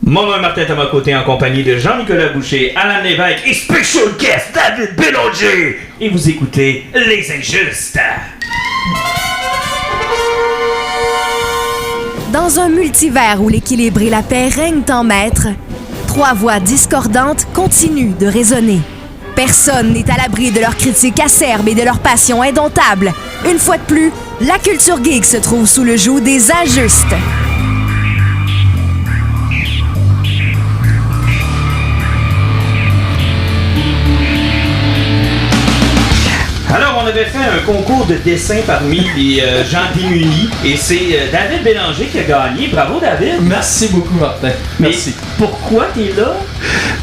Mon nom est Martin Thomas-Côté en compagnie de Jean-Nicolas Boucher, Alan Lévesque et special guest David Bélanger. Et vous écoutez Les Injustes. Dans un multivers où l'équilibre et la paix règnent en maître, trois voix discordantes continuent de résonner. Personne n'est à l'abri de leurs critiques acerbes et de leur passion indomptable. Une fois de plus, la culture geek se trouve sous le joug des Injustes. Alors, on avait fait un concours de dessin parmi les gens démunis et c'est David Bélanger qui a gagné. Bravo, David! Merci beaucoup, Martin. Merci. Mais pourquoi t'es là?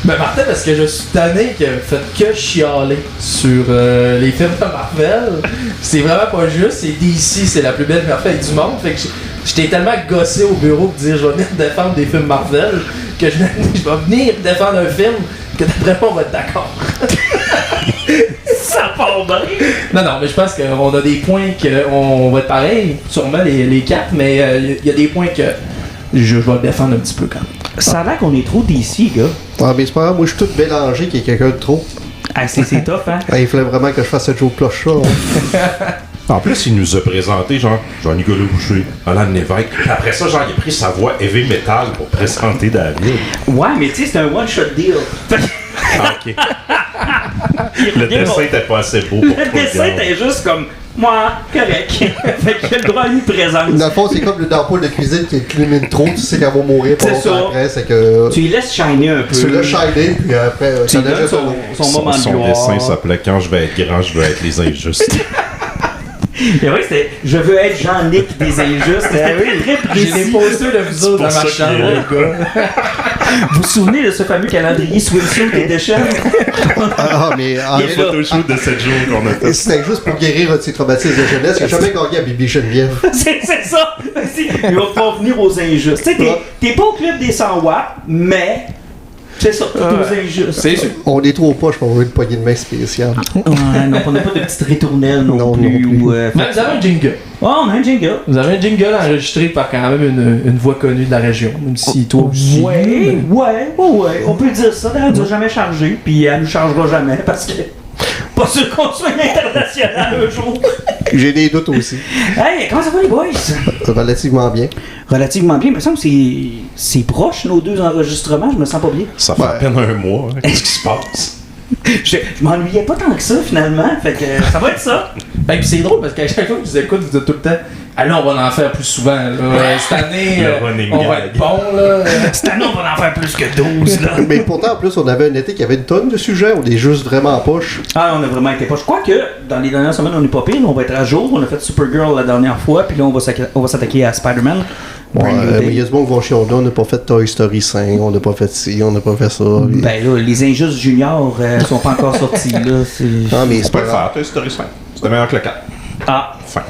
Ben, Martin, parce que je suis tanné que fait que chialer sur les films de Marvel. C'est vraiment pas juste. C'est DC, c'est la plus belle merveille du monde. Fait que j'étais tellement gossé au bureau pour dire je vais venir défendre des films Marvel que je vais venir défendre un film que d'après moi on va être d'accord. Ça part bien! Non, mais je pense qu'on a des points qu'on va être pareil, sûrement les quatre, mais il y a des points que je vais défendre un petit peu quand même. Ça a l'air qu'on est trop d'ici, gars. Ah, mais c'est pas grave, moi je suis tout Bélanger qui est quelqu'un de trop. Ah, c'est tough, hein? Ah, il fallait vraiment que je fasse ce Joe Cloche-là. En plus, il nous a présenté, genre, Jean-Nicolas Boucher, Alan Lévesque. Après ça, genre, il a pris sa voix heavy metal pour présenter David. Ouais, mais tu sais, c'est un one-shot deal. Ah, ok. Le dessin était pas assez beau pour Le dessin était juste comme, moi, correct. Fait qu'il a le droit à une présence. Dans le fond, c'est comme le d'ampoule de cuisine qui illumine trop, tu sais qu'elle va mourir pas C'est ça. longtemps après, c'est que... Tu lui laisses shiner un peu. Tu l'as shiné, puis après, Tu lui donnes son moment de Son gloire. dessin s'appelait Quand je vais être grand, je veux être les injustes. C'est vrai que c'était Je veux être Jean-Nic des Injustes. C'était très J'ai précis. des posters de vous autres dans pour ma ça chambre, qu'il est les gars. Vous vous souvenez de ce fameux calendrier swimsuit et Deschamps? Ah, mais... Le photoshoot de 7 jours qu'on a fait. C'était juste pour guérir de ses traumatismes de jeunesse. Il a jamais gagné à Bibi Geneviève. C'est ça! Ils vont pouvoir venir aux Injustes. Tu sais, t'es pas au club des 100 watts, mais... C'est ça, t'es aux Injustes. C'est sûr. On est trop poche pour avoir une poignée de main spéciale. Ouais, non, on n'a pas de petite ritournelle non, Non, plus. non plus. Ou, Mais vous avez un jingle. Oh, on a un jingle. Vous avez un jingle enregistré par quand même une voix connue de la région, même si toi aussi. Ouais. On peut dire ça. Elle nous a jamais chargé, puis elle nous chargera jamais parce que. Pas sûr qu'on soit international un jour. J'ai des doutes aussi. Hey, comment ça va les boys? Relativement bien. Relativement bien. Il me semble que c'est proche nos deux enregistrements. Je me sens pas bien. Ça fait à peine un mois. Hein. Qu'est-ce qui se passe? Je m'ennuyais pas tant que ça finalement. Fait que ça va être ça. Ben, puis c'est drôle parce qu'à chaque fois que je vous écoute, vous êtes tout le temps. Ah là, on va en faire plus souvent. Là. Cette année, Le running on va gag. être bon. Là. Cette année, on va en faire plus que 12. Là. Mais pourtant, en plus, on avait un été qui avait une tonne de sujets. On est juste vraiment en poche. Ah, on a vraiment été pas. Je crois que dans les dernières semaines, on est pas pire. On va être à jour. On a fait Supergirl la dernière fois. Puis là, on va s'attaquer à Spider-Man. Ouais, mais il y a du monde qui vont chialer. On n'a pas fait Toy Story 5, on n'a pas fait ci, on n'a pas fait ça. Ben là, les Injustes Juniors sont pas encore sortis. Là. Non, mais Tu c'est peux pas le grave. faire, Toy Story 5. C'était meilleur que le 4. Ah. Fin.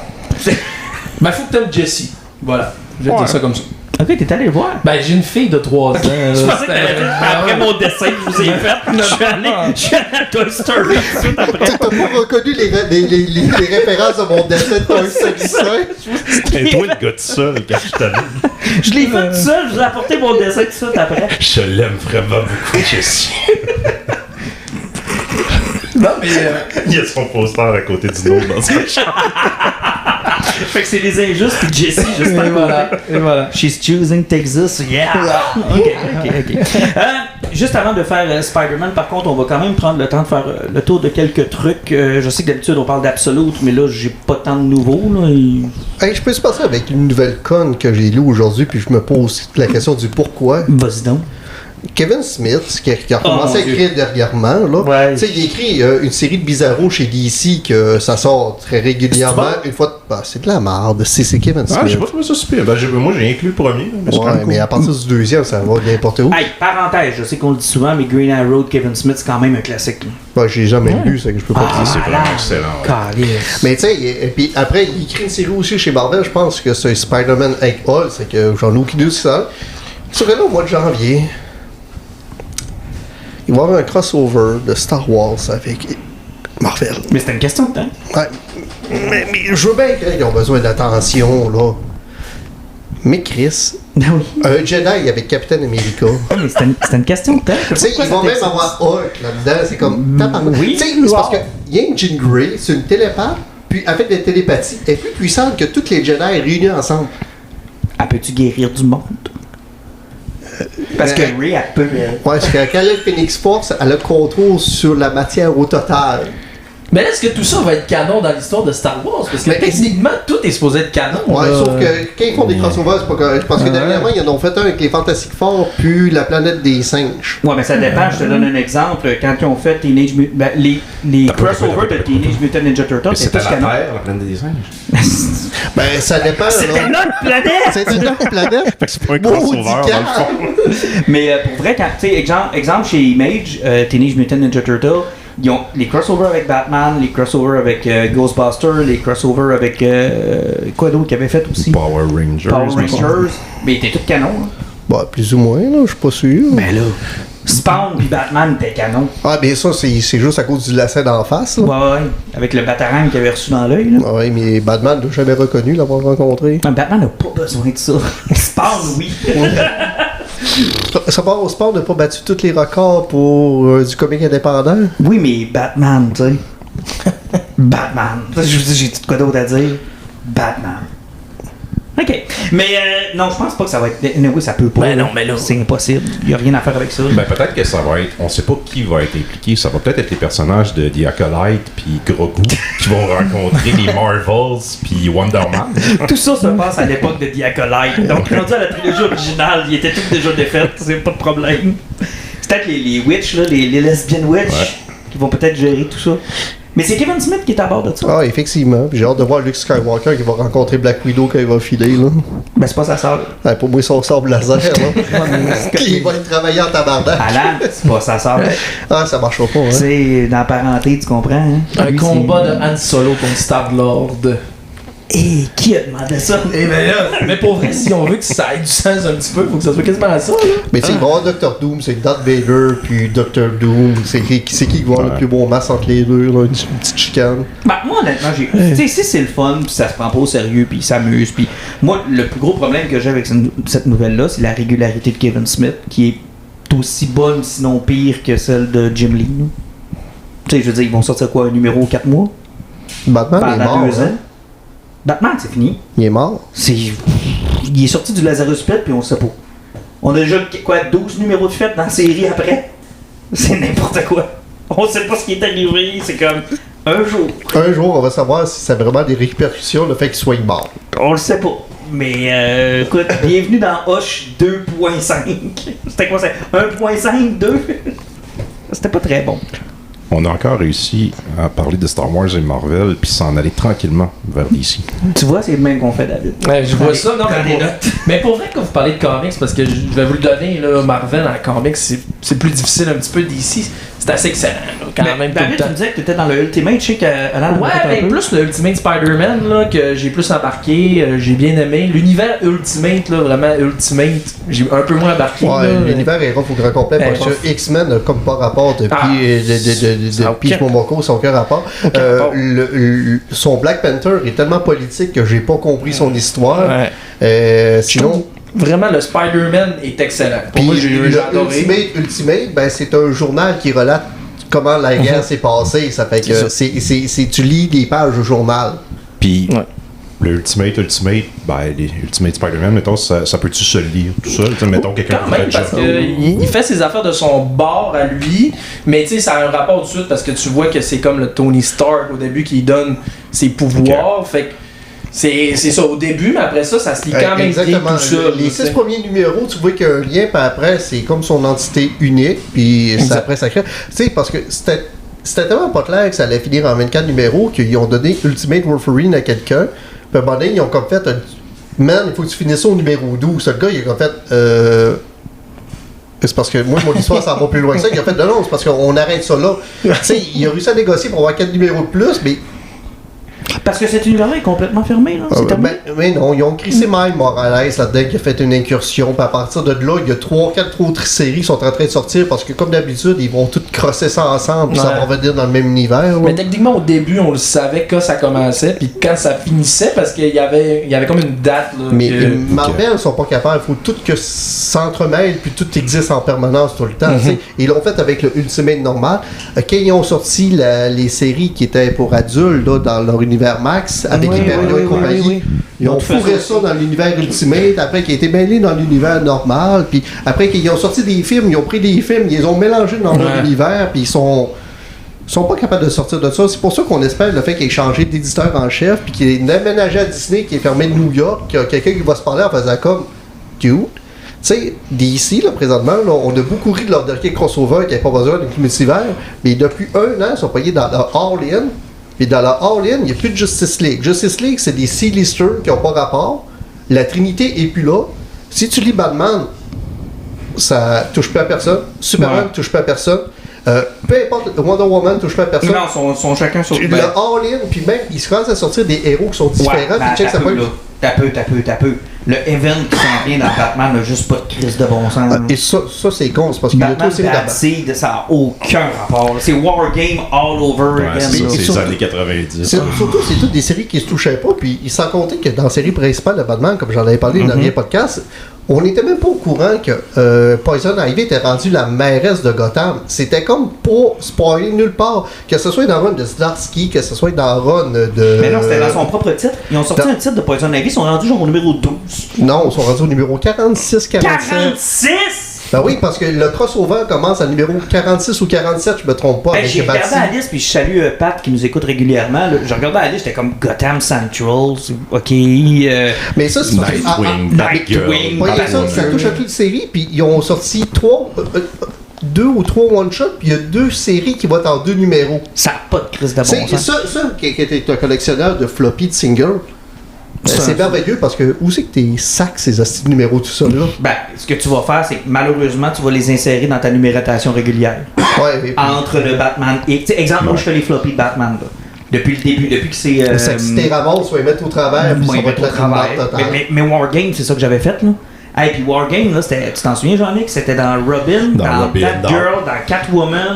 Ben, faut que t'aimes Jessie. Voilà. Je vais dire ça comme ça. Ok, t'es allé le voir. Ben, j'ai une fille de 3 ans. Je pensais que t'allais dire, après mon dessin que je vous ai fait, je suis allé à Toy Story tout de suite après. T'as pas reconnu les références de mon dessin de Toy Story 5? Et toi, le gars de ça, quand je t'avais. Je l'ai fait tout seul, je vous ai apporté mon dessin tout de suite après. Je l'aime vraiment beaucoup, Jessie. Non, mais. Il y a son poster à côté du nôtre dans sa chambre. Fait que c'est les Injustes et Jessie juste à côté. Et voilà. She's choosing Texas, yeah! Ok. Juste avant de faire Spider-Man, par contre, on va quand même prendre le temps de faire le tour de quelques trucs. Je sais que d'habitude, on parle d'Absolute, mais là, j'ai pas tant de nouveaux. Là, Hey, je peux se passer avec une nouvelle conne que j'ai lue aujourd'hui, puis je me pose la question du pourquoi. Vas-y donc. Kevin Smith, qui a recommencé à écrire dernièrement, là, Ouais. tu sais, il écrit une série de bizarros chez DC que ça sort très régulièrement. Une fois, c'est de la merde. C'est Kevin Smith. Ah, j'ai pas trouvé ça super. Ben, moi, j'ai inclus le premier. Mais c'est quand Ouais, même mais cool. à partir du deuxième, ça va n'importe où. Hey, parenthèse, je sais qu'on le dit souvent, mais Green Arrow de Kevin Smith, c'est quand même un classique. Là. Ouais, j'ai jamais lu, c'est que je peux pas dire. c'est vraiment excellent. Calice. Mais tu sais, et puis après, il écrit une série aussi chez Marvel, je pense que c'est Spider-Man Hank Hall, c'est que j'en ai aucune idée aussi ça. Ça serait là au mois de janvier. Il va y avoir un crossover de Star Wars avec Marvel. Mais c'était une question de temps. Ouais. Mais je veux bien qu'ils ont besoin d'attention, là. Mais Chris, Ah oui. Un Jedi avec Captain America. Ah, mais c'était une question de temps. Tu sais, ils vont même avoir Hulk là-dedans. C'est comme. Oui. Tu sais, c'est parce que y a une Jean Grey, c'est une télépathe, puis avec des télépathies, elle est plus puissante que toutes les Jedi réunis ensemble. Elle peut-tu guérir du monde? Parce que Rey, elle peut. Ouais, parce que quand elle a le Phoenix Force, elle a le contrôle sur la matière au total. Mais est-ce que tout ça va être canon dans l'histoire de Star Wars? Parce que techniquement, tout est supposé être canon. Ouais, sauf que quand ils font des crossovers, c'est pas correct. Parce que dernièrement, ils en ont fait un avec les Fantastic Four, puis la planète des singes. Ouais, mais ça dépend. Je te donne un exemple. Quand ils ont fait Teenage Mutant. Ben, les crossovers de Teenage Mutant Ninja Turtles, Mais c'est c'était plus la canon. Terre, la planète des singes. Ben, ça dépend. C'était là. notre planète! C'était notre planète. C'est pas un Maudit crossover, dans le cave. fond. Mais pour vrai, quand, tu sais, exemple chez Image, Teenage Mutant Ninja Turtle, ils ont les crossovers avec Batman, les crossovers avec Ghostbusters, les crossovers avec quoi d'autre qu'ils avaient fait aussi? Power Rangers. Power me semble. Rangers. Mais ils étaient tous canons. Hein. Bah, plus ou moins, là, je suis pas sûr. Ben là, Spawn et Batman étaient canons. Ah, bien ça, c'est juste à cause du lacet d'en face, là. Ouais, avec le batarang qu'il avait reçu dans l'œil. Là. Ouais, mais Batman n'a jamais reconnu l'avoir rencontré. Batman n'a pas besoin de ça. Spawn, oui. Ça part au sport de pas battu tous les records pour du comique indépendant. Oui, mais Batman, tu sais. Batman. J'ai tout quoi d'autre à dire. Batman. Ok. Mais non, je pense pas que ça va être. Oui, ça peut pas. Ben non, mais là. C'est impossible. Il n'y a rien à faire avec ça. Ben peut-être que ça va être, on sait pas qui va être impliqué, ça va peut-être être les personnages de The Acolyte puis Grogu qui vont rencontrer les Marvels puis Wonder Man. Tout ça se passe à l'époque de The Acolyte. Donc, rendu à la trilogie originale, ils étaient tous déjà défaits, c'est pas de problème. C'est peut-être les witches, là, les lesbian witch, qui vont peut-être gérer tout ça. Mais c'est Kevin Smith qui est à bord de ça. Ah, effectivement. Puis j'ai hâte de voir Luke Skywalker qui va rencontrer Black Widow quand il va filer, là. Ben, c'est pas sa sœur. Ouais, pour moi, son sable laser, là. Il va être travaillé en tabarnak. Alan, c'est pas sa sœur. Ah, ça marchera pas, hein. C'est dans la parenté, tu comprends? Hein? Un Lui, combat de Han Solo contre Star-Lord. Et qui a demandé ça? Et ben là, mais pour vrai, si on veut que ça ait du sens un petit peu, faut que ça soit quasiment à ça, là. Mais tu sais, il va y avoir Dr. Doom, c'est Darth Vader, puis Dr. Doom. C'est qui va avoir le plus beau masque entre les deux, là, une petite chicane. Ben, moi, honnêtement, tu sais, si c'est le fun, puis ça se prend pas au sérieux, puis il s'amuse, puis moi, le plus gros problème que j'ai avec cette nouvelle-là, c'est la régularité de Kevin Smith, qui est aussi bonne, sinon pire, que celle de Jim Lee. Tu sais, je veux dire, ils vont sortir quoi, un numéro 4 mois? Batman est Pendant mort. 2 ans. Hein? Batman, c'est fini. Il est mort. Il est sorti du Lazarus Pit, puis on sait pas. On a déjà, quoi, 12 numéros de fête dans la série après? C'est n'importe quoi. On sait pas ce qui est arrivé, c'est comme un jour. Un jour, on va savoir si ça a vraiment des répercussions, le fait qu'il soit mort. On le sait pas. Mais écoute, bienvenue dans Hush 2.5. C'était quoi ça? 1.5, 2? C'était pas très bon. On a encore réussi à parler de Star Wars et Marvel puis s'en aller tranquillement vers DC. Tu vois, c'est le même qu'on fait, David. Ouais, je vois ça, non, Prends des mais notes. mais pour vrai, quand vous parlez de comics, parce que je vais vous le donner, là, Marvel en comics, c'est plus difficile un petit peu d'ici. C'est assez excellent, là, quand Mais, même, tout David, le tu temps. me disais que tu étais dans le Ultimate. Je sais qu'Alan Ouais, mais plus le Ultimate Spider-Man, là, que j'ai plus embarqué, j'ai bien aimé. L'univers Ultimate, là, vraiment Ultimate, j'ai un peu moins embarqué. Ouais, là. l'univers est rough au grand complet Ouais, parce rough. que X-Men n'a comme pas rapport depuis Ça a depuis aucun- Momoko, ça n'a aucun rapport. Aucun rapport. Son Black Panther est tellement politique que j'ai pas compris son histoire. Ouais. Sinon, Vraiment, le Spider-Man est excellent. Pour puis moi, j'ai le adoré. Ultimate, ben, c'est un journal qui relate comment la guerre s'est passée. Ça fait que tu lis des pages du journal. Puis Ouais. le Ultimate, ben les Ultimate Spider-Man, mettons, ça peut-tu se lire tout seul? T'sais, mettons quelqu'un Quand qui fait même, le parce job. qu'il fait ses affaires de son bord à lui, mais tu sais, ça a un rapport tout de suite parce que tu vois que c'est comme le Tony Stark au début qui donne ses pouvoirs. Fait que c'est ça au début, mais après ça, ça se lit quand même bien Exactement. tout seul. Les tu 6 sais. premiers numéros, tu vois qu'il y a un lien, puis après, c'est comme son entité unique, puis Exact. après, ça crée. Tu sais, parce que c'était tellement pas clair que ça allait finir en 24 numéros qu'ils ont donné Ultimate Wolverine à quelqu'un, puis à un moment donné, ils ont comme fait Man, il faut que tu finisses ça au numéro 12. Le gars, il a comme fait c'est parce que moi, mon histoire, ça va plus loin que ça. Il a fait non, c'est parce qu'on arrête ça là. Tu sais, il a réussi à négocier pour avoir 4 numéros de plus, mais Parce que cet univers-là est complètement fermé, là. C'est terminé. Mais non, ils ont crissé Miles Morales là-dedans qui a fait une incursion. Puis à partir de là, il y a 3-4 autres séries qui sont en train de sortir parce que, comme d'habitude, ils vont toutes crosser ça ensemble. Puis ça va revenir dans le même univers. Là. Mais techniquement, au début, on le savait quand ça commençait, puis quand ça finissait, parce qu'il y avait comme une date. Là, mais Marvel sont pas capables. Il faut tout que s'entremêle, puis tout existe en permanence tout le temps. Ils l'ont fait avec le Ultimate normal. Quand ils ont sorti les séries qui étaient pour adultes là, dans leur univers Max, avec Hyperion et compagnie, ils ont fourré ça dans l'univers Ultimate, après qui a été mêlé dans l'univers normal, puis après qu'ils ont sorti des films, ils ont pris des films, ils les ont mélangés dans leur univers, puis ils sont pas capables de sortir de ça. C'est pour ça qu'on espère le fait qu'il ait changé d'éditeur en chef, puis qu'il ait déménagé à Disney, qui est fermé de New York, qu'il y a quelqu'un qui va se parler en faisant comme dude. Tu sais, DC, là, présentement, là, on a beaucoup ri de leur dernier crossover qui n'avait pas besoin d'un multivers, mais depuis 1 an, ils sont payés dans leur All-In. Puis dans la All-In, il n'y a plus de Justice League. Justice League, c'est des C-listers qui n'ont pas rapport. La Trinité est plus là. Si tu lis Batman, ça touche plus à personne. Superman touche plus à personne. Peu importe, Wonder Woman touche pas à personne. Non, sont chacun sur le All-In, puis même, ils se commencent à sortir des héros qui sont différents. Puis check, ça peut T'as peu. Le event qui s'en vient dans Batman n'a juste pas de crise de bon sens. Et ça c'est con, c'est parce qu'il y a Batman Bad-Seed, ça n'a aucun rapport. C'est Wargame all over again. C'est les années 90. Surtout, c'est toutes des séries qui se touchaient pas, puis sans compter que dans la série principale de Batman, comme j'en avais parlé dans le dernier podcast, on n'était même pas au courant que Poison Ivy était rendue la mairesse de Gotham. C'était comme pas spoilé nulle part. Que ce soit dans le run de Zdarsky, que ce soit dans le run de... Mais non, c'était dans son propre titre. Ils ont sorti un titre de Poison Ivy, ils sont rendus genre au numéro 12. Non, ils sont rendus au numéro 46, 47. 46? Ben oui, parce que le crossover commence à numéro 46 ou 47, je me trompe pas. J'ai regardé la liste, puis je salue Pat qui nous écoute régulièrement. Là. Je regardais la liste, j'étais comme Gotham Central, ok. Mais ça, c'est Nightwing, ça touche à toute série, puis ils ont sorti 2 ou 3 one-shots, puis il y a 2 séries qui vont être en 2 numéros. Ça n'a pas de crise de bon sens. Ça qui était un collectionneur de floppy de single. C'est merveilleux parce que où c'est que tes sacs ces hosties de numéros tout ça là? Ben, ce que tu vas faire, c'est que malheureusement, tu vas les insérer dans ta numérotation régulière. Ouais, entre le Batman et... Exemple, moi je fais les floppy de Batman là. Depuis le début, depuis que c'est... si t'es ramasses, tu vas les mettre au travers, puis ça va être la travers. Mais Wargame, c'est ça que j'avais fait là. Et puis Wargame, là, tu t'en souviens Jean-Nic? C'était dans Robin, dans Batgirl, dans Catwoman...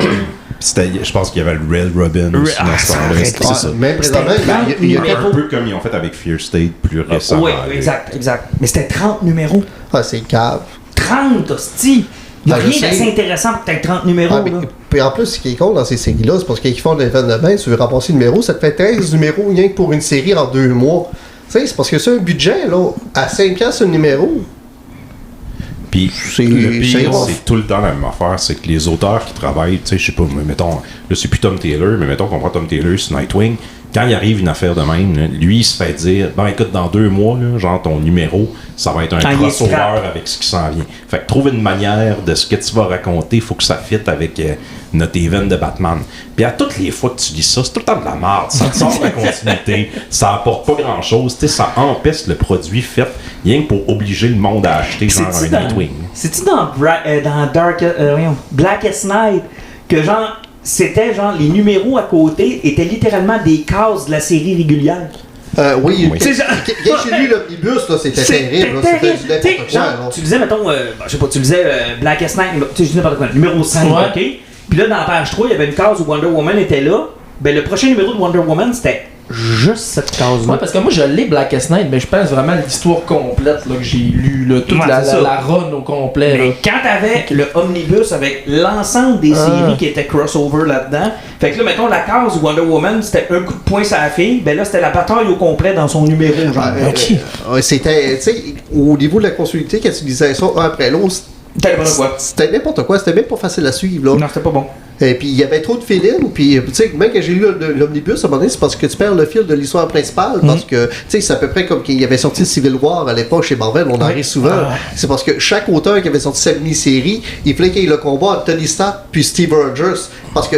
Je pense qu'il y avait le Red Robin c'est ça. Même présentement, il y a un peu comme ils ont fait avec Fear State plus récemment. Oui, exact. Mais c'était 30 numéros. Ah, c'est cave. 30, hostie! Il n'y a rien d'assez intéressant pour peut-être 30 numéros. Puis en plus, ce qui est con dans ces séries-là, c'est parce qu'ils font des événements, tu veux remplacer le numéro, ça te fait 13 numéros rien que pour une série en 2 mois. Tu sais, c'est parce que c'est un budget, là, à 5$ un numéro. Puis le pire, c'est tout le temps la même affaire, c'est que les auteurs qui travaillent, tu sais, je sais pas, mettons, là c'est plus Tom Taylor, mais mettons qu'on prend Tom Taylor sur Nightwing, quand il arrive une affaire de même, là, lui il se fait dire, bon écoute, dans 2 mois, là, genre ton numéro, ça va être un crossover avec ce qui s'en vient. Fait que trouve une manière de ce que tu vas raconter, il faut que ça fitte avec notre event de Batman. Puis à toutes les fois que tu lis ça, c'est tout le temps de la merde, ça te sort la continuité, ça apporte pas grand chose, tu sais, ça empêche le produit fait, rien que pour obliger le monde à acheter genre un Nightwing. C'est-tu dans Blackest Night que genre c'était genre les numéros à côté étaient littéralement des cases de la série régulière. Oui. Quand j'ai lu l'omnibus, là, c'était terrible. C'était n'importe quoi. Tu disais, mettons, je sais pas, tu disais Blackest Night, tu disais n'importe quoi, numéro 5, ok? Puis là, dans la page 3, il y avait une case où Wonder Woman était là. Ben, le prochain numéro de Wonder Woman, c'était juste cette case-là. Ouais, parce que moi, je l'ai Blackest Night, mais je pense vraiment à l'histoire complète là, que j'ai lu, là, toute la run au complet. Mais là. quand t'avais le omnibus avec l'ensemble des séries qui étaient crossover là-dedans, fait que là, mettons, la case où Wonder Woman, c'était un coup de poing sur la fille, ben là, c'était la bataille au complet dans son numéro, genre. C'était, tu sais, au niveau de la continuité, quand tu disais ça un après l'autre, c'était n'importe quoi, c'était même pas facile à suivre, là. Non, c'était pas bon. Et puis il y avait trop de feeling, puis tu sais, même quand j'ai lu l'omnibus, à un moment donné, c'est parce que tu perds le fil de l'histoire principale, parce que, tu sais, c'est à peu près comme qu'il y avait sorti Civil War à l'époque chez Marvel, on en rit souvent. C'est parce que chaque auteur qui avait sorti sa mini-série, il fallait qu'il y ait le combat entre Tony Stark puis Steve Rogers, parce que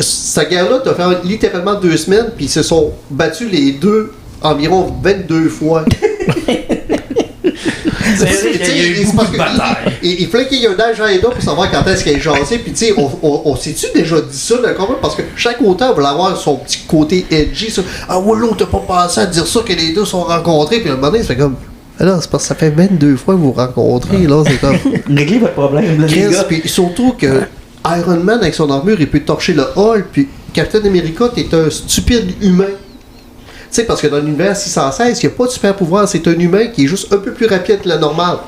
cette guerre-là t'a fait littéralement 2 semaines, puis ils se sont battus les deux environ 22 fois. Il y a eu beaucoup de batailles. Il fallait qu'il y ait un agenda pour savoir quand est-ce qu'il est jasé. Puis, tu sais, on s'est-tu déjà dit ça, d'accord? Parce que chaque auteur voulait avoir son petit côté edgy. Ça. Ah, ouais, l'autre, t'as pas pensé à dire ça que les deux sont rencontrés. Puis, à un moment donné, ça fait comme. Alors, c'est parce que ça fait 22 fois que vous vous rencontrez. Là, c'est comme. Réglez votre problème, là, les gars. Puis, surtout que Iron Man, avec son armure, il peut torcher le Hulk. Puis, Captain America, t'es un stupide humain. Tu sais, parce que dans l'univers 616, il n'y a pas de super pouvoir, c'est un humain qui est juste un peu plus rapide que la normale.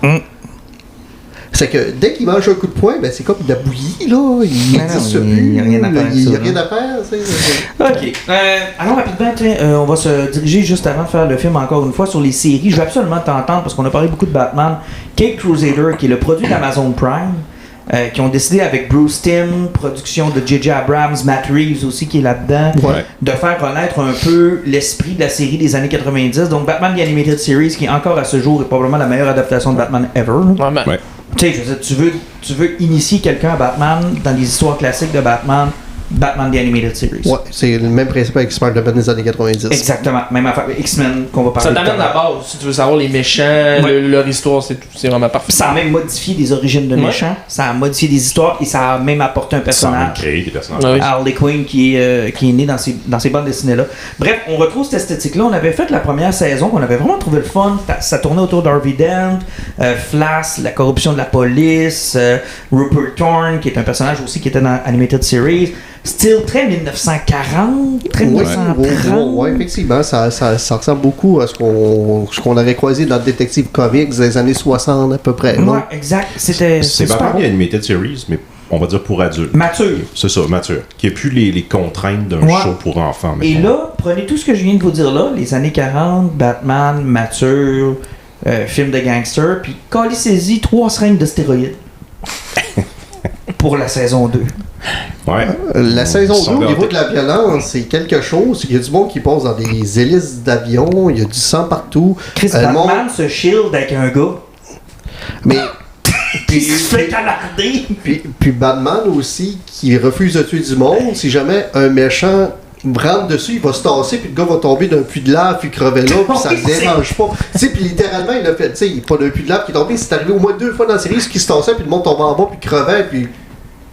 C'est que dès qu'il mange un coup de poing, ben c'est comme de la bouillie, là. Il n'y a rien à faire. Il n'y a rien à faire, tu sais. Ok. Alors, rapidement, on va se diriger juste avant de faire le film encore une fois sur les séries. Je veux absolument t'entendre parce qu'on a parlé beaucoup de Batman. Caped Crusader, qui est le produit d'Amazon Prime. Qui ont décidé avec Bruce Timm, production de J.J. Abrams, Matt Reeves aussi qui est là-dedans, de faire renaître un peu l'esprit de la série des années 90. Donc Batman The Animated Series, qui encore à ce jour est probablement la meilleure adaptation de Batman ever. Ouais. Tu sais, je veux dire, tu veux initier quelqu'un à Batman dans les histoires classiques de Batman The Animated Series. Ouais, c'est le même principe avec Spider-Man des années 90. Exactement, même affaire X-Men qu'on va parler. Ça t'amène la base, si tu veux savoir les méchants, leur histoire, c'est vraiment parfait. Ça a même modifié des origines de méchants, ça a modifié des histoires et ça a même apporté un personnage. Ça a créé des personnages. Oui. Harley Quinn qui est né dans ces bandes dessinées-là. Bref, on retrouve cette esthétique-là. On avait fait la première saison, on avait vraiment trouvé le fun. Ça tournait autour d'Harvey Dent, Flash, la corruption de la police, Rupert Thorne, qui est un personnage aussi qui était dans Animated Series. Style très 1940, très 1930. Oui, effectivement, ça ressemble beaucoup à ce qu'on avait croisé dans le Detective Comics des années 60 à peu près. Ouais, exact. C'est Batman The Animated Series, mais on va dire pour adultes. Mature. C'est ça, mature. Qui n'a plus les contraintes d'un show pour enfants. Et là, prenez tout ce que je viens de vous dire là, les années 40, Batman, mature, film de gangster, puis collez-y 3 seringues de stéroïdes. Pour la saison 2. Ouais. La saison 2, au niveau de la violence, c'est quelque chose. Il y a du monde qui passe dans des hélices d'avion, il y a du sang partout. Batman se shield avec un gars. Mais. Puis il se fait canarder. Puis Batman aussi, qui refuse de tuer du monde. Si jamais un méchant rentre dessus, il va se tasser, puis le gars va tomber d'un puits de lave, puis crever là, puis ça le dérange pas. Tu sais, puis littéralement, il a fait, tu sais, il est pas d'un puits de lave qui est tombé, c'est arrivé au moins 2 fois dans la série, ce qui se tassait, puis le monde tombait en bas, puis crevait, puis.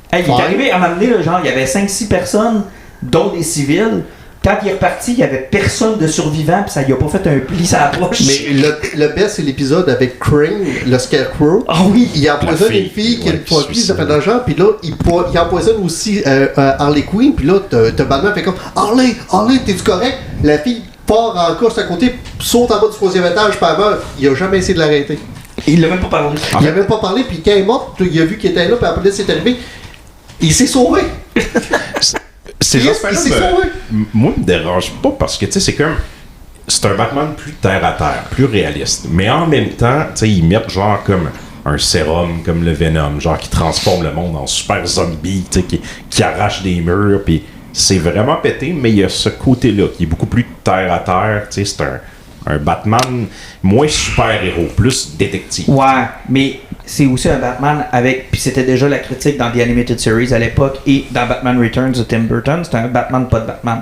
Hey, il est arrivé à m'amener, genre, il y avait 5-6 personnes, dont des civils. Quand il est reparti, il n'y avait personne de survivant, puis ça lui a pas fait un pli sur la poche. Mais le best, c'est l'épisode avec Crane, le Scarecrow. Ah oui! Il empoisonne une fille qui a une produit, ça fait de l'argent, puis là, il empoisonne aussi Harley Quinn, puis là, t'as Batman fait comme Harley, t'es-tu correct? La fille part en course à côté, saute en bas du 3e étage, puis elle meurt. Il a jamais essayé de l'arrêter. Il l'a même pas parlé. Il a même pas parlé, puis quand il est mort, il a vu qu'il était là, puis après, c'est arrivé. Il s'est sauvé! Ces aspects-là, moi, me dérange pas parce que, tu sais, c'est comme. C'est un Batman plus terre à terre, plus réaliste. Mais en même temps, tu sais, ils mettent genre comme un sérum, comme le Venom, genre qui transforme le monde en super zombie, tu sais, qui arrache des murs, puis c'est vraiment pété, mais il y a ce côté-là qui est beaucoup plus terre à terre, tu sais, c'est un Batman moins super-héros, plus détective. Ouais, mais c'est aussi un Batman avec... Puis c'était déjà la critique dans The Animated Series à l'époque et dans Batman Returns de Tim Burton, c'était un Batman pas de Batman.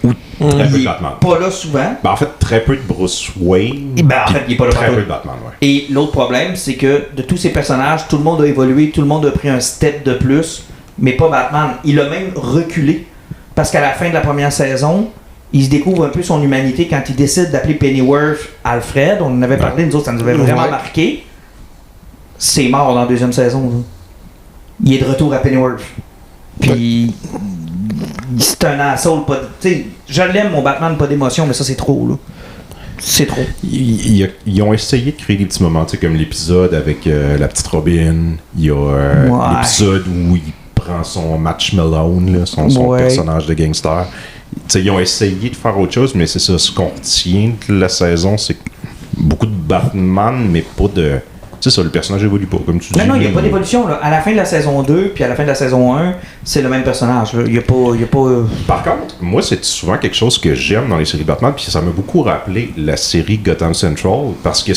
Ou très peu de Batman. Pas là souvent. Ben, en fait, très peu de Bruce Wayne. Ben, en fait, il est pas là très peu de Batman, ouais. Et l'autre problème, c'est que de tous ces personnages, tout le monde a évolué, tout le monde a pris un step de plus, mais pas Batman. Il a même reculé. Parce qu'à la fin de la première saison... Il se découvre un peu son humanité quand il décide d'appeler Pennyworth Alfred. On en avait parlé, nous autres, ça nous avait vraiment marqué. C'est mort dans la 2e saison. Là. Il est de retour à Pennyworth. Puis, c'est un asshole. Tu sais, je l'aime, mon Batman, pas d'émotion, mais ça, c'est trop. Là. C'est trop. Ils ont essayé de créer des petits moments, tu sais, comme l'épisode avec la petite Robin. Il y a l'épisode où il prend son Match Malone, là, son personnage de gangster. T'sais, ils ont essayé de faire autre chose, mais c'est ça, ce qu'on retient de la saison, c'est beaucoup de Batman, mais pas de... C'est ça, le personnage évolue pas, comme tu dis. Non, il n'y a pas d'évolution. Là. À la fin de la saison 2, puis à la fin de la saison 1, c'est le même personnage. Il n'y a pas... Par contre, moi, c'est souvent quelque chose que j'aime dans les séries Batman, puis ça m'a beaucoup rappelé la série Gotham Central, parce que,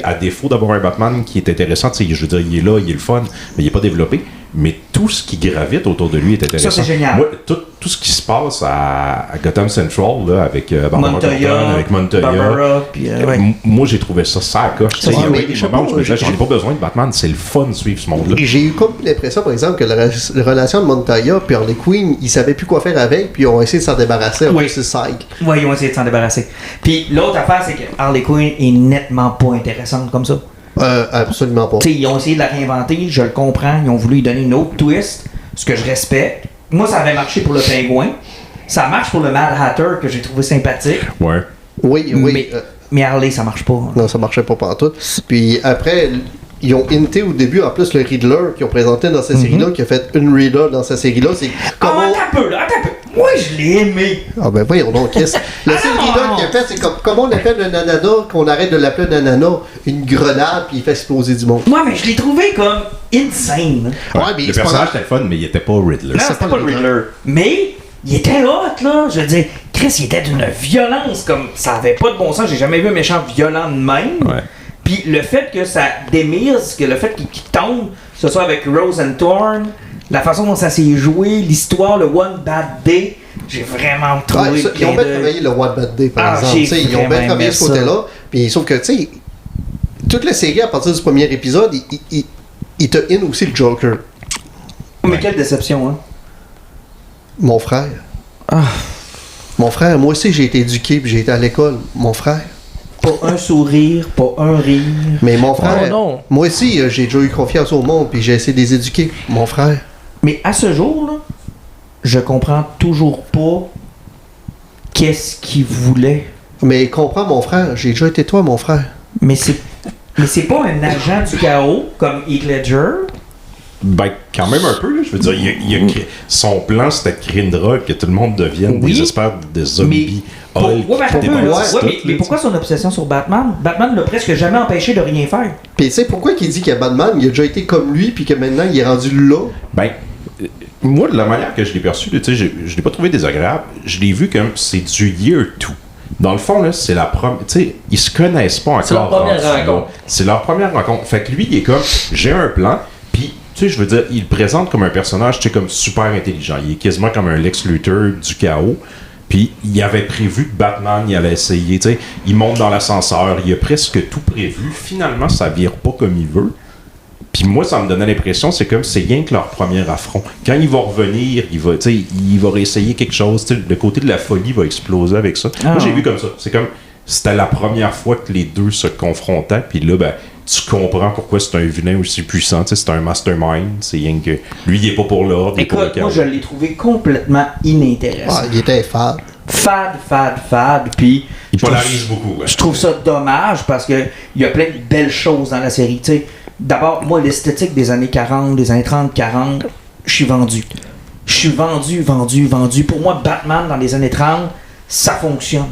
à défaut d'avoir un Batman qui est intéressant, je veux dire, il est là, il est le fun, mais il n'est pas développé. mais tout ce qui gravite autour de lui est intéressant. Ça, c'est génial. Moi, tout ce qui se passe à Gotham Central, là, avec Barbara Montoya, Gordon, avec Montoya, Barbara, puis, ouais. moi, j'ai trouvé ça à coche. Il y a mais des je sais moments où pas, je me disais, j'en ai pas besoin de Batman, c'est le fun de suivre ce monde-là. Et j'ai eu comme l'impression, par exemple, que la relation de Montoya et Harley Quinn, ils savaient plus quoi faire avec, puis ils ont essayé de s'en débarrasser avec ce Psych. Ouais, ils ont essayé de s'en débarrasser. Puis l'autre affaire, c'est que Harley Quinn est nettement pas intéressante comme ça. Absolument pas. T'sais, ils ont essayé de la réinventer, je le comprends, ils ont voulu lui donner une autre twist, ce que je respecte. Moi, ça avait marché pour le Pingouin. Ça marche pour le Mad Hatter, que j'ai trouvé sympathique. Ouais. Oui. Mais Harley, ça marche pas. Non, ça marchait pas partout. Puis après, ils ont hinté au début, en plus, le Riddler qu'ils ont présenté dans cette série-là, qui a fait une Riddler dans cette série-là, c'est comment... attends un peu. Moi, je l'ai aimé. Ah ben voyons donc, Chris. Le seul Riddler qu'il a fait, c'est comme comment on appelle un ananas, qu'on arrête de l'appeler un ananas, une grenade, puis il fait exploser du monde. Moi, mais je l'ai trouvé comme insane. Ouais, mais Le c'est pas personnage grave. était le fun, mais il était pas Riddler. Non, c'était pas le Riddler. Mais il était hot, là. Je veux dire, Chris, il était d'une violence comme ça avait pas de bon sens. J'ai jamais vu un méchant violent de même. Ouais. Puis le fait que ça démise, que le fait qu'il tombe, ce soit avec Rose and Thorn, la façon dont ça s'est joué, l'histoire, le One Bad Day, j'ai vraiment trouvé. Ouais, ils ont bien travaillé le One Bad Day, par exemple. j'ai Ils ont bien vraiment travaillé aimé ce côté-là. Puis sauf que, tu sais, toute la série, à partir du premier épisode, il te in aussi le Joker. Mais quelle déception, hein? Mon frère. Mon frère, moi aussi, j'ai été éduqué, puis j'ai été à l'école. Mon frère. Pas un sourire, pas un rire. Mais mon frère, Oh non. moi aussi, j'ai déjà eu confiance au monde, puis j'ai essayé de les éduquer. Mon frère. Mais à ce jour, là, je comprends toujours pas qu'est-ce qu'il voulait. Mais comprends, mon frère, j'ai déjà été toi, mon frère. Mais c'est pas un agent du chaos comme Heath Ledger. Ben, quand même un peu, là. Je veux dire, son plan, c'était de créer une drogue, que tout le monde devienne Oui. des espèces de zombies. Mais pourquoi son obsession sur Batman? Batman l'a presque jamais empêché de rien faire. Puis tu sais pourquoi qu'il dit qu'il y a Batman, il a déjà été comme lui, puis que maintenant il est rendu là. Ben, moi, de la manière que je l'ai perçu, tu sais, je l'ai pas trouvé désagréable. Je l'ai vu comme c'est du year 2. Dans le fond, là, c'est la première. Tu sais, ils se connaissent pas encore. C'est leur première rendus là. rencontre. C'est leur première rencontre. Fait que lui, il est comme, j'ai un plan, puis, tu sais, je veux dire, il le présente comme un personnage, tu sais, comme super intelligent. Il est quasiment comme un Lex Luthor du chaos. Puis, il avait prévu que Batman, il allait essayer, tu sais, il monte dans l'ascenseur, il a presque tout prévu. Finalement, ça vire pas comme il veut. Puis moi, ça me donnait l'impression, c'est comme c'est rien que leur premier affront. Quand il va revenir, il va réessayer quelque chose. Le côté de la folie va exploser avec ça. Moi, j'ai vu comme ça. C'est comme c'était la première fois que les deux se confrontaient. Puis là, ben, tu comprends pourquoi c'est un vilain aussi puissant. C'est un mastermind. C'est rien que lui, il est pas pour l'ordre. il est pour le Écoute, chaos. moi je l'ai trouvé complètement inintéressant. Ah, il était fade. Fade. Puis Il je trouve- polarise beaucoup. Ouais. Je trouve ça dommage parce que il y a plein de belles choses dans la série. Tu sais, d'abord, moi, l'esthétique des années 40, des années 30, 40, je suis vendu. Je suis vendu. Pour moi, Batman dans les années 30, ça fonctionne.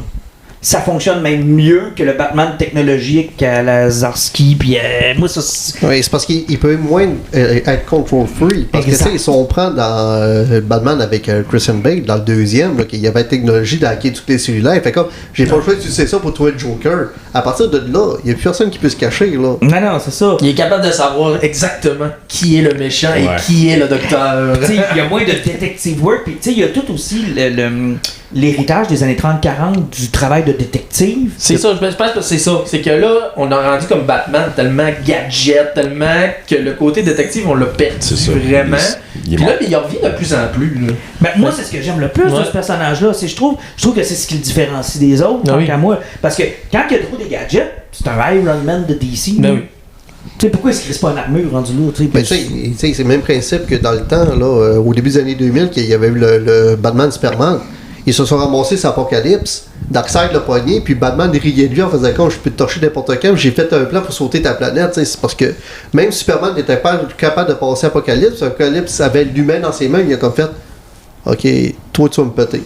Ça fonctionne même mieux que le Batman technologique à la Zarski. Puis moi, ça. Oui, c'est parce qu'il peut moins être control free. Parce que, tu sais, si on prend dans Batman avec Christian Bale, dans le deuxième, là, qu'il y avait la technologie d'hacker toutes les cellulaires, fait comme, j'ai pas le choix d'utiliser ça pour trouver le Joker. À partir de là, il y a plus personne qui peut se cacher, là. Non, c'est ça. Il est capable de savoir exactement qui est le méchant Ouais. et qui est le docteur. Tu sais, il y a moins de detective work, puis tu sais, il y a tout aussi l'héritage des années 30-40 du travail de détective. C'est ça, je pense que c'est ça. C'est que là, on a rendu comme Batman tellement gadget, tellement que le côté détective, on l'a perdu C'est ça. vraiment. Il est Puis là, mort. il revient de plus en plus. Là. Ben, moi, c'est ce que j'aime le plus de Ouais. ce personnage-là. Je trouve que c'est ce qui le différencie des autres, Ah tant oui. qu'à moi. Parce que quand il y a trop des gadgets, c'est un Iron Man de DC. Ben là. oui. Tu sais, pourquoi est-ce qu'il reste pas une armure rendu là? Tu sais, Mais tu sais, c'est le même principe que dans le temps, là, au début des années 2000, qu'il y avait eu le Batman Superman. Ils se sont ramassés sur Apocalypse, Darkseid l'a pogné, puis Batman riait de lui en faisant comme je peux te torcher n'importe quand, j'ai fait un plan pour sauter ta planète. Tu sais, c'est parce que même Superman n'était pas capable de passer Apocalypse, Apocalypse avait l'humain dans ses mains, il a comme fait ok, toi tu vas me péter.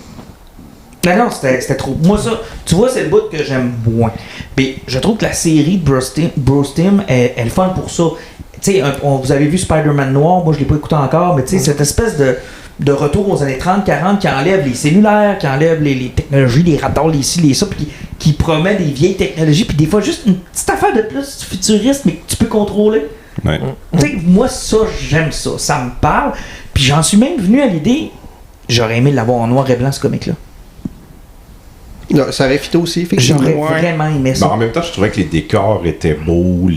Non, c'était trop. Moi, ça, tu vois, c'est le bout que j'aime moins. Mais je trouve que la série de Bruce Timm est le fun pour ça. Tu sais, vous avez vu Spider-Man Noir, moi je l'ai pas écouté encore, mais tu sais, cette espèce de retour aux années 30-40 qui enlève les cellulaires, qui enlève les technologies, les radars, les ci, les ça, puis qui promet des vieilles technologies, puis des fois juste une petite affaire de plus futuriste, mais que tu peux contrôler. Ouais. Tu sais, moi, ça, j'aime ça. Ça me parle. Puis j'en suis même venu à l'idée, j'aurais aimé l'avoir en noir et blanc, ce comic-là. Non, ça aurait fité aussi, effectivement. J'aurais Ouais. vraiment aimé ça. Ben, en même temps, je trouvais que les décors étaient beaux.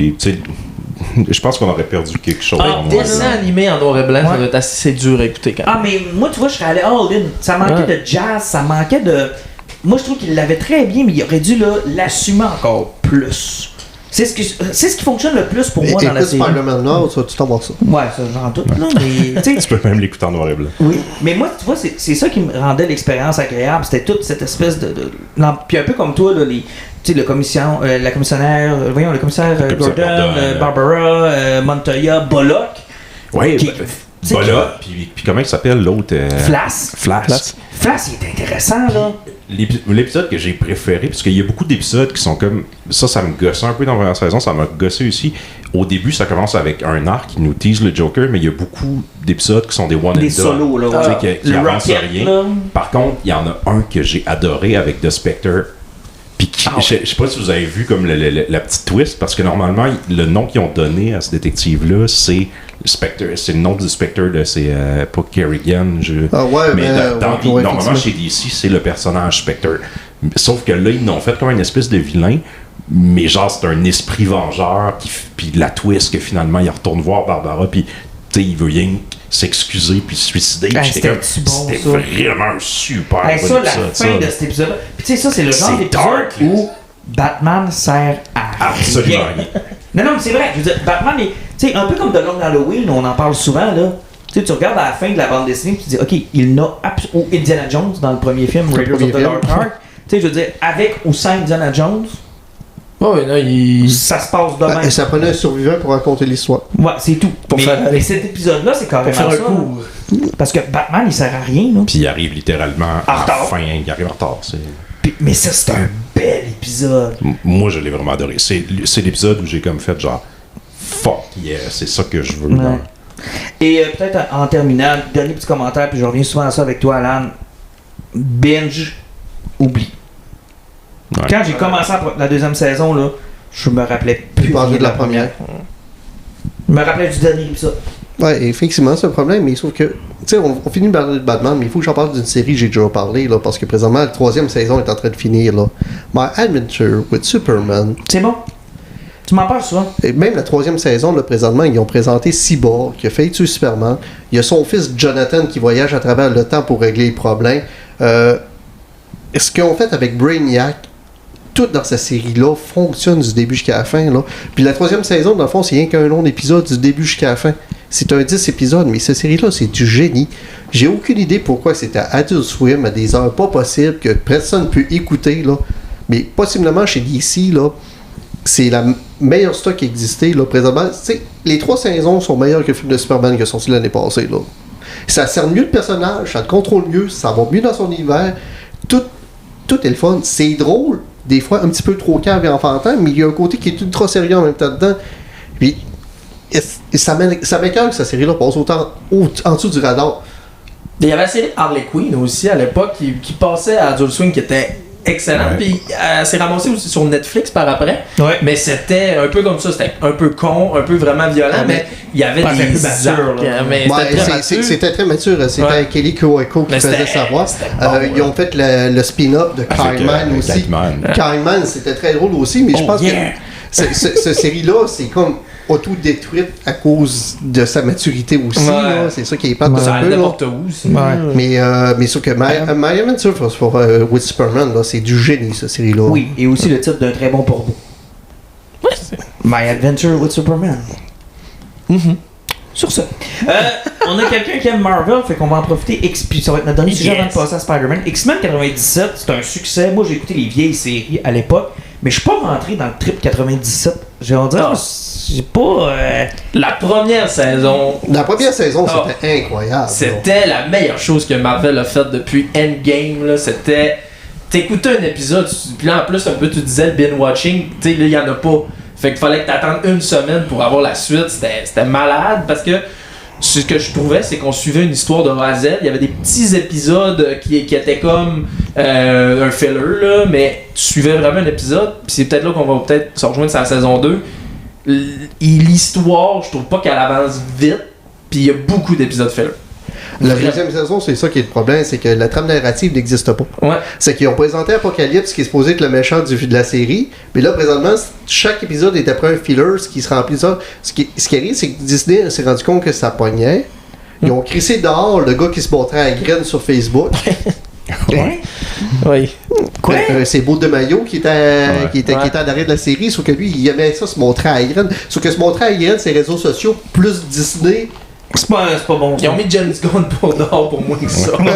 Je pense qu'on aurait perdu quelque chose. Un en noir et dessin blanc. animé en noir et blanc, ça Ouais. doit être assez dur à écouter quand même. Ah, mais moi, tu vois, je serais allé all-in. Ça manquait de jazz, ça manquait de... Moi, je trouve qu'il l'avait très bien, mais il aurait dû l'assumer encore plus. C'est ce qui fonctionne le plus pour moi dans la Écoute série. Spider-Man Noir, tu vas tout avoir ça. Ouais, ça, j'en doute. Là, mais, tu sais, Tu peux même l'écouter en noir et blanc. oui. Mais moi, tu vois, c'est ça qui me rendait l'expérience agréable. C'était toute cette espèce non, puis un peu comme toi, là, tu sais, le commissionnaire Gordon, Gordon, Barbara, Montoya, Bullock. Oui, Qui- voilà. Puis comment il s'appelle l'autre Flash. Flash, il est intéressant, là. L'épisode que j'ai préféré, parce qu'il y a beaucoup d'épisodes qui sont comme. Ça me gossait un peu dans la première saison, ça m'a gossé aussi. Au début, ça commence avec un arc qui nous tease le Joker, mais il y a beaucoup d'épisodes qui sont des one and done. Des solos, là. Tu sais, qui Le avancent Rocket, rien. là. Par contre, il y en a un que j'ai adoré avec The Spectre. Puis je sais pas si vous avez vu comme la petite twist, parce que normalement, le nom qu'ils ont donné à ce détective-là, c'est Spectre. C'est le nom du Spectre, c'est pas Kerrigan. Ah ouais, mais ouais, normalement, chez DC, c'est le personnage Spectre. Sauf que là, ils l'ont fait comme une espèce de vilain, mais genre, c'est un esprit vengeur, puis la twist que finalement, il retourne voir Barbara, puis tu sais, il veut rien s'excuser puis se suicider. Hey, J'étais comme, c'était-tu bon, c'était ça? vraiment un super Hey, bon ça, la épisode, fin ça, de là. cet épisode-là. Puis tu sais, ça, c'est le genre C'est d'épisode dark, là. où Batman sert à Absolument rien. rien. Non, mais c'est vrai. Je veux dire, Batman est... Tu sais, un peu comme The Long Halloween, on en parle souvent, là. Tu sais, tu regardes à la fin de la bande dessinée, tu te dis, OK, il n'a... Ou Indiana Jones, dans le premier film, Raiders of the premier Dark film. Ark. Tu sais, je veux dire, avec ou sans Indiana Jones, Ouais, non, il. ça se passe de Ah, même. et ça prenait un survivant pour raconter l'histoire. Ouais, c'est tout. Pour mais, faire- mais cet épisode-là, c'est carrément Pour faire ça. un cours. là. Parce que Batman, il sert à rien, là. Puis il arrive littéralement En à la retard. fin. Il arrive en retard. Mais ça, c'est un bel épisode. Moi, je l'ai vraiment adoré. C'est l'épisode où j'ai comme fait genre fuck yeah, c'est ça que je veux. Ouais. dans- Et peut-être en terminant, dernier petit commentaire, puis je reviens souvent à ça avec toi, Alan. Binge, oublie. Ouais. Quand j'ai commencé la deuxième saison, là, je me rappelais plus Puis parler rien de la première. Je me rappelais du dernier épisode. Ouais, effectivement, c'est un problème, mais sauf que, tu sais, on finit de parler de Batman, mais il faut que j'en parle d'une série que j'ai déjà parlé, là, parce que présentement, la troisième saison est en train de finir, là. My Adventure with Superman. C'est bon? Tu m'en parles souvent? Et même la troisième saison, là, présentement, ils ont présenté Cyborg, qui a fait tuer Superman. Il y a son fils Jonathan qui voyage à travers le temps pour régler les problèmes. Ce qu'ils ont fait avec Brainiac, tout dans cette série-là fonctionne du début jusqu'à la fin. Là. Puis la troisième saison, dans le fond, c'est rien qu'un long épisode du début jusqu'à la fin. C'est un 10 épisodes, mais cette série-là, c'est du génie. J'ai aucune idée pourquoi c'était à Adult Swim à des heures pas possibles, que personne ne peut écouter. Là. Mais possiblement chez DC, là, c'est la meilleure stock qui existait. Là, présentement, tu sais, les 3 saisons sont meilleures que le film de Superman qui est sorti l'année passée. Là. Ça sert mieux le personnage, ça le contrôle mieux, ça va mieux dans son univers. Tout est le fun. C'est drôle, des fois un petit peu trop cave et enfantin, mais il y a un côté qui est ultra sérieux en même temps dedans. Puis, ça m'écoeure que cette série-là passe autant en dessous du radar. Il y avait la série Harley Quinn aussi à l'époque qui passait à Adult Swim qui était excellente. Ouais. Puis elle s'est ramassée aussi sur Netflix par après. Ouais. Mais c'était un peu comme ça. C'était un peu con, un peu vraiment violent, Ouais, mais il y avait Ouais, c'était des plus mature, arcs, là. mais Ouais, c'était très mature. c'était très mature. C'était Ouais. Kelly Kiyoko qui Mais faisait c'était- sa voix. c'était bon, Ils ont fait le spin-off de Kaiman aussi. Kaiman. Kaiman, c'était très drôle aussi, mais je Oh, pense yeah. que cette série-là, c'est comme auto-détruite à cause de sa maturité aussi. Ouais. là. C'est ça qui est pas Ça un allait peu. Là. n'importe où aussi. Mais sauf que My Adventure with Superman, là, c'est du génie, cette série-là. Oui, et aussi le titre d'un très bon porno. My Adventure with Superman. Sur ça. On a quelqu'un qui aime Marvel, fait qu'on va en profiter. Ça va être notre dernier sujet avant de passer à Spider-Man. X-Men 97, c'est un succès. Moi, j'ai écouté les vieilles séries à l'époque, mais je suis pas rentré dans le trip 97. J'ai envie de dire, j'ai pas. La première saison, La première saison, Oh. c'était incroyable. là. c'était la meilleure chose que Marvel a faite depuis Endgame. Là. C'était. T'écoutais un épisode, puis là en plus, un peu, tu disais le binge-watching, tu sais, là, il y en a pas. Fait qu'il fallait que t'attendes une semaine pour avoir la suite. C'était malade parce que ce que je trouvais, c'est qu'on suivait une histoire de A à Z. Il y avait des petits épisodes qui étaient comme un filler, là, mais tu suivais vraiment un épisode. Puis c'est peut-être là qu'on va peut-être se rejoindre sur la saison 2. l'histoire, je trouve pas qu'elle avance vite, puis il y a beaucoup d'épisodes fillers. La deuxième saison, c'est ça qui est le problème, c'est que la trame narrative n'existe pas. Ouais. C'est qu'ils ont présenté Apocalypse, qui est supposé être le méchant de la série, mais là, présentement, chaque épisode est après un filler, ce qui se remplit ça. Ce qui arrive, c'est que Disney s'est rendu compte que ça pognait. Ils ont crissé dehors le gars qui se montrait à la graine sur Facebook. Oui. Quoi? C'est Beau de Maillot qui était en arrière de la série, sauf que lui, il aimait ça se montrer à la graine. Sauf que se montrer à la graine, c'est les réseaux sociaux, plus Disney. C'est pas bon. Ils ont mis James Gunn pour dehors pour moins que ça. Vraiment.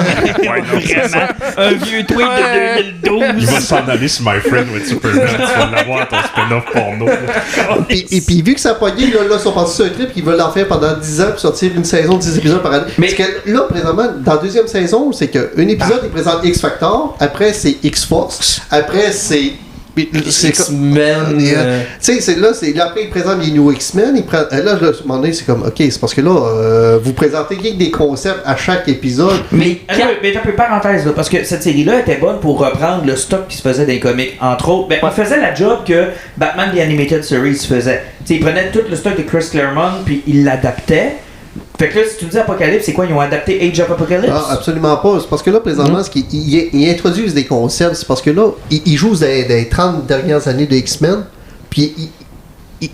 Un vieux tweet de 2012. Il va s'en aller sur My Friend with Superman. Tu vas l'avoir ton spin-off porno. Et puis vu que ça a pogné, là, ils sont partis sur un trip qu'ils veulent en faire pendant 10 ans puis sortir une saison de 10 épisodes par année. Mais parce que là, présentement, dans la deuxième saison, c'est qu'un épisode, il présente X-Factor, après c'est X-Force, après c'est X-Men. Tu sais, après, il présente les New X-Men. Là, à un moment donné, c'est comme, ok, c'est parce que là, vous présentez des concepts à chaque épisode. Mais un peu parenthèse, là, parce que cette série-là était bonne pour reprendre le stock qui se faisait des comics. Entre autres, on faisait la job que Batman The Animated Series faisait. T'sais, ils prenaient tout le stock de Chris Claremont, puis ils l'adaptaient. Fait que là, si tu me dis Apocalypse, c'est quoi? Ils ont adapté Age of Apocalypse? Ah, absolument pas. C'est parce que là, présentement, ils introduisent des concepts. C'est parce que là, ils jouent des 30 dernières années de X-Men. Puis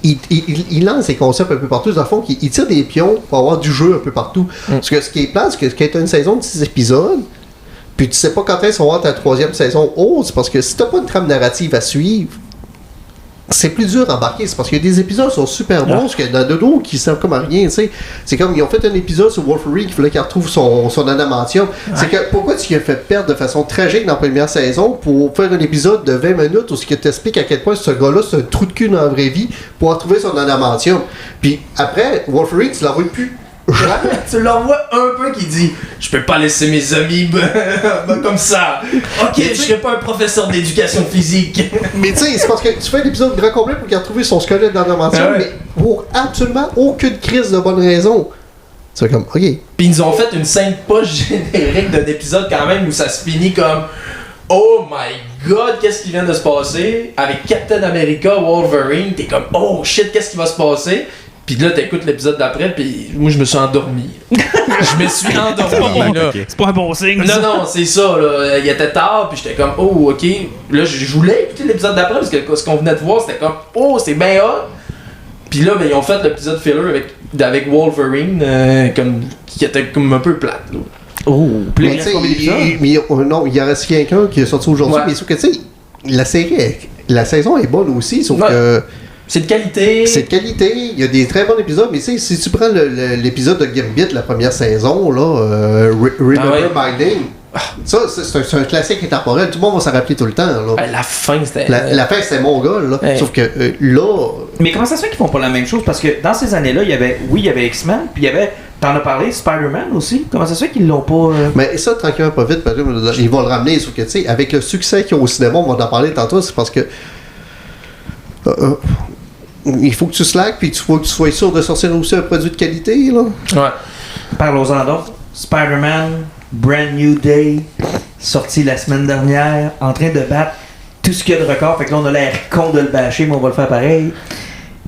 ils lancent des concepts un peu partout. Dans le fond, ils tirent des pions pour avoir du jeu un peu partout. Parce que ce qui est plate, c'est que quand tu as une saison de 6 épisodes, puis tu sais pas quand est-ce qu'on va avoir ta troisième saison haute, c'est parce que si t'as pas une trame narrative à suivre, c'est plus dur d'embarquer. C'est parce que des épisodes sont super bons, parce qu'il y en a d'autres qui servent comme à rien, tu sais. C'est comme, ils ont fait un épisode sur Wolverine qu'il fallait qu'il retrouve son adamantium. C'est que, pourquoi tu lui as fait perdre de façon tragique dans la première saison pour faire un épisode de 20 minutes où ce qui t'explique à quel point ce gars-là, c'est un trou de cul dans la vraie vie pour retrouver son adamantium. Puis après, Wolverine, tu l'envoies plus. Tu l'envoies un peu qui dit je peux pas laisser mes amis comme ça. Ok, je serai pas un professeur d'éducation physique. Mais tu sais, c'est parce que tu fais l'épisode grand complet pour qu'il retrouve son squelette dans l'adamantium, mais pour absolument aucune crise de bonne raison. C'est comme, ok. Puis ils nous ont fait une scène pas générique d'un épisode quand même où ça se finit comme oh my god, qu'est-ce qui vient de se passer avec Captain America, Wolverine. T'es comme oh shit, qu'est-ce qui va se passer? Pis là, t'écoutes l'épisode d'après, pis moi, je me suis endormi. Je me suis endormi, là. C'est pas un bon signe. Non, c'est ça, là. Il était tard, pis j'étais comme, oh, ok. Là, je voulais écouter l'épisode d'après, parce que ce qu'on venait de voir, c'était comme, oh, c'est bien hot. Pis là, ben, ils ont fait l'épisode filler avec Wolverine, qui était comme un peu plate, là. Oh, mais non, il y a resté quelqu'un qui est sorti aujourd'hui, mais sauf que, tu sais, la saison est bonne aussi, sauf que. C'est de qualité. C'est de qualité. Il y a des très bons épisodes, mais si tu prends l'épisode de Gambit, la première saison, là, Remember My Name, ça, c'est un classique intemporel. Tout le monde va s'en rappeler tout le temps. Là. La fin, c'était... La fin, c'était mon gars, là. Sauf que là... Mais comment ça se fait qu'ils font pas la même chose? Parce que dans ces années-là, il y avait X-Men, puis il y avait... T'en as parlé, Spider-Man aussi. Comment ça se fait qu'ils l'ont pas... Mais ça, tranquillement, pas vite, parce que ils vont le ramener. Sauf que, tu sais, avec le succès qu'il y a au cinéma, on va en parler tantôt, c'est parce que... il faut que tu slack, puis il faut que tu sois sûr de sortir aussi un produit de qualité, là. Ouais. Parlons-en d'autres. Spider-Man, Brand New Day, sorti la semaine dernière, en train de battre tout ce qu'il y a de record. Fait que là, on a l'air con de le bâcher, mais on va le faire pareil.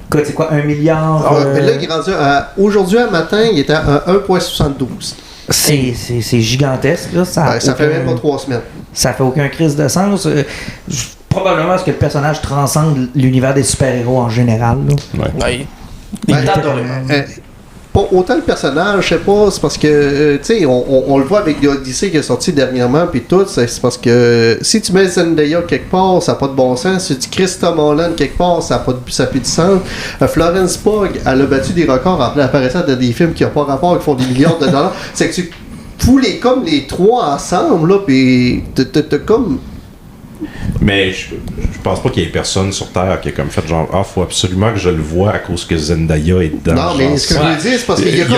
Écoute, c'est quoi, 1 milliard? Mais là, il est rendu aujourd'hui, un matin, il était à 1,72. C'est gigantesque, là. Ça fait même pas 3 semaines. Ça fait aucun crise de sens. Probablement parce que le personnage transcende l'univers des super-héros en général. Pas autant le personnage, je sais pas, c'est parce que, tu sais, on le voit avec l'Odyssée qui est sorti dernièrement, puis tout, c'est parce que si tu mets Zendaya quelque part, ça n'a pas de bon sens. Si tu Chris Tom Holland quelque part, ça n'a plus de sens. Florence Pugh, elle a battu des records en apparaissant dans des films qui n'ont pas rapport, qui font des milliards de dollars. C'est que tu fous comme les trois ensemble, là, puis t'as comme... Mais je pense pas qu'il y ait personne sur Terre qui a comme fait genre faut absolument que je le vois à cause que Zendaya est dedans. Non, mais ce que je veux dire, c'est parce qu'il y a comme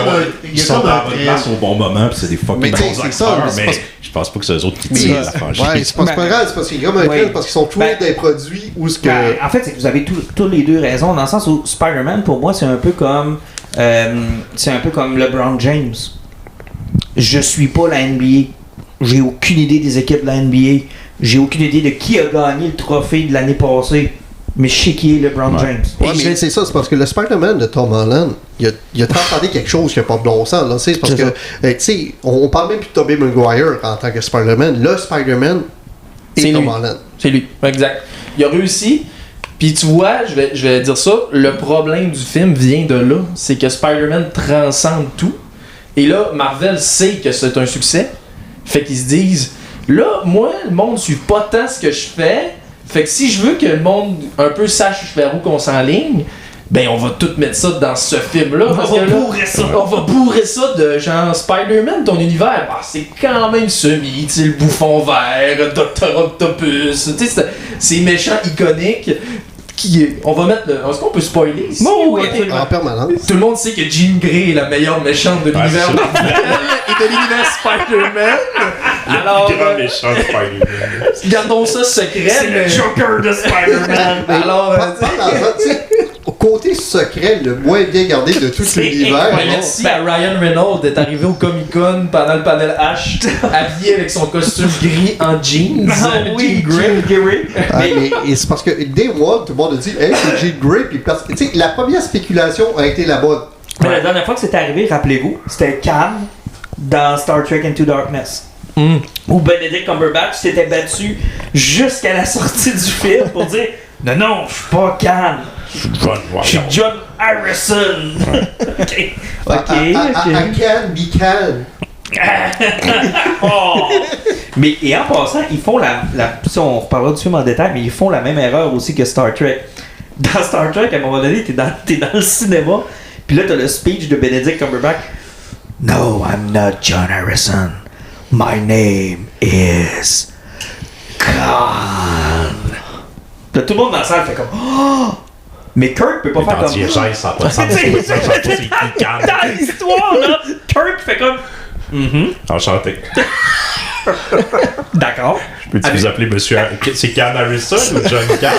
ils sont à la bonne place au bon moment, puis c'est des fucking bons acteurs, mais je pense pas que c'est eux autres qui tirent la franchise. Ouais, c'est pas grave, c'est parce qu'il y a comme un film, parce qu'ils sont toujours des produits où ce que... en fait, c'est que vous avez tous les deux raison, dans le sens où Spider-Man, pour moi, c'est un peu comme LeBron James. Je suis pas la NBA. J'ai aucune idée des équipes de la NBA. J'ai aucune idée de qui a gagné le trophée de l'année passée. mais je sais qui est LeBron James. Ouais, mais c'est ça, c'est parce que le Spider-Man de Tom Holland, il a tenté quelque chose qui n'a pas de bon sens. Là, c'est parce que, tu sais, on parle même plus de Tobey Maguire en tant que Spider-Man. Le Spider-Man, c'est Tom Holland. C'est lui, exact. Il a réussi. Puis tu vois, je vais dire ça, le problème du film vient de là. C'est que Spider-Man transcende tout. Et là, Marvel sait que c'est un succès. Fait qu'ils se disent, là, moi, le monde ne suit pas tant ce que je fais. Fait que si je veux que le monde un peu sache vers où qu'on s'enligne, ben on va tout mettre ça dans ce film-là. On va bourrer ça. On va bourrer ça de genre Spider-Man, ton univers. Bah, c'est quand même semi, tu sais, le bouffon vert, Dr. Octopus, tu sais, c'est méchant, iconique. On va mettre est-ce qu'on peut spoiler ici? En permanence. Tout le monde sait que Jean Grey est la meilleure méchante de l'univers Marvel et de l'univers Spider-Man. Alors, grand méchant Spider-Man. Gardons ça secret. C'est le Joker de Spider-Man. Alors, au côté secret, le moins bien gardé de tout l'univers. merci à Ryan Reynolds d'être arrivé au Comic-Con pendant le panel H, habillé avec son costume gris en jeans. Oui, Jean Grey. Mais c'est parce que Day One, tout le monde a dit, hey, c'est Jean Grey. Puis tu sais, la première spéculation a été la bonne. Mais la dernière fois que c'était arrivé, rappelez-vous, c'était Cam dans Star Trek Into Darkness. Où Benedict Cumberbatch s'était battu jusqu'à la sortie du film pour dire non, je suis pas Khan. Je suis John Harrison. Ok. I can be can. Oh. Mais et en passant, ils font si on reparlera du film en détail, mais ils font la même erreur aussi que Star Trek. Dans Star Trek, à un moment donné, t'es dans le cinéma, puis là t'as le speech de Benedict Cumberbatch. No, I'm not John Harrison. My name is Khan. Là, tout le monde dans la salle fait comme oh! Mais Kirk peut pas faire comme ça n'a pas de sens. Dans l'histoire, là, Kirk fait comme Enchanté. D'accord. Peux-tu vous appeler monsieur... C'est Khan Harrison ou John Khan?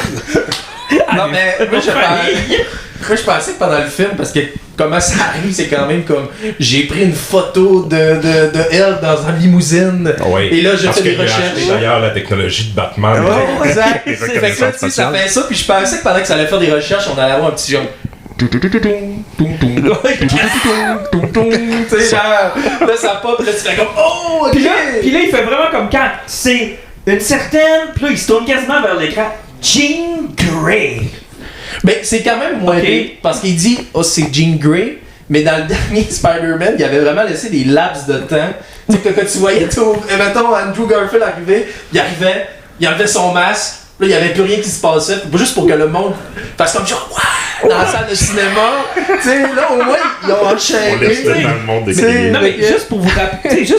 Non, mais moi, je pensais que pendant le film, parce que comment ça arrive, c'est quand même comme j'ai pris une photo de elle dans une limousine. Oui, et là, je fais des recherches. Acheté d'ailleurs la technologie de Batman. Ouais, exact. Fait que là, tu sais, ça fait ça, puis je pensais que pendant que ça allait faire des recherches, on allait avoir un petit genre. Tu sais, genre, là, ça pop, là, tu fais comme oh, ok. Puis là, il fait vraiment comme quand c'est une certaine. Puis là, il se tourne quasiment vers l'écran. Jean Grey. Ben, c'est quand même moins pire, parce qu'il dit oh, c'est Jean Grey, mais dans le dernier Spider-Man, il avait vraiment laissé des laps de temps. Tu sais, quand tu voyais tout, mettons, Andrew Garfield arriver, il enlevait son masque, là, il n'y avait plus rien qui se passait, juste pour que le monde fasse comme genre, ouais, dans la salle de cinéma. Tu sais, là, au moins, ils ont enchaîné. On laisse le temps le monde d'écrire. Non, mais juste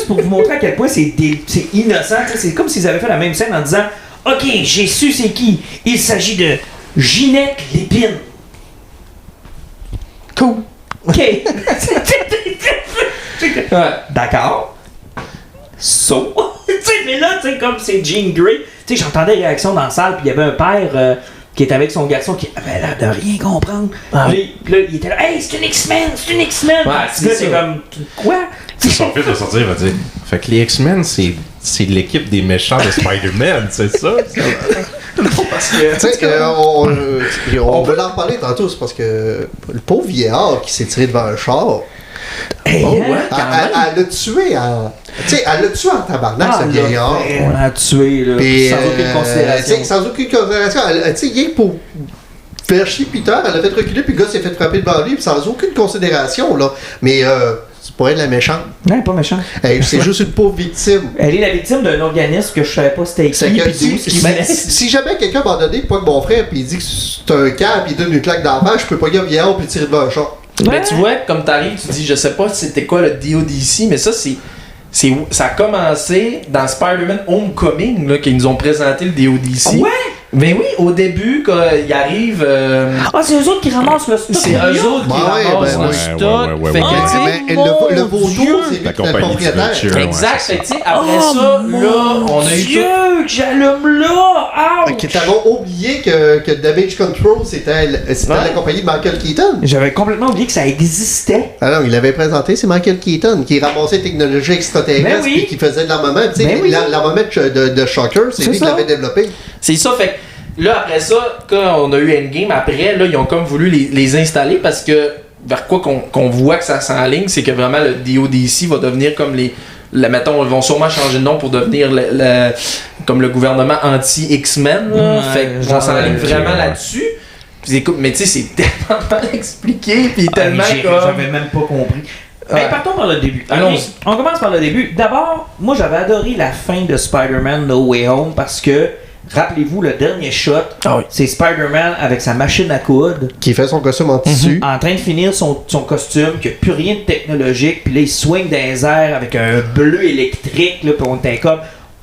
pour vous montrer à quel point c'est innocent, c'est comme s'ils avaient fait la même scène en disant ok, j'ai su c'est qui. Il s'agit de Ginette Lépine. Cool. Ok. Ouais. D'accord. So. Mais là, tu sais, comme c'est Jean Grey, tu sais, j'entendais des réactions dans la salle, puis il y avait un père qui était avec son garçon qui avait l'air de rien comprendre. Puis là, il était là, hey, c'est une X-Men, c'est une X-Men. Ouais, c'est comme, quoi? Son fils va sortir, il va dire fait que les X-Men, c'est l'équipe des méchants de Spider-Man, c'est ça? Non, parce que. Tu sais, on veut en reparler tantôt, c'est parce que le pauvre vieillard qui s'est tiré devant un char. Hey, oh, ouais, elle l'a tué en. Tu sais, elle l'a tué en tabarnak, ce vieillard. Elle l'a tué, là. Puis, sans aucune considération. Sans aucune considération. Tu sais, rien que pour faire chier Peter, elle a fait reculer, puis le gars s'est fait frapper devant lui, puis sans aucune considération, là. Mais, c'est pour être la méchante. Non, pas méchant. Hey, c'est juste une pauvre victime. Elle est la victime d'un organisme que je savais pas c'était qui, puis si jamais quelqu'un m'a donné, pas que mon frère, puis il dit que c'est un camp, puis il donne une claque dans la je peux pas y aller vieillard, puis tirer devant un char. Mais tu vois, comme t'arrives, tu dis, je sais pas c'était quoi le deal d'ici, mais ça, ça a commencé dans Spider-Man Homecoming, là, qu'ils nous ont présenté le DODC. Ouais! Mais oui, au début, quand il arrive. c'est eux autres qui ramassent le stock. C'est eux autres qui ramassent le stock. Fait que, le vautour, c'est la compagnie de propriétaire. exact. Fait que, tu sais, après ça, là, on a eu Dieu, que j'allume là! Que t'avais oublié que Damage Control, c'était la compagnie de Michael Keaton. J'avais complètement oublié que ça existait. Ah non, il l'avait présenté, c'est Michael Keaton, qui ramassait la technologie extraterrestre et qui faisait de l'armament. Tu sais, l'armament de Shocker, c'est lui qui l'avait développé. C'est ça, fait là, après ça, quand on a eu Endgame, après, là, ils ont comme voulu les installer parce que vers quoi qu'on voit que ça s'enligne, c'est que vraiment le DODC va devenir comme mettons, ils vont sûrement changer de nom pour devenir comme le gouvernement anti-X-Men. Fait qu'ils vont s'enligner vraiment là-dessus. Mais tu sais, c'est tellement mal expliqué, puis tellement comme... J'avais même pas compris. Ouais. Partons par le début. Allons-y. On commence par le début. D'abord, moi j'avais adoré la fin de Spider-Man No Way Home parce que, rappelez-vous, le dernier shot, c'est Spider-Man avec sa machine à coudre. Qui fait son costume en tissu. En train de finir son costume, qui a plus rien de technologique, puis là il swing dans les airs avec un bleu électrique, là, puis on était comme,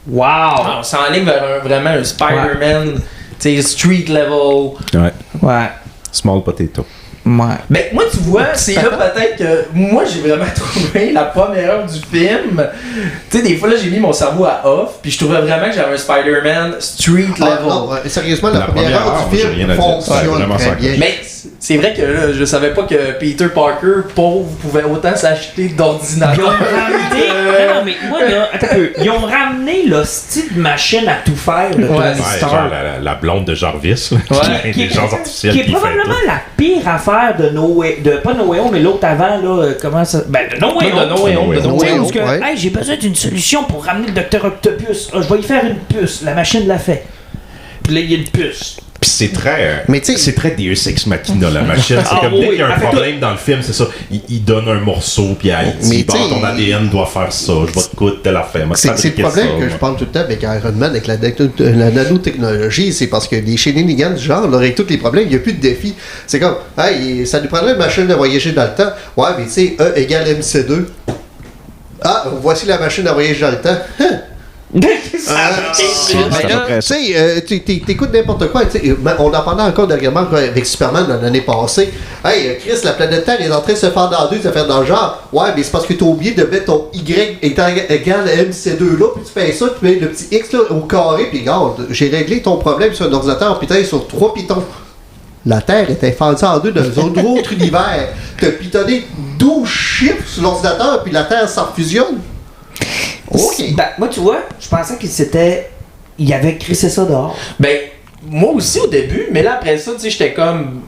wow! On s'enligne vers vraiment un Spider-Man, tu sais, street level. Ouais. Small potato. Ouais. Ben, moi, tu vois, c'est là peut-être que moi, j'ai vraiment trouvé la première heure du film. Tu sais, des fois, là, j'ai mis mon cerveau à off, puis je trouvais vraiment que j'avais un Spider-Man street level. Non, sérieusement, la première heure du film fonctionne très bien. Mais c'est vrai que là, je savais pas que Peter Parker, pauvre, pouvait autant s'acheter Ils ont d'ordinateurs. ramené. Non, mais moi, là, attends un peu. Ils ont ramené le style de machine à tout faire de Tony Ouais, Stark. genre la blonde de Jarvis, là, Qui est- l'intelligence artificielle qui est qui fait probablement tout. la pire affaire de pas No Way Home, mais l'autre avant, là, comment ça... Ben, de No Way Non, Home. de No Way Home, de No Tu sais, Way où Home. est-ce que, Ouais. hey, j'ai besoin d'une solution pour ramener le Dr Octopus. Ah, je vais y faire une puce. La machine l'a fait. Puis là, il y a une puce. Puis c'est très, Mais tu sais- c'est très Deus Ex Machina, la machine. C'est Ah comme oui, dès qu'il y a un elle fait problème dans le film, c'est ça. Il donne un morceau, puis il Mais dit, bon, tu sais, ton ADN doit faire ça, je vais te coûter telle affaire. Moi, C'est le fabriquer problème ça, que moi. je parle tout le temps avec Iron Man, avec la nanotechnologie, c'est parce que les shenanigans du genre, là, avec tous les problèmes, il n'y a plus de défi. C'est comme, hey, ça nous prendrait une machine à voyager dans le temps. Ouais, mais tu sais, E égale MC2. Ah, voici la machine à voyager dans le temps. Tu sais, t'écoutes n'importe quoi. Tu sais, on en parlait encore dernièrement avec Superman l'année passée. Hey, Chris, la planète Terre est en train de se faire dans deux, ça fait dans le genre. Ouais, mais c'est parce que t'as oublié de mettre ton Y égale à MC2 là, puis tu fais ça, tu mets le petit X là, au carré, puis regarde, j'ai réglé ton problème sur un ordinateur, putain, sur 3 pitons. La Terre était fendue en deux dans un autre univers. T'as pitonné 12 chiffres sur l'ordinateur, puis la Terre s'en fusionne. Ok. Ben, moi, tu vois, je pensais il avait crissé ça dehors. Ben, moi aussi au début, mais là après ça, tu sais, j'étais comme.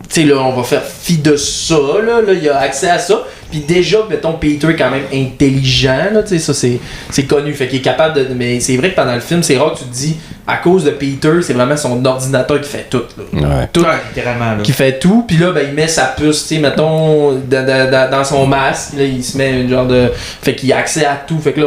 Tu sais, là, on va faire fi de ça, là, il y a accès à ça. Puis déjà, mettons, Peter est quand même intelligent, là, tu sais, ça c'est connu. Fait qu'il est capable de. Mais c'est vrai que pendant le film, c'est rare que tu te dis, à cause de Peter, c'est vraiment son ordinateur qui fait tout, là. Ouais. Tout. Littéralement, là. Qui fait tout, puis là, ben, il met sa puce, tu sais, mettons, dans son masque, là, il se met une genre de. Fait qu'il a accès à tout. Fait que là,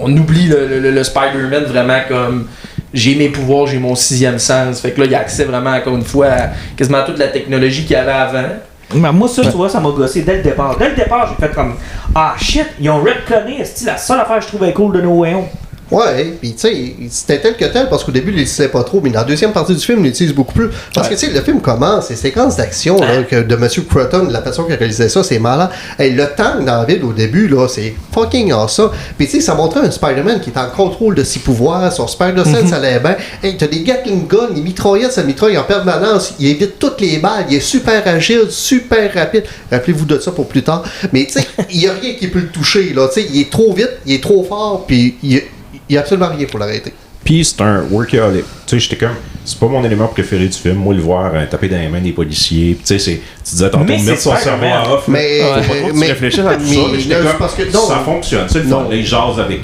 on oublie le Spider-Man vraiment comme. J'ai mes pouvoirs, j'ai mon 6e sens. Fait que là, il a accès vraiment, encore une fois, à quasiment toute la technologie qu'il y avait avant. Ben, moi, ça, tu vois, ça m'a gossé dès le départ. Dès le départ, j'ai fait comme, ah shit, ils ont retconné, c'est la seule affaire que je trouvais cool de No Way Home. Ouais, pis tu sais, c'était tel que tel, parce qu'au début, il l'utilisait pas trop, mais dans la deuxième partie du film, il l'utilise beaucoup plus. Parce que tu sais, le film commence, ces séquences d'action là, de M. Cruton, la façon qu'il réalisait ça, c'est malin. Hey, le tank dans la ville au début, là, c'est fucking awesome. Pis tu sais, ça montrait un Spider-Man qui est en contrôle de ses pouvoirs, son Spider-Sense allait bien. Hey, t'as des Gatling Guns, les mitraillettes, ça mitraille en permanence, il évite toutes les balles, il est super agile, super rapide. Rappelez-vous de ça pour plus tard. Mais tu sais, il y a rien qui peut le toucher, là. Tu sais, il est trop vite, il est trop fort, puis il y a absolument rien pour l'arrêter. Puis c'est un workaholic. Tu sais, j'étais comme, c'est pas mon élément préféré du film. Moi, le voir taper dans les mains des policiers. Tu sais, tu disais tantôt, Mais mettre c'est son cerveau Spider-Man. à off. Mais, Faut pas trop que tu réfléchisses à tout ça. Mais j'étais non, comme, c'est parce que non, ça fonctionne. Tu sais, le fun, non. les jases avec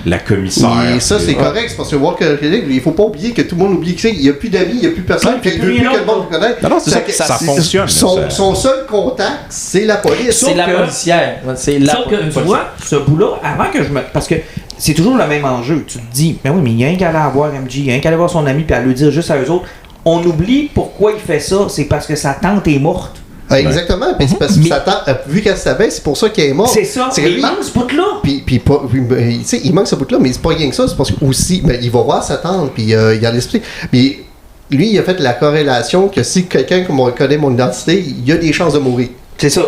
la commissaire. Et ça, c'est correct, c'est parce que Walker Clinic, il faut pas oublier que tout le monde oublie que il n'y a plus d'amis, il n'y a plus personne, puis il veut plus que le monde le connaisse. Non, c'est ça, ça fonctionne. Son seul contact, c'est la police. C'est la que- policière. C'est la Sauf que, tu vois, ce bout-là, avant que je me... Parce que c'est toujours le même enjeu. Tu te dis, ben oui, mais il y a un qui allait voir MJ, il y a un qui allait voir son ami, puis à le dire juste à eux autres. On oublie pourquoi il fait ça, c'est parce que sa tante est morte. Ah, exactement, puis c'est parce que Satan, vu qu'elle savait, c'est pour ça qu'il est mort. C'est ça, C'est mais que il lui- manque ce bout-là. Puis tu sais, il manque ce bout-là, mais c'est pas rien que ça, c'est parce que aussi, ben, il va voir sa tante, puis il a l'esprit. Mais lui, il a fait la corrélation que si quelqu'un connaît mon identité, il y a des chances de mourir. C'est ça.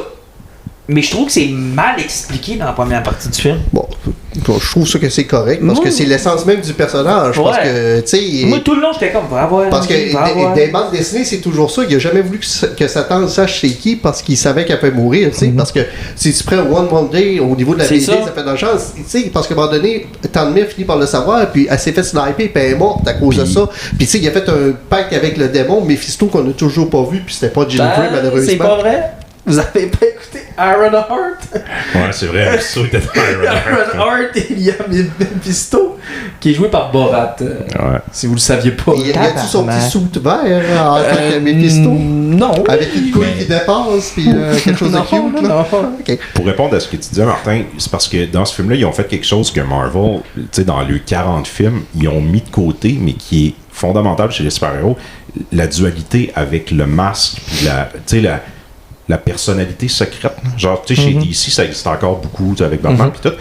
Mais je trouve que c'est mal expliqué dans la première partie du film. Bon, Je trouve ça que c'est correct parce que c'est l'essence même du personnage. Parce que, tu sais. Moi, tout le long, j'étais comme, va avoir. Parce que des bandes dessinées, c'est toujours ça. Il a jamais voulu que Satan sache c'est qui parce qu'il savait qu'elle peut mourir, tu sais. Parce que si tu prends One Day au niveau de la BD, ça fait de la chance, tu sais. Parce qu'à un moment donné, Tanmir finit par le savoir, puis elle s'est fait sniper, puis elle est morte à cause de ça. Puis, tu sais, il a fait un pacte avec le démon Mephisto qu'on a toujours pas vu, puis c'était pas Jim Gray, malheureusement. C'est pas vrai? Vous avez pas écouté Ironheart? Ouais, c'est vrai, Mephisto était Ironheart et il y a Mephisto qui est joué par Borat. Si vous le saviez pas. Il y a-tu son petit soute vert en tant que Mephisto? Non. Avec une couille qui dépasse, puis quelque chose de cute, là? Okay. Pour répondre à ce que tu disais, Martin, c'est parce que dans ce film-là, ils ont fait quelque chose que Marvel, tu sais, dans les 40 films, ils ont mis de côté, mais qui est fondamental chez les super-héros, la dualité avec le masque, puis la personnalité secrète. Genre, tu sais, chez DC, ça existe encore beaucoup, avec Batman puis tout.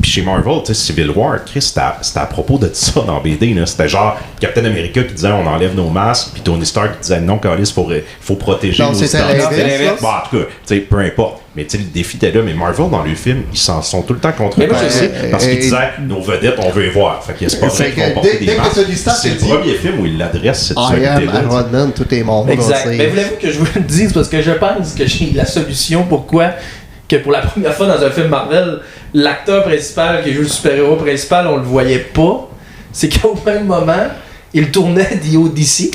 Puis chez Marvel, tu sais, Civil War, Chris, c'était à propos de ça dans BD. Là. C'était genre Captain America qui disait on enlève nos masques, puis Tony Stark qui disait non, Carlis, faut protéger nos identités. Bon, en tout cas, tu sais, peu importe. Mais tu sais, le défi était là. Mais Marvel, dans le film, ils s'en sont tout le temps contre-passés parce qu'ils disaient nos vedettes, on veut les voir. Fait que c'est pas vrai qu'ils vont porter des masques. C'est le premier film où il l'adresse, cette dualité-là. Iron Man, tout est mort. Exact. Mais voulez-vous que je vous le dise parce que je pense que j'ai la solution pourquoi que pour la première fois dans un film Marvel, l'acteur principal qui joue le super-héros principal, on le voyait pas. C'est qu'au même moment, il tournait The Odyssey.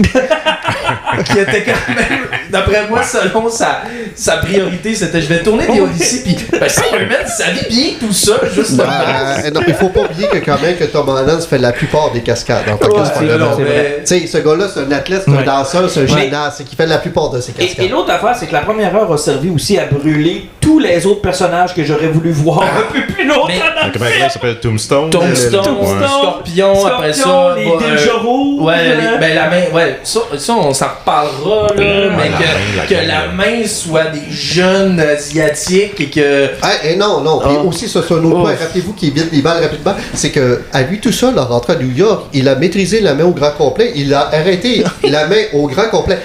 Qui était quand même, d'après moi, selon sa priorité, c'était je vais tourner The Odyssey, puis Spider-Man s'habille bien tout ça, juste non, il faut pas oublier que quand même que Tom Holland fait la plupart des cascades en tant que Spider-Man. Tu sais, ce gars-là, c'est un athlète, c'est un danseur, c'est un gymnaste, qui fait la plupart de ses cascades. Et l'autre affaire, c'est que la première heure a servi aussi à brûler tous les autres personnages que j'aurais voulu voir un peu plus longtemps dans le film. Comment il s'appelle? Tombstone, Scorpion, après ça, les Ninja rouges. Ben la main, ça on s'en reparlera, là, mais que la main soit des jeunes asiatiques et que... non. Et aussi, ça, c'est un autre point. Rappelez-vous qu'il évite les balles rapidement. C'est qu'à lui tout seul, en rentrant à New York, il a maîtrisé la main au grand complet. Il a arrêté la main au grand complet.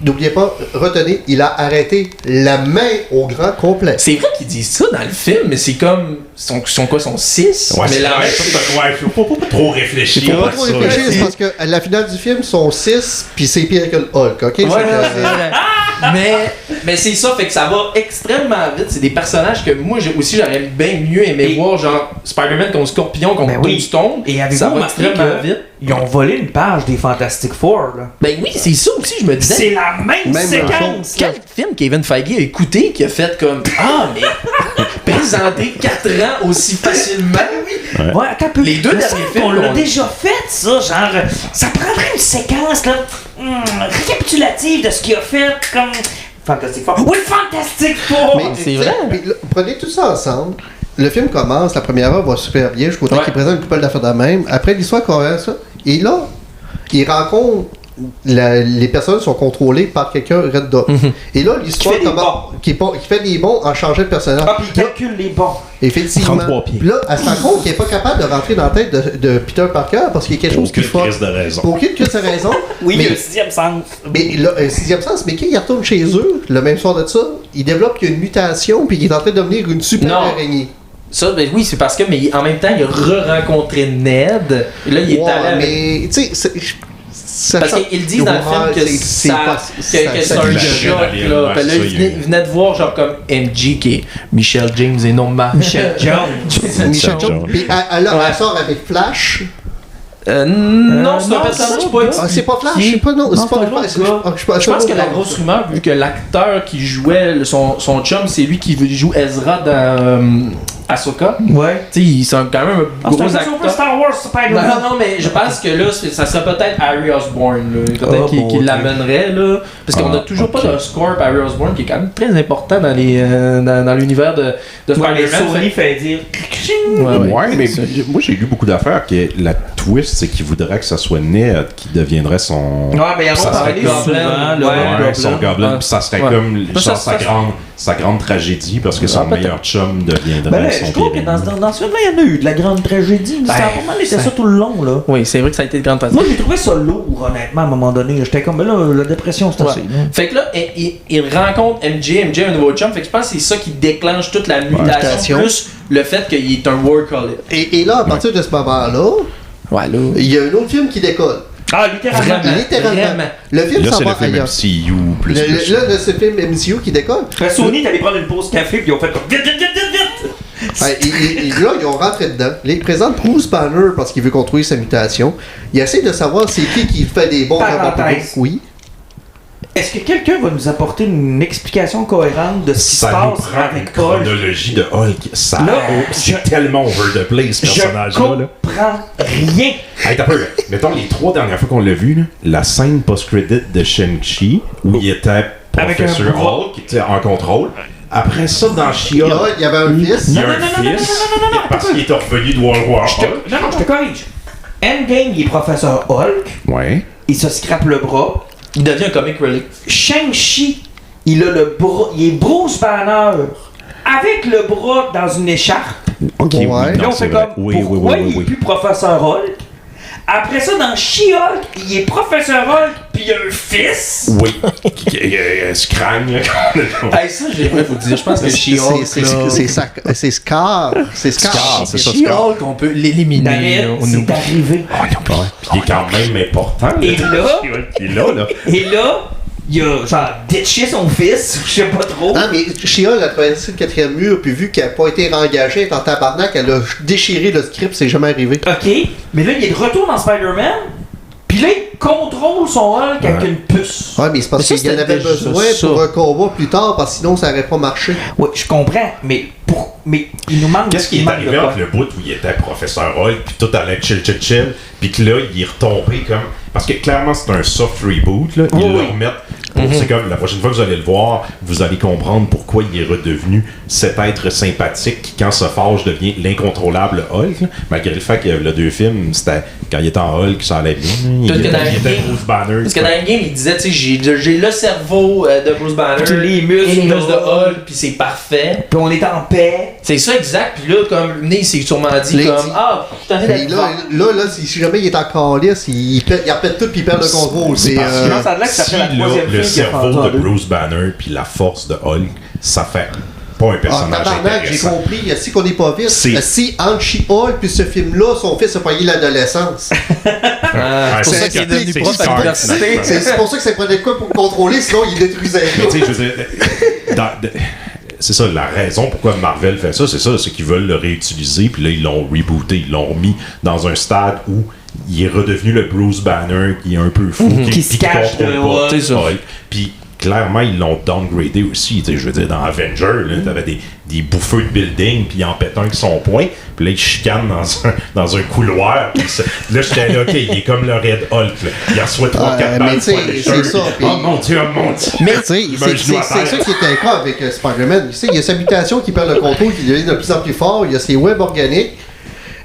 N'oubliez pas, retenez, il a arrêté la main au grand complet. C'est vrai qu'ils disent ça dans le film, mais c'est comme... Sont 6? Ouais, mais faut pas trop réfléchir. Il faut pas trop réfléchir, c'est parce que à la finale du film, sont 6, puis c'est pire que le Hulk, ok? Mais c'est ça, fait que ça va extrêmement vite. C'est des personnages que moi j'aurais bien mieux aimé voir, genre Spider-Man contre Scorpion, contre Tombstone. Et avec ça va extrêmement vite. Ils ont volé une page des Fantastic Four, là. Ben oui, c'est ça aussi, je me disais. C'est la même séquence. Quel film Kevin Feige a écouté qui a fait comme mais présenter 4 ans aussi facilement? Ouais, attends un peu. Les deux derniers films, on l'a déjà fait, ça. Genre, ça prendrait une séquence, là, récapitulative de ce qu'il a fait, comme Fantastic Four. Oui, Fantastic Four! Mais c'est vrai. Prenez tout ça ensemble. Le film commence, la première heure va super bien, jusqu'au temps qu'il présente une couple d'affaires de même. Après, l'histoire commence, ça. Et là, il rencontre les personnes sont contrôlées par quelqu'un random. Et là, l'histoire qui fait des bons en changeant de personnage. Ah, puis il calcule les bons. Effectivement. 33 pieds. Puis là, elle se rend compte qu'il n'est pas capable de rentrer dans la tête de Peter Parker parce qu'il y a quelque chose qui fait. Crise de raison. Pour aucune crise de raison. Oui, il y a un 6e sens. Mais là, un 6e sens, mais quand il retourne chez eux, le même soir de ça, il développe qu'il y a une mutation puis qu'il est en train de devenir une super araignée. Ça, ben oui, c'est parce que, mais en même temps, il a re-rencontré Ned. Et là, il est allé avec... mais, tu sais, parce qu'ils disent dans le film que c'est un choc, là. Puis là, il venait de voir, genre, comme MJ, qui est Michelle James et non Michelle Jones. Michelle Jones. Puis elle sort avec Flash. Non, c'est un personnage pas c'est pas Flash, c'est pas je pense que la grosse rumeur, vu que l'acteur qui jouait son chum, c'est lui qui joue Ezra dans Ahsoka. Ouais. Tu sais, c'est quand même un gros acteur. Star Wars, Spider-Man. Non, mais je pense que là, ça serait peut-être Harry Osborn, peut-être qui l'amènerait, là. Parce qu'on a toujours pas de score pour Harry Osborn, qui est quand même très important dans l'univers de Spider-Man. Sony fait dire... Ouais, mais moi j'ai lu beaucoup d'affaires que la twist, c'est qu'il voudrait que ça soit Ned qui deviendrait son... Ouais, mais il y a son Goblin, puis ça serait comme sa grande tragédie, parce que son meilleur chum deviendrait son je trouve que dans ce film-là, il y en a eu de la grande tragédie. Ça a vraiment été ça tout le long, là. Oui, c'est vrai que ça a été de grande tragédie. Moi, j'ai trouvé ça lourd, honnêtement, à un moment donné. J'étais comme, là, la dépression, c'est assez. Fait que là, il rencontre MJ a un nouveau chum, fait que je pense que c'est ça qui déclenche toute la mutation, plus le fait qu'il est un workaholic. Et là, à partir de ce moment-là, Ouais, là. il y a un autre film qui décolle. Ah, littéralement. Littéralement. Le film Là, s'en c'est le va film ailleurs. MCU plus. Là, c'est le film MCU qui décolle. Sony est allé prendre une pause café, puis ils ont fait comme vite, vite, vite, vite, vite. Et là, ils ont rentré dedans. Là, ils présentent Bruce Banner parce qu'il veut contrôler sa mutation. Il essaie de savoir c'est qui fait des bons Parenthèse. Oui. Est-ce que quelqu'un va nous apporter une explication cohérente de ce qui se Ça nous passe prend une avec Hulk? chronologie de Hulk. Ça, Là, c'est tellement over the place, ce Je personnage-là. là. comprends rien. Hey, t'as peur. Mettons, les 3 dernières fois qu'on l'a vu, là, la scène post-credit de Shang-Chi, où il était Avec un professeur bras. Hulk, tu sais, en contrôle. Après ça, dans She-Hulk, Il y avait un fils. il y a Non, un non, non, non, fils, non, non, non, non, parce qu'il est revenu de World War Hulk. Non, je te corrige. Endgame, il est professeur Hulk. Ouais. Il se scrape le bras. Il devient un comic relief. Shang-Chi, il a le bras. Il est Bruce Banner. Avec le bras dans une écharpe. Ok, Ouais. oui, Là, non, on c'est fait vrai. comme. Oui, Pourquoi oui, oui, il est oui. plus professeur Hulk? Après ça, dans She-Hulk, il est professeur Hulk, puis il a un fils. Oui. Scragne, là. Hey, ça, j'aimerais vous dire. Je pense que She-Hulk, C'est Scar. C'est Scar. Scar, c'est ça, Scar. She-Hulk, on peut l'éliminer. David, là, on nous- c'est arrivé. Puis il est quand même important. Et là- Il est là. Et là, il a genre ditché son fils, je sais pas trop. Ah, mais She-Hulk a traversé le 4e mur, puis vu qu'elle n'a pas été réengagée, elle est en tabarnak, elle a déchiré le script, c'est jamais arrivé. Ok, mais là, il est de retour dans Spider-Man. Puis là, il contrôle son Hulk avec une puce. Ouais, mais c'est parce Mais ça, qu'il y en c'était avait déjà besoin ça. pour un combat plus tard, parce que sinon ça n'aurait pas marché. Ouais, je comprends, mais il nous manque. Qu'est-ce qui il est manque arrivé de quoi? entre le bout où il était professeur Hulk, puis tout allait chill, puis que là, il est retombé comme. Parce que clairement, c'est un soft reboot, là. Ils le remettent. C'est comme la prochaine fois que vous allez le voir, vous allez comprendre pourquoi il est redevenu cet être sympathique qui, quand se fâche, devient l'incontrôlable Hulk. Là. Malgré le fait que le 2 films, c'était quand il était en Hulk, ça allait bien. Il Peut-être que dans était Endgame- Bruce Banner. Parce que dans Endgame, il disait, tu sais, j'ai le cerveau de Bruce Banner, Puis les muscles et les muscles de de Hulk, puis c'est parfait. Puis on est en paix. C'est ça exact. Puis là, comme Né, il s'est sûrement dit Les- comme ah, je suis tanné Et d'être là, fort. si jamais il est encore lisse, il repète tout puis il perd le contrôle. C'est parce que Non, ça a l'air que ça si fait la là, troisième le film qu'il a cerveau vendu en de deux. Bruce Banner puis la force de Hulk, ça fait pas un Ah, personnage tabarnak, j'ai intéressant. compris. Si qu'on n'est pas vite, C'est- si entre She-Hulk puis ce film-là, son fils a payé l'adolescence. Ouais, c'est pour ça qu'il est devenu c'est prof à Scar, l'université. C'est pour ça que ça prenait quoi pour contrôler, sinon il détruisait. Mais tu sais, je veux dire, c'est ça, la raison pourquoi Marvel fait ça, c'est qu'ils veulent le réutiliser, puis là, ils l'ont rebooté, ils l'ont remis dans un stade où il est redevenu le Bruce Banner qui est un peu fou, Qui se cache de Hulk. C'est ça. Hulk. Puis clairement, ils l'ont downgradé aussi. Tu sais, je veux dire, dans Avenger, là, t'avais des bouffeux de building, puis ils en pètent un avec son poing, puis là, ils chicanent dans un couloir. Puis là, j'étais là, OK, il est comme le Red Hulk. Là. Il reçoit 3-4 mais balles tu sais, sur les c'est cheveux, ça, puis, puis- oh mon Dieu, oh mon Dieu. Mais tu sais, Il met un genou à c'est terre. ça qui est un cas avec Spider-Man. Tu sais, il y a sa mutation qui perd le contrôle, qui devient de plus en plus fort, il y a ses webs organiques.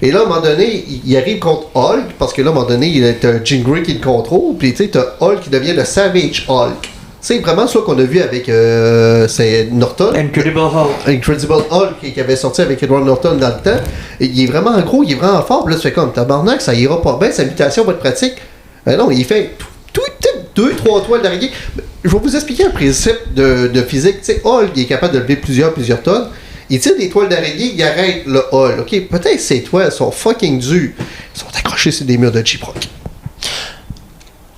Et là, à un moment donné, il arrive contre Hulk, parce que là, à un moment donné, il y a Jean Grey qui le contrôle, puis tu sais, t'as Hulk qui devient le Savage Hulk. C'est vraiment ça qu'on a vu avec c'est Norton. Incredible Hulk. Incredible Hulk qui avait sorti avec Edward Norton dans le temps. Et il est vraiment en gros, il est vraiment fort. Puis là, tu fais comme tabarnak, ça ira pas bien, sa mutation va être pratique. Ben non, il fait 2-3 toiles d'araignée. Je vais vous expliquer un principe de physique. Tu sais, Hulk il est capable de lever plusieurs tonnes. Il tire des toiles d'araignée, il arrête le Hulk. Ok, peut-être ces toiles sont fucking dures. Ils sont accrochés sur des murs de J-Proc.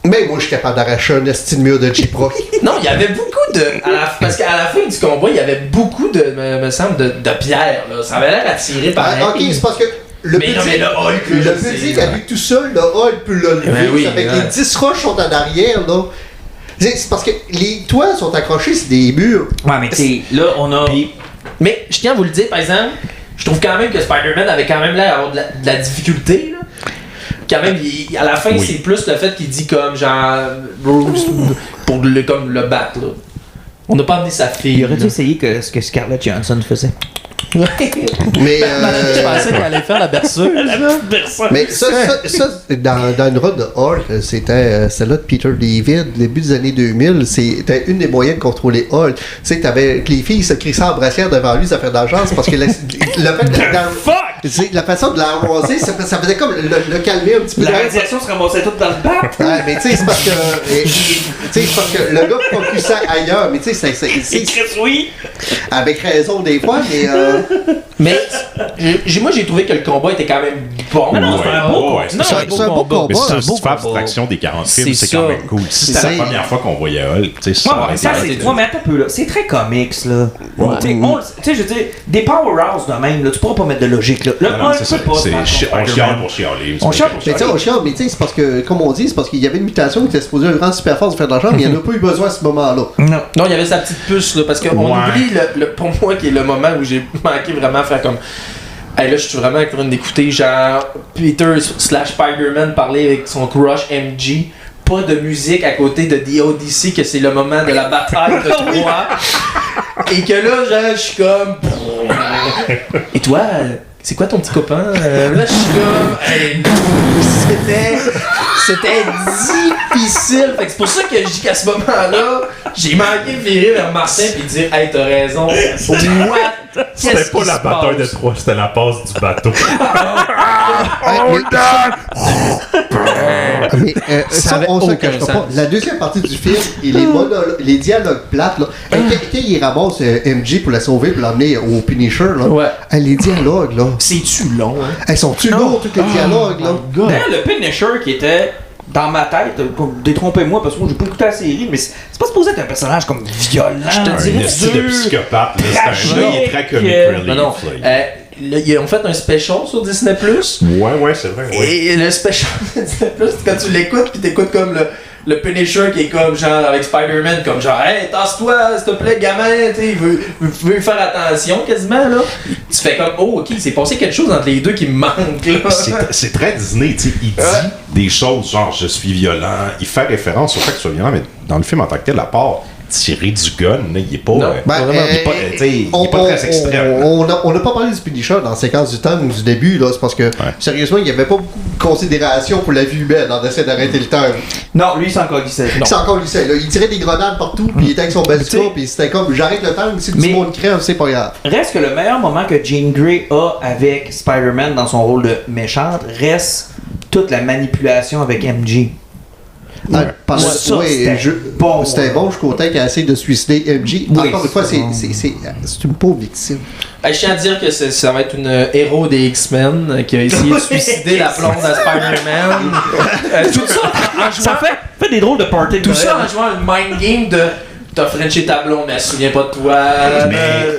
Mais moi, je suis capable d'arracher un esti de mur de J-Proc. Non, il y avait beaucoup de. Parce qu'à la fin du combat, il y avait beaucoup de, me semble, de pierres. Là. Ça avait l'air attiré par Ah, ok, c'est parce que le Mais non, mais le Hulk, le là, petit c'est- à lui tout seul, le Hulk peut le lever. Ben oui, ça fait que ouais. les 10 roches sont en arrière, là. C'est parce que les toits sont accrochés sur des murs. Ouais, mais tu sais, là, on a. Mais je tiens à vous le dire, par exemple, je trouve quand même que Spider-Man avait quand même l'air d'avoir de la difficulté. Là. Quand même, à la fin, Oui. c'est plus le fait qu'il dit comme genre Bruce pour comme le battre. Là. On n'a pas amené sa fille. Il aurait dû là. essayer ce que Scarlett Johansson faisait. Mais, Je pensais qu'elle allait faire la berceuse. mais ça dans une run de Hulk, c'était celle-là de Peter David, début des années 2000, c'était une des moyens de contrôler Hulk. Tu sais, t'avais que les filles se crissaient en brassière devant lui, ça fait d'argent, c'est parce que le fait d'être dans... Fuck! La façon de l'arroser, ça faisait comme le calmer un petit peu. La radiation se ramassait toute dans le bat. Ouais, mais tu sais, c'est parce que. Le gars focusait ailleurs, mais tu sais, c'est. Oui. Avec raison des fois, mais. Mais moi, j'ai trouvé que le combat était quand même bon. Non, c'est un beau ouais, combat. c'est un beau combat. Mais c'est un si beau tu fais combat. abstraction des 40 films, C'est c'est quand ça. même cool. Si c'était C'est- la première fois qu'on voyait Hulk, tu sais, ça aurait été- Ouais, mais attends un peu, là. C'est très comics, là. Tu sais, je veux dire, des powerhouses de même, là, tu pourras pas mettre de logique, là. Non, non, Hulk c'est peut pas ça. se faire On contre chiale Spider-Man. pour chialer. On chiale pour Mais tu sais, on chiale, mais tu sais, c'est parce que, comme on dit, c'est parce qu'il y avait une mutation qui était supposée rendre super force de faire de l'argent, mais il n'y en a pas eu besoin à ce moment-là. Non. Non, il y avait sa petite puce, là, parce qu'on oublie, pour moi, qui est le moment où j'ai manqué vraiment à faire comme... Hey, là, je suis vraiment en train d'écouter, genre, Peter / Spider-Man parler avec son crush MJ. Pas de musique à côté de The Odyssey, que c'est le moment de la bataille de Troie. Et que là, genre, je suis comme... Et toi, c'est quoi ton petit copain? Là, je suis comme... Hey, c'était difficile. Fait que c'est pour ça que je dis qu'à ce moment-là, j'ai manqué de virer vers Martin et de dire « Hey, t'as raison. What? C'était pas la bataille de Troie, c'était la passe du bateau. Mais ça, on se cachera pas. La deuxième partie du film et les dialogues plates, là, quand il ramasse MJ pour la sauver, pour l'emmener au Punisher, là, Ouais. les dialogues, là, C'est-tu long, hein? elles sont-tu lourds, tous les dialogues, là? D'ailleurs, le Punisher qui était dans ma tête, détrompez-moi parce que moi j'ai pas écouté la série, mais c'est pas supposé être un personnage comme violent. Je te Un dirais style de psychopathe, là, c'est un gars, il est très comic relief. Non, non. là. Là, ils ont fait un special sur Disney+. Ouais, c'est vrai. Ouais. Et le special de Disney+, quand tu l'écoutes, puis t'écoutes comme le Punisher qui est comme genre avec Spider-Man, comme genre, hey, tasse-toi, s'il te plaît, gamin, tu sais, il veut faire attention quasiment, là. Tu fais comme, oh, ok, il s'est passé quelque chose entre les deux qui me manque, là. C'est très Disney, tu sais. Il dit des choses genre je suis violent. Il fait référence au fait que tu sois violent, mais dans le film en tant que tel, à part tirer du gun, là, il est pas. Non. Ben, il est pas, tu sais, il est pas très extrême. On n'a pas parlé du Punisher dans la séquence du temps ou du début, là, c'est parce que, sérieusement, il n'y avait pas beaucoup de considération pour la vie humaine en essayant d'arrêter le temps. Non, lui il s'en colissait. C'est encore lycée, là. Il tirait des grenades partout, puis il était avec son bazooka, puis c'était comme, j'arrête le temps, si le Mais- monde crève, c'est pas grave. Reste que le meilleur moment que Jean Grey a avec Spider-Man dans son rôle de méchante reste toute la manipulation avec MJ. Ça, c'était bon jusqu'au temps qu'il a essayé de suicider MJ. Oui, Encore une fois, c'est une pauvre victime. Je tiens à dire que ça va être une héros des X-Men qui a essayé de suicider la blonde à Spider-Man. Tout ça en Ça jouant... fait des drôles de party. Tout ça en jouant une mind game de t'as Frenché ta blonde, mais elle se souvient pas de toi. Mais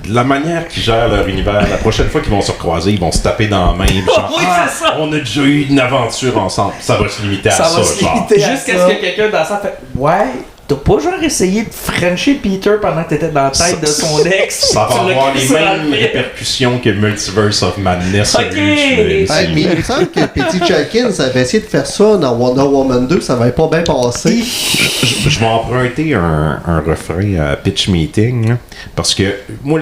de la manière qu'ils gèrent leur univers, la prochaine fois qu'ils vont se recroiser, ils vont se taper dans la main. puis genre, Oui, c'est ça. on a déjà eu une aventure ensemble. Ça va se limiter à Ça ça. va se genre. limiter à Jusqu'à ça. ce que quelqu'un dans ça fait ouais, t'as pas genre essayé de frencher Peter pendant que t'étais dans la tête de son ex. Ça va Tu l'as avoir les crissé dans mêmes le film. répercussions que Multiverse of Madness a Ok. eu sur le Ouais, MCU. mais il me semble que Patty Jenkins avait essayé de faire ça dans Wonder Woman 2, ça n'avait pas bien passé. Je vais emprunter un refrain à Pitch Meeting, là, parce que moi,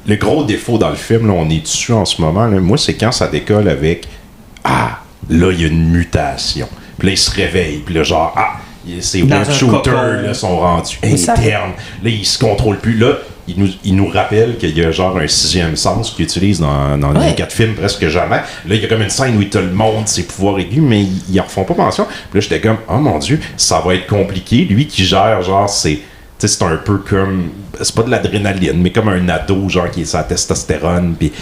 le gros défaut dans le film, là, on est dessus en ce moment, là, moi, c'est quand ça décolle avec « Ah, là, il y a une mutation. » Puis là, il se réveille, puis là, genre « Ah, ces Dans web un shooters cocon. là, sont rendus ça- internes. Là, ils se contrôlent plus. Là, il nous rappelle qu'il y a genre un sixième sens qu'il utilise dans les 4 films presque jamais. Là, il y a comme une scène où il te le montre, ses pouvoirs aigus, mais ils en refont pas mention. Puis là, j'étais comme, oh mon Dieu, ça va être compliqué. Lui qui gère, genre, c'est un peu comme, c'est pas de l'adrénaline, mais comme un ado, genre, qui est sa testostérone, puis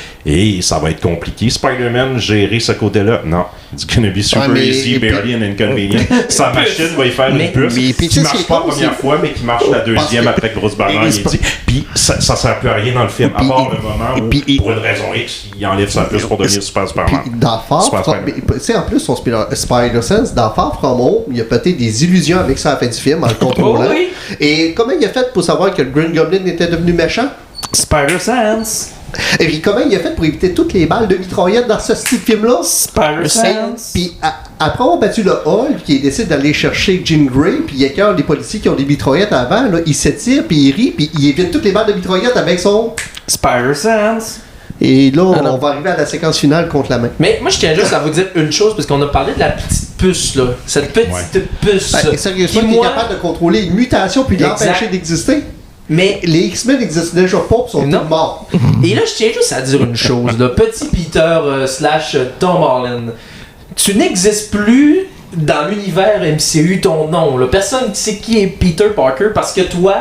ça va être compliqué. Spider-Man, gérer ce côté-là, non. It's gonna be super mais- easy, et puis- barely and inconvenient. Sa machine va y faire une puce mais puis, qui tu sais, marche c'est pas la con, première c'est- fois, mais qui marche la deuxième Parce que- après grosse barrière, et il c'est dit. Puis ça sert plus à rien dans le film, à Puis- part le moment où, puis- pour une raison X, il enlève sa puce pour devenir Super Superman. Puis dans Far Super From, Spider-Man. tu sais, en plus, son Spider-Sense, dans Far From Home, il a peut-être des illusions avec ça à la fin du film, en le contrôlant. Oh oui. Et comment il a fait pour savoir que le Green Goblin était devenu méchant? Spider-Sense. Et puis comment il a fait pour éviter toutes les balles de mitraillette dans ce style de film-là? Spider-Sense. Puis après avoir battu le Hulk, qui décide d'aller chercher Jean Grey, puis il écœure les policiers qui ont des mitraillettes avant, là, il s'étire, puis il rit, puis il évite toutes les balles de mitraillettes avec son... Spider-Sense. Et là, Ah non. on va arriver à la séquence finale contre la main. Mais moi, je tiens juste à vous dire une chose, parce qu'on a parlé de la petite puce, là. Cette petite puce. Ben, sérieusement, Qui, il est moi, capable de contrôler une mutation puis de Exact. l'empêcher d'exister. Mais Les X-Men n'existent déjà pas, ils sont Non. tous morts. Et là, je tiens juste à dire une chose. Là. Petit Peter slash Tom Holland, tu n'existes plus dans l'univers MCU, ton nom. Là. Personne ne sait qui est Peter Parker parce que toi,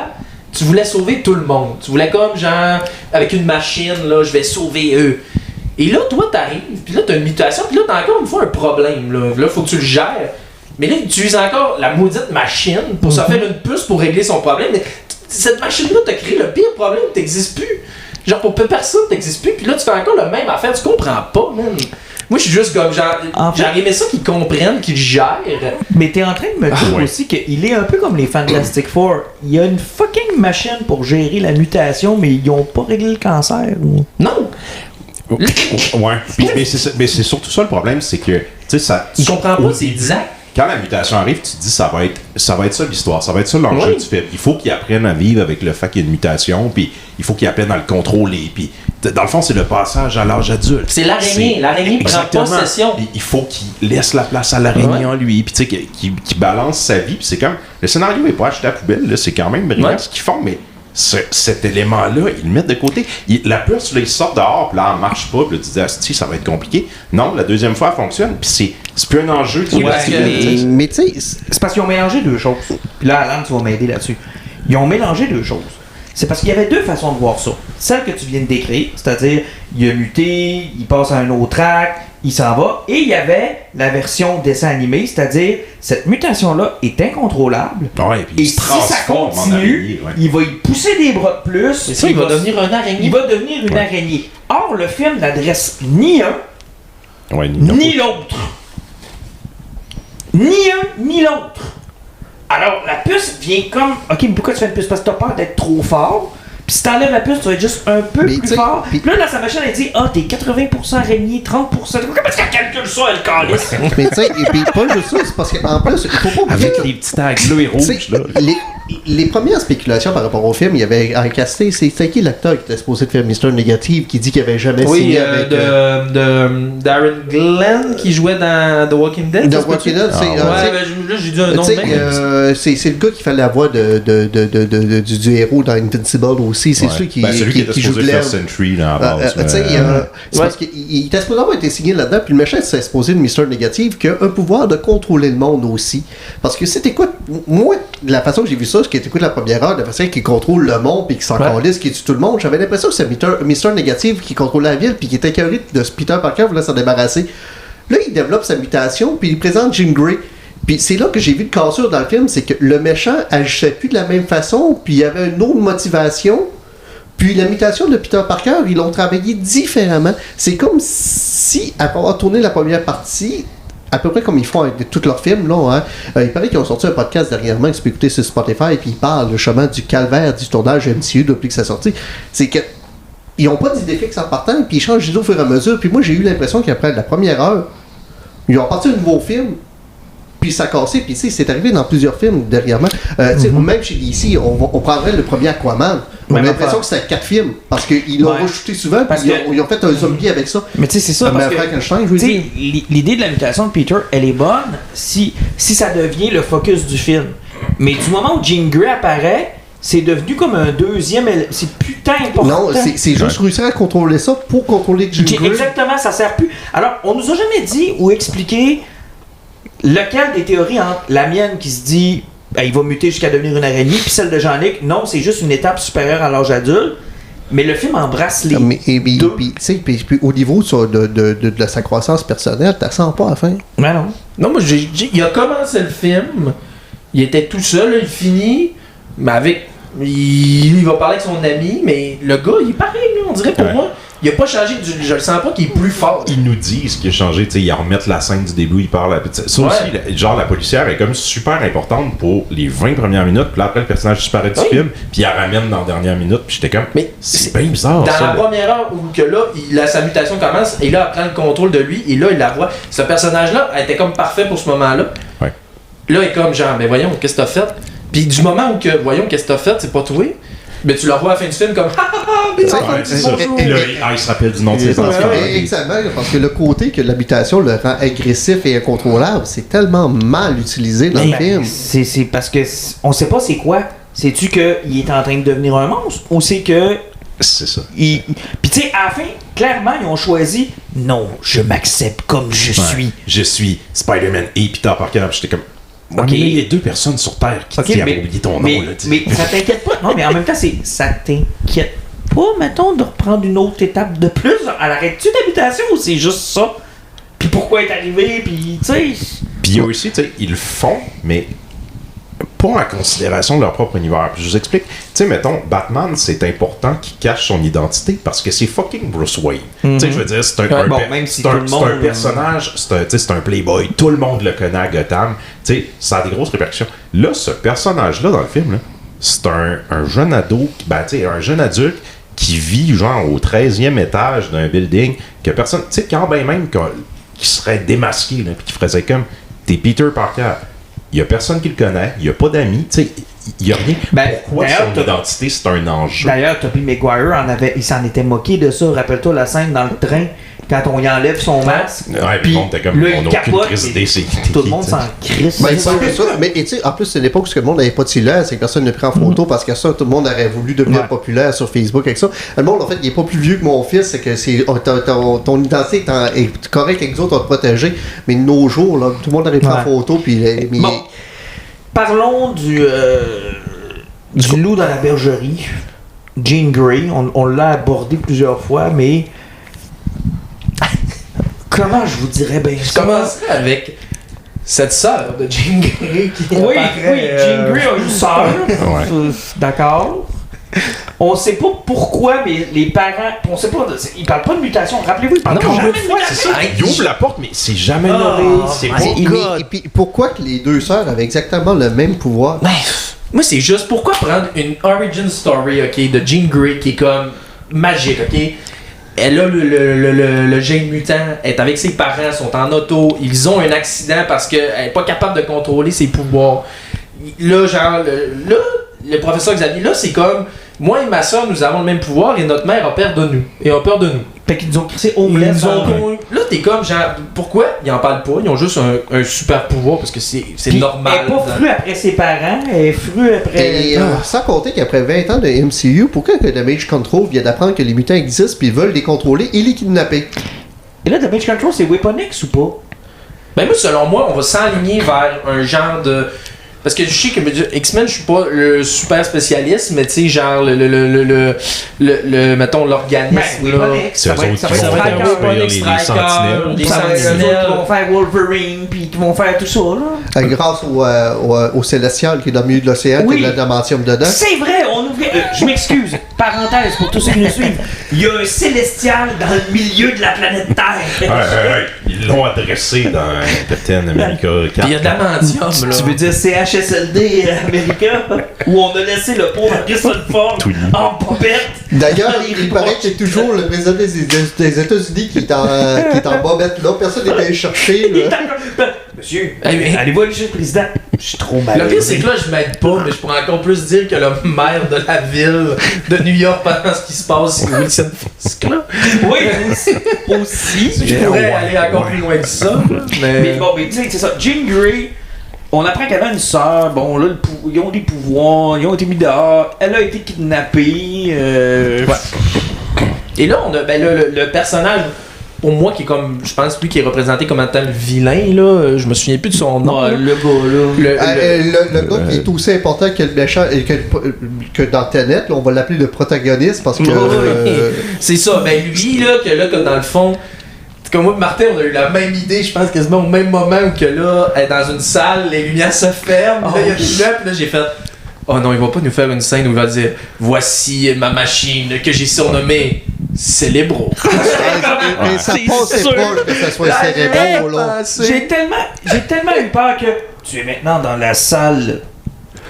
tu voulais sauver tout le monde. Tu voulais comme genre, avec une machine, là, je vais sauver eux. Et là, toi, t'arrives, puis là, t'as une mutation, puis là, t'as encore une fois un problème. Là, faut que tu le gères. Mais là, il utilise encore la maudite machine pour se faire une puce pour régler son problème. Mais cette machine-là t'a créé le pire problème, t'existes plus. Genre, pour personne, t'existes plus. Puis là, tu fais encore la même affaire. Tu comprends pas, man. Moi, je suis juste comme, genre, En fait- j'aurais aimé ça qu'ils comprennent, qu'ils gèrent. Mais t'es en train de me dire ouais. aussi qu'il est un peu comme les Fantastic Four. Il y a une fucking machine pour gérer la mutation, mais ils ont pas réglé le cancer. Ou... Non, Ouais. Mais c'est surtout ça le problème, c'est que, tu sais, ça. tu comprends pas, c'est exact. Quand la mutation arrive, tu te dis ça va être ça l'histoire, ça va être ça l'enjeu Oui. du film. Il faut qu'ils apprennent à vivre avec le fait qu'il y a une mutation, puis il faut qu'ils apprennent à le contrôler. Puis dans le fond, c'est le passage à l'âge adulte. C'est l'araignée. L'araignée prend Exactement. possession. Il faut qu'il laisse la place à l'araignée en lui, puis tu sais, qu'il balance sa vie. Puis c'est comme le scénario est pas acheté à la poubelle, là, c'est quand même brillant Ouais. ce qu'ils font, mais cet élément-là, ils le mettent de côté. La puce, là, il sort dehors, puis là, elle marche pas, puis là, tu te dis, asti, ça va être compliqué. Non, la deuxième fois, elle fonctionne, puis c'est plus un enjeu. Oui, parce que Mais tu sais, C'est parce qu'ils ont mélangé deux choses. Puis là, Alan, tu vas m'aider là-dessus. Ils ont mélangé deux choses. C'est parce qu'il y avait deux façons de voir ça. Celle que tu viens de décrire, c'est-à-dire, il a muté, il passe à un autre track, il s'en va. Et il y avait la version dessin animé, c'est-à-dire, cette mutation-là est incontrôlable. Ouais, puis Et il si se ça transforme en continue, araignée, ouais. il va y pousser des bras de plus. C'est ça, il va devenir un araignée. Il va devenir une Ouais. araignée. Or, le film n'adresse ni un, Ouais, ni l'autre. Ni un, ni l'autre. Alors, la puce vient comme... Ok, mais pourquoi tu fais une puce? Parce que t'as peur d'être trop fort. Puis si t'enlèves la puce, tu vas être juste un peu Mais plus tu sais, fort. puis- Puis là, dans sa machine, elle dit « Ah, t'es 80% araignée, 30%... » Comment est-ce qu'elle calcule ça, elle calisse? mais tu sais, et puis pas juste ça, c'est parce qu'en plus, il faut pas oublier Avec que- les petits tags bleus et Tu sais, rouges, là. les premières spéculations par rapport au film, il y avait en casté, c'était qui l'acteur qui était supposé de faire Mr. Negative qui dit qu'il avait jamais Oui, signé avec de Darren Glenn qui jouait dans The Walking Dead. The ça se peut-tu? Walking Dead, c'est Ouais, ben, là, j'ai dit un tu nom de sais, même. c'est le gars qui fait la voix du héros dans Invincible aussi. C'est Ouais. celui qui, Ben, celui qui était joue supposé Glenn. faire Sentry dans la base. Tu sais, mais, c'est parce qu'il était supposé avoir été signé là-dedans, puis le méchant s'est supposé de Mr. Negative qui a un pouvoir de contrôler le monde aussi. Parce que c'était quoi, moi, de la façon que j'ai vu ça, ce qui était quoi la première heure, de la façon qu'il contrôle le monde, puis qu'il s'en calisse, qu'il tue tout le monde, j'avais l'impression que c'est Mr. Negative qui contrôle la ville, puis qui était écœuré de ce Peter Parker voulait s'en débarrasser. Là, il développe sa mutation, puis il présente Jean Grey. Puis c'est là que j'ai vu le cassure dans le film, c'est que le méchant agissait plus de la même façon, puis il y avait une autre motivation. Puis la mutation de Peter Parker, ils l'ont travaillé différemment. C'est comme si, après avoir tourné la première partie, à peu près comme ils font avec tous leurs films, là, il paraît qu'ils ont sorti un podcast dernièrement que tu peux écouter sur Spotify, puis ils parlent justement du calvaire du tournage MCU depuis que ça sorti. C'est que ils n'ont pas d'idée fixe en partant, puis ils changent d'idée au fur et à mesure. Puis moi, j'ai eu l'impression qu'après la première heure, ils ont parti un nouveau film, puis ça a cassé, puis tu sais, c'est arrivé dans plusieurs films dernièrement. Tu sais, même chez DC, on prendrait le premier Aquaman. On a Même l'impression affaire. que c'était 4 films, parce qu'ils l'ont Ouais. reshooté souvent, Parce puis que- ils ont fait un zombie avec ça. Mais tu sais, c'est ça, Comme parce que... Frankenstein, je veux Tu dire. sais, l'idée de la mutation de Peter, elle est bonne si ça devient le focus du film. Mais du moment où Jean Grey apparaît, c'est devenu comme un deuxième... C'est putain important. Non, c'est juste réussir à contrôler ça pour contrôler Jean Grey. Exactement, ça sert plus. Alors, on nous a jamais dit ou expliqué lequel des théories entre la mienne qui se dit il va muter jusqu'à devenir une araignée, puis celle de Jean-Luc, non, c'est juste une étape supérieure à l'âge adulte. Mais le film embrasse les deux. Puis, tu sais, puis au niveau de sa croissance personnelle, t'as sens pas à la fin. Mais non. Non, moi, il a commencé le film, il était tout seul, là, il finit, mais avec. Il va parler avec son ami, mais le gars, il est pareil, là, on dirait pour Ouais. moi. Il a pas changé, je le sens pas qu'il est plus fort. Ils nous disent ce qui a changé, tu sais, ils remettent la scène du début, ils parlent. Ça Ouais. aussi, genre la policière est comme super importante pour les 20 premières minutes, puis là, après le personnage disparaît du Oui. film, puis il la ramène dans la dernière minute, puis j'étais comme, Mais c'est bien bizarre Dans ça. la première heure où que là, sa mutation commence, et là, elle prend le contrôle de lui, et là, il la voit. Ce personnage-là, elle était comme parfait pour ce moment-là. Ouais. Là, il est comme genre, ben voyons, qu'est-ce que t'as fait? Puis du moment où que, voyons, qu'est-ce que t'as fait, c'est pas toi. Mais tu le revois à la fin du film comme, ha ha ha, mais Ouais, c'est ça. bonjour. Puis là, il se rappelle du nom de ses enfants. Exactement, parce que le côté que l'habitation le rend agressif et incontrôlable, c'est tellement mal utilisé dans le film. C'est parce que on sait pas c'est quoi C'est-tu qu'il est en train de devenir un monstre ou c'est que. C'est ça. Puis tu sais, à la fin, clairement, ils ont choisi non, je m'accepte comme je suis. Je suis Spider-Man et Peter Parker. J'étais comme. Ok. Mais il y a 2 personnes sur Terre qui Ok, avaient oublié ton nom. Là, mais ça t'inquiète pas. Non, mais en même temps, ça t'inquiète pas, mettons, de reprendre une autre étape de plus. Elle arrête-tu d'habitation ou c'est juste ça? Puis pourquoi elle est arrivée, puis tu sais. Puis il y a aussi, tu sais, ils le font, mais pas en considération de leur propre univers. Puis je vous explique. Tu sais, mettons, Batman, c'est important qu'il cache son identité parce que c'est fucking Bruce Wayne. Tu sais, je veux dire, c'est même si c'est un, tout le monde, c'est un personnage, c'est un playboy. Tout le monde le connaît à Gotham. Tu sais, ça a des grosses répercussions. Là, ce personnage-là, dans le film, là, c'est un jeune ado, tu sais, un jeune adulte qui vit, genre, au 13e étage d'un building, que personne, tu sais, quand bien même qui serait démasqué, là, puis qui ferait comme, t'es Peter Parker. Il y a personne qui le connaît, il y a pas d'amis, tu sais, il y a rien. Pourquoi son identité, c'est un enjeu? D'ailleurs, Tobey Maguire il s'en était moqué de ça. Rappelle-toi la scène dans le train, quand on y enlève son masque. Ouais, puis on était comme, là, on n'a aucune crise d'idée, c'est tout le monde s'en crisse. Ben, ça. Mais tu sais, en plus, c'est l'époque où le monde n'avait pas de cellulaire, c'est que personne ne prend en photo parce que ça, tout le monde aurait voulu devenir populaire sur Facebook avec ça. Le monde, en fait, il est pas plus vieux que mon fils, c'est que ton identité est correcte avec les autres, on te protéger. Mais de nos jours, là, tout le monde arrive en photo, puis. Bon. Parlons du loup dans la bergerie, Jean Grey. On l'a abordé plusieurs fois, mais comment je vous dirais bien Je commencerai avec cette sœur de Jean Grey qui Oui, Jean Grey a une sœur. Ouais. D'accord. On sait pas pourquoi, mais les parents, on sait pas, ils parlent pas de mutation. Rappelez-vous, ils parlent jamais de mutation. C'est ça, il ouvre la porte, mais c'est jamais nommé. C'est pas... Et puis, pourquoi que les 2 sœurs avaient exactement le même pouvoir? Ben, moi, c'est juste pourquoi prendre une origin story, ok, de Jean Grey qui est comme magique, ok? Elle a le gène mutant, elle est avec ses parents, sont en auto, ils ont un accident parce qu'elle est pas capable de contrôler ses pouvoirs. Là, genre, le professeur Xavier, là, c'est comme moi et ma soeur, nous avons le même pouvoir et notre mère a peur de nous. Et a peur de nous. Fait qu'ils nous ont crissé homeless. Là, t'es comme genre, pourquoi ils en parlent pas? Ils ont juste un super pouvoir parce que c'est normal. Elle est pas frue après ses parents, elle est frue après. Et sans compter qu'après 20 ans de MCU, pourquoi que Damage Control vient d'apprendre que les mutants existent puis ils veulent les contrôler et les kidnapper? Et là, Damage Control, c'est Weapon X ou pas? Ben moi, selon moi, on va s'aligner vers un genre de... Parce que je sais que X-Men, je suis pas le super spécialiste, mais tu sais, genre mettons, l'organisme. C'est eux autres qui vont les sentinelles. Des sentinelles qui vont faire Wolverine, puis qui vont faire tout ça, là. Grâce au Célestial qui est dans le milieu de l'océan, qui a de l'adamantium dedans. C'est vrai, on ouvrait... je m'excuse, parenthèse pour tous ceux qui nous suivent. Il y a un Célestial dans le milieu de la planète Terre. Ils l'ont adressé dans Captain America 4. Il y a de l'adamantium, là. Tu veux dire CHSLD America, où on a laissé le pauvre Harrison Ford en bobette. D'ailleurs, il paraît que c'est toujours le président des États-Unis qui est en bobette là. Personne n'est allé chercher. Là. Monsieur, allez-vous aller chez le président? Je suis trop mal. Le pire, c'est que là, je m'aide pas, mais je pourrais encore plus dire que le maire de la ville de New York pendant ce qui se passe, c'est Wilson Fisk, là. Oui, aussi. Je pourrais aller encore plus loin que ça. Mais bon, mais tu sais, c'est ça. Jean Grey, on apprend qu'elle a une sœur. Bon, là, ils ont des pouvoirs, ils ont été mis dehors. Elle a été kidnappée. Et là, on a le personnage. Pour moi, qui est comme, je pense, lui qui est représenté comme étant le vilain, là, je me souviens plus de son nom. Le gars, là. Le gars qui est aussi important que le méchant, que dans Tenet, là, on va l'appeler le protagoniste parce que. C'est ça, ben lui, là, que dans le fond, comme moi et Martin, on a eu la même idée, je pense quasiment au même moment où que là, elle est dans une salle, les lumières se ferment, là, il y a plus là, puis là, j'ai fait. Oh non, il va pas nous faire une scène où il va dire voici ma machine que j'ai surnommée Célébro. Mais ça passait pas que ça soit Célébro, là. J'ai tellement eu peur que tu es maintenant dans la salle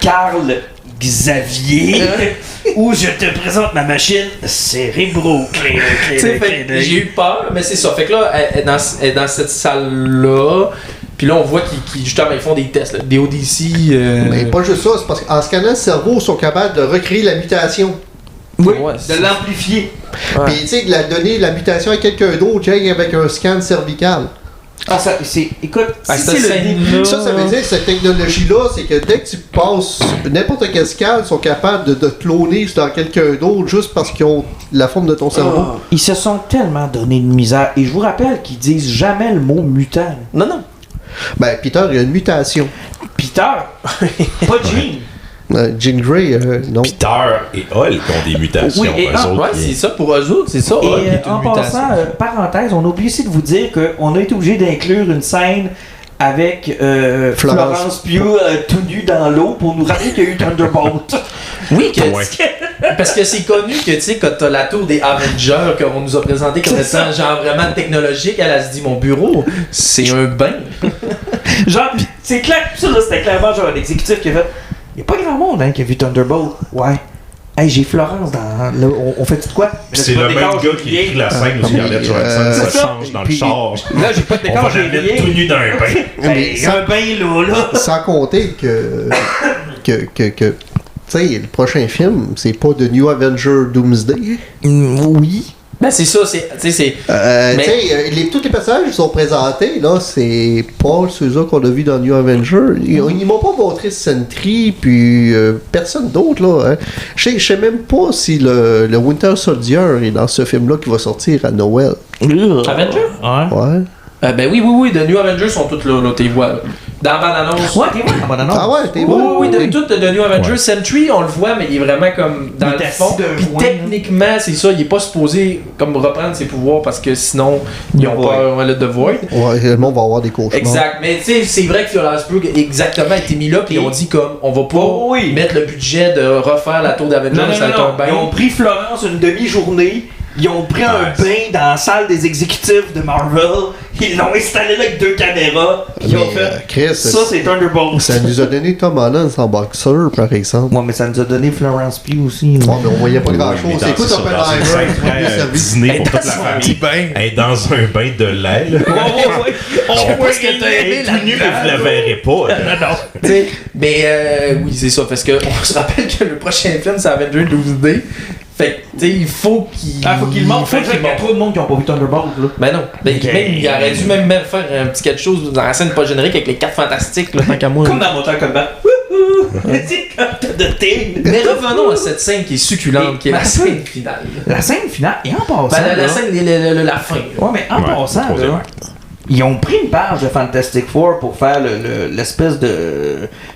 Carl Xavier où je te présente ma machine Cérébro. J'ai eu peur, mais c'est ça. Fait que là, elle est dans cette salle-là. Puis là, on voit qu'ils justement, ils font des tests, là, des ODC. Mais pas juste ça, c'est parce qu'en scannant le cerveau, ils sont capables de recréer la mutation. Oui, de l'amplifier. Puis tu sais, de donner la mutation à quelqu'un d'autre, avec un scan cervical. Ah, ça, écoute, si cette c'est le scène-là- Ça veut dire que cette technologie-là, c'est que dès que tu passes n'importe quelle scale, ils sont capables de te cloner dans quelqu'un d'autre juste parce qu'ils ont la forme de ton cerveau. Ils se sont tellement donné de misère. Et je vous rappelle qu'ils disent jamais le mot mutant. Non, non. Ben, Peter, il y a une mutation. Peter, pas Jean. Jean Grey, non. Peter et Hulk ont des mutations. Oui, et eux autres, Ouais, qui- c'est ça pour eux autres, c'est ça. Et Hulk est une en mutation. passant, parenthèse, on a oublié aussi de vous dire qu'on a été obligé d'inclure une scène avec Florence Pugh tout nue dans l'eau pour nous rappeler qu'il y a eu Thunderbolt. Oui, que- Ouais. parce que c'est connu que, tu sais, quand t'as la tour des Avengers qu'on nous a présenté comme C'est étant genre vraiment technologique, elle se dit mon bureau, c'est un bain. Genre, pis c'est clair, ça là, c'était clairement genre un exécutif qui a fait. Y a pas grand monde hein, qui a vu Thunderbolt. Ouais. Hey, j'ai Florence dans. Là, on fait tout de quoi? C'est le même gars qui écrit la scène où Scarlett Johansson c'est se ça. change dans le Puis- char. Là, j'ai pas de On décor, va j'ai la mettre rien. tout nu dans un bain. Ben, Mais y a un bain là. Sans compter que tu sais, le prochain film, c'est pas The New Avenger Doomsday. Oui. Ben c'est ça, c'est, tu sais, c'est... Tu Mais- sais, tous les personnages qui sont présentés, là, c'est pas ceux-là qu'on a vus dans New Avenger. Ils m'ont pas montré Sentry, puis personne d'autre, là. Hein. Je sais même pas si le Winter Soldier est dans ce film-là qui va sortir à Noël. Avenger? Ouais. Ben oui, The New Avengers sont toutes là, t'es vois. Dans la bande-annonce. Ouais, t'es vrai, non. Ah ouais, t'es Oui, bon. oui, toutes The New Avengers. Sentry, on le voit, mais il est vraiment comme dans Il est le assis fond. d'un Puis coin, techniquement, c'est ça, il est pas supposé comme reprendre ses pouvoirs parce que sinon, ils ont pas un de Void. Ouais, le monde va avoir des cauchemars. Exact, mais tu sais, c'est vrai que Florence Pugh exactement a été mis là, puis on dit comme, on va pas Oh, oui. mettre le budget de refaire la tour d'Avengers, Non, ça tombe bien. Ils ont pris Florence une demi-journée. Ils ont pris un bain dans la salle des exécutifs de Marvel. Ils l'ont installé là avec 2 caméras. Ils ont fait. Chris, Ça, c'est Thunderbolt. ça nous a donné Tom Holland en boxeur, par exemple. Ouais, mais ça nous a donné Florence Pugh aussi. Ouais, mais on voyait pas grand-chose. Mais dans- C'est quoi ça, ton dans une Oppenheimer? scène très, Disney pour toute la son famille. petit bain. Elle est dans un bain de lait. là. On voit ce que t'as Elle aimé est tout nue, mais vous la verrez pas. là. T'sais, mais oui, c'est ça, parce qu'on se rappelle que le prochain film, c'est Avengers Doomsday. Fait que, tu sais, il faut qu'il. Ah, faut qu'il monte. Faut qu'il Il y a monte. trop de monde qui ont pas vu Thunderbolt, là. Ben non. Ben, Ok. même, il aurait dû même faire un petit quelque chose dans la scène pas générique avec les 4 fantastiques, là, tant qu'à moi. Comme dans Mortal Kombat. Wouhou! C'est comme t'as de thing. Mais revenons à cette scène qui est succulente, qui est la Mais- scène finale. La scène finale, et en passant. Ben, la là- scène, la fin. là. Ouais, mais en Ouais, passant, troisième là, acte. ils ont pris une page de Fantastic Four pour faire l'espèce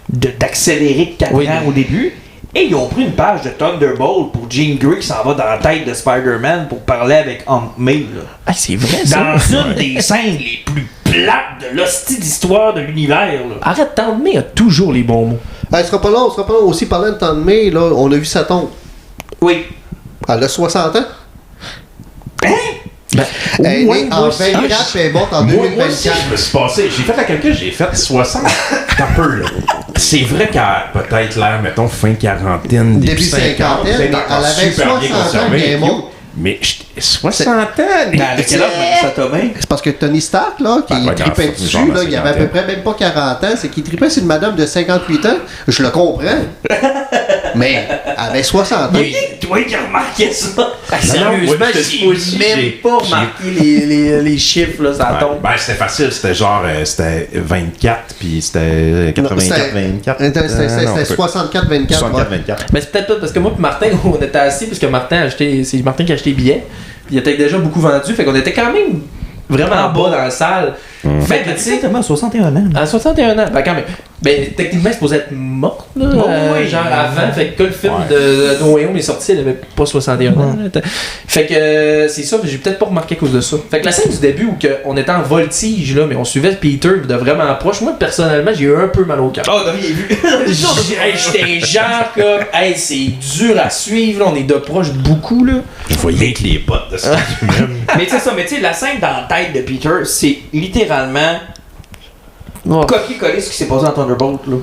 d'accéléré de cadran Oui. au début. Et ils ont pris une page de Thunderbolt pour Jean Grey qui s'en va dans la tête de Spider-Man pour parler avec Aunt May. Là. Ah, c'est vrai, Dans une des scènes les plus plates de l'hostie d'histoire de l'univers. là. Arrête, Tant a toujours les bons mots. Elle sera pas long, Aussi, parlant de temps de mai, là, on a vu sa tombe. Oui. Elle a 60 ans. Hein? Elle est ouais, née en moi, 24 et elle est morte en Moi 2024. aussi, je me suis passé. J'ai fait la calcul, j'ai fait 60. T'as peu, là. C'est vrai qu'elle a peut-être l'air, mettons, fin quarantaine, Début cinquantaine, Elle est mais encore elle avait super bien 60 ans conservée. qu'elle est morte. Mais 60 ans! Elle a quel âge, Melissa Tomei? C'est parce que Tony Stark, là, qui Ben, ouais, tripait dans- dessus, genre là, dans il avait à peu près même pas 40 ans, c'est qu'il tripait sur une madame de 58 ans. Je le comprends. Mais elle avait 60 ans. Toi qui as remarqué ça. Sérieusement, moi, je te j'ai dis, même j'ai- pas remarqué les chiffres, là, ça tombe. Ben, c'était facile, c'était genre, c'était 24, puis c'était 84, 24. C'était 64-24. 64, 24. Mais c'est peut-être pas parce que moi et Martin, on était assis parce que c'est Martin qui a acheté les billets. Puis il était déjà beaucoup vendu, fait qu'on était quand même vraiment en bas dans la salle. Fait que tu sais, Exactement, 61 ans. à 61 ans, ben quand même. Ben techniquement, c'est supposé être morte, là, oui, genre oui. avant. Fait que quand le film Ouais. de No Way Home est sorti, elle avait pas 61 ans. là. Fait que c'est ça, j'ai peut-être pas remarqué à cause de ça. Fait que la scène du début où on était en voltige, là, mais on suivait Peter de vraiment proche, moi personnellement, j'ai eu un peu mal au cœur. Oh, David, il est vu. J'étais genre comme, hey, c'est dur à suivre, là, on est de proche beaucoup, là. Je voyais que les bottes de ça même. Mais c'est ça, mais tu sais, la scène dans la tête de Peter, c'est littéralement copier-coller ce qui s'est passé dans Thunderbolt, là.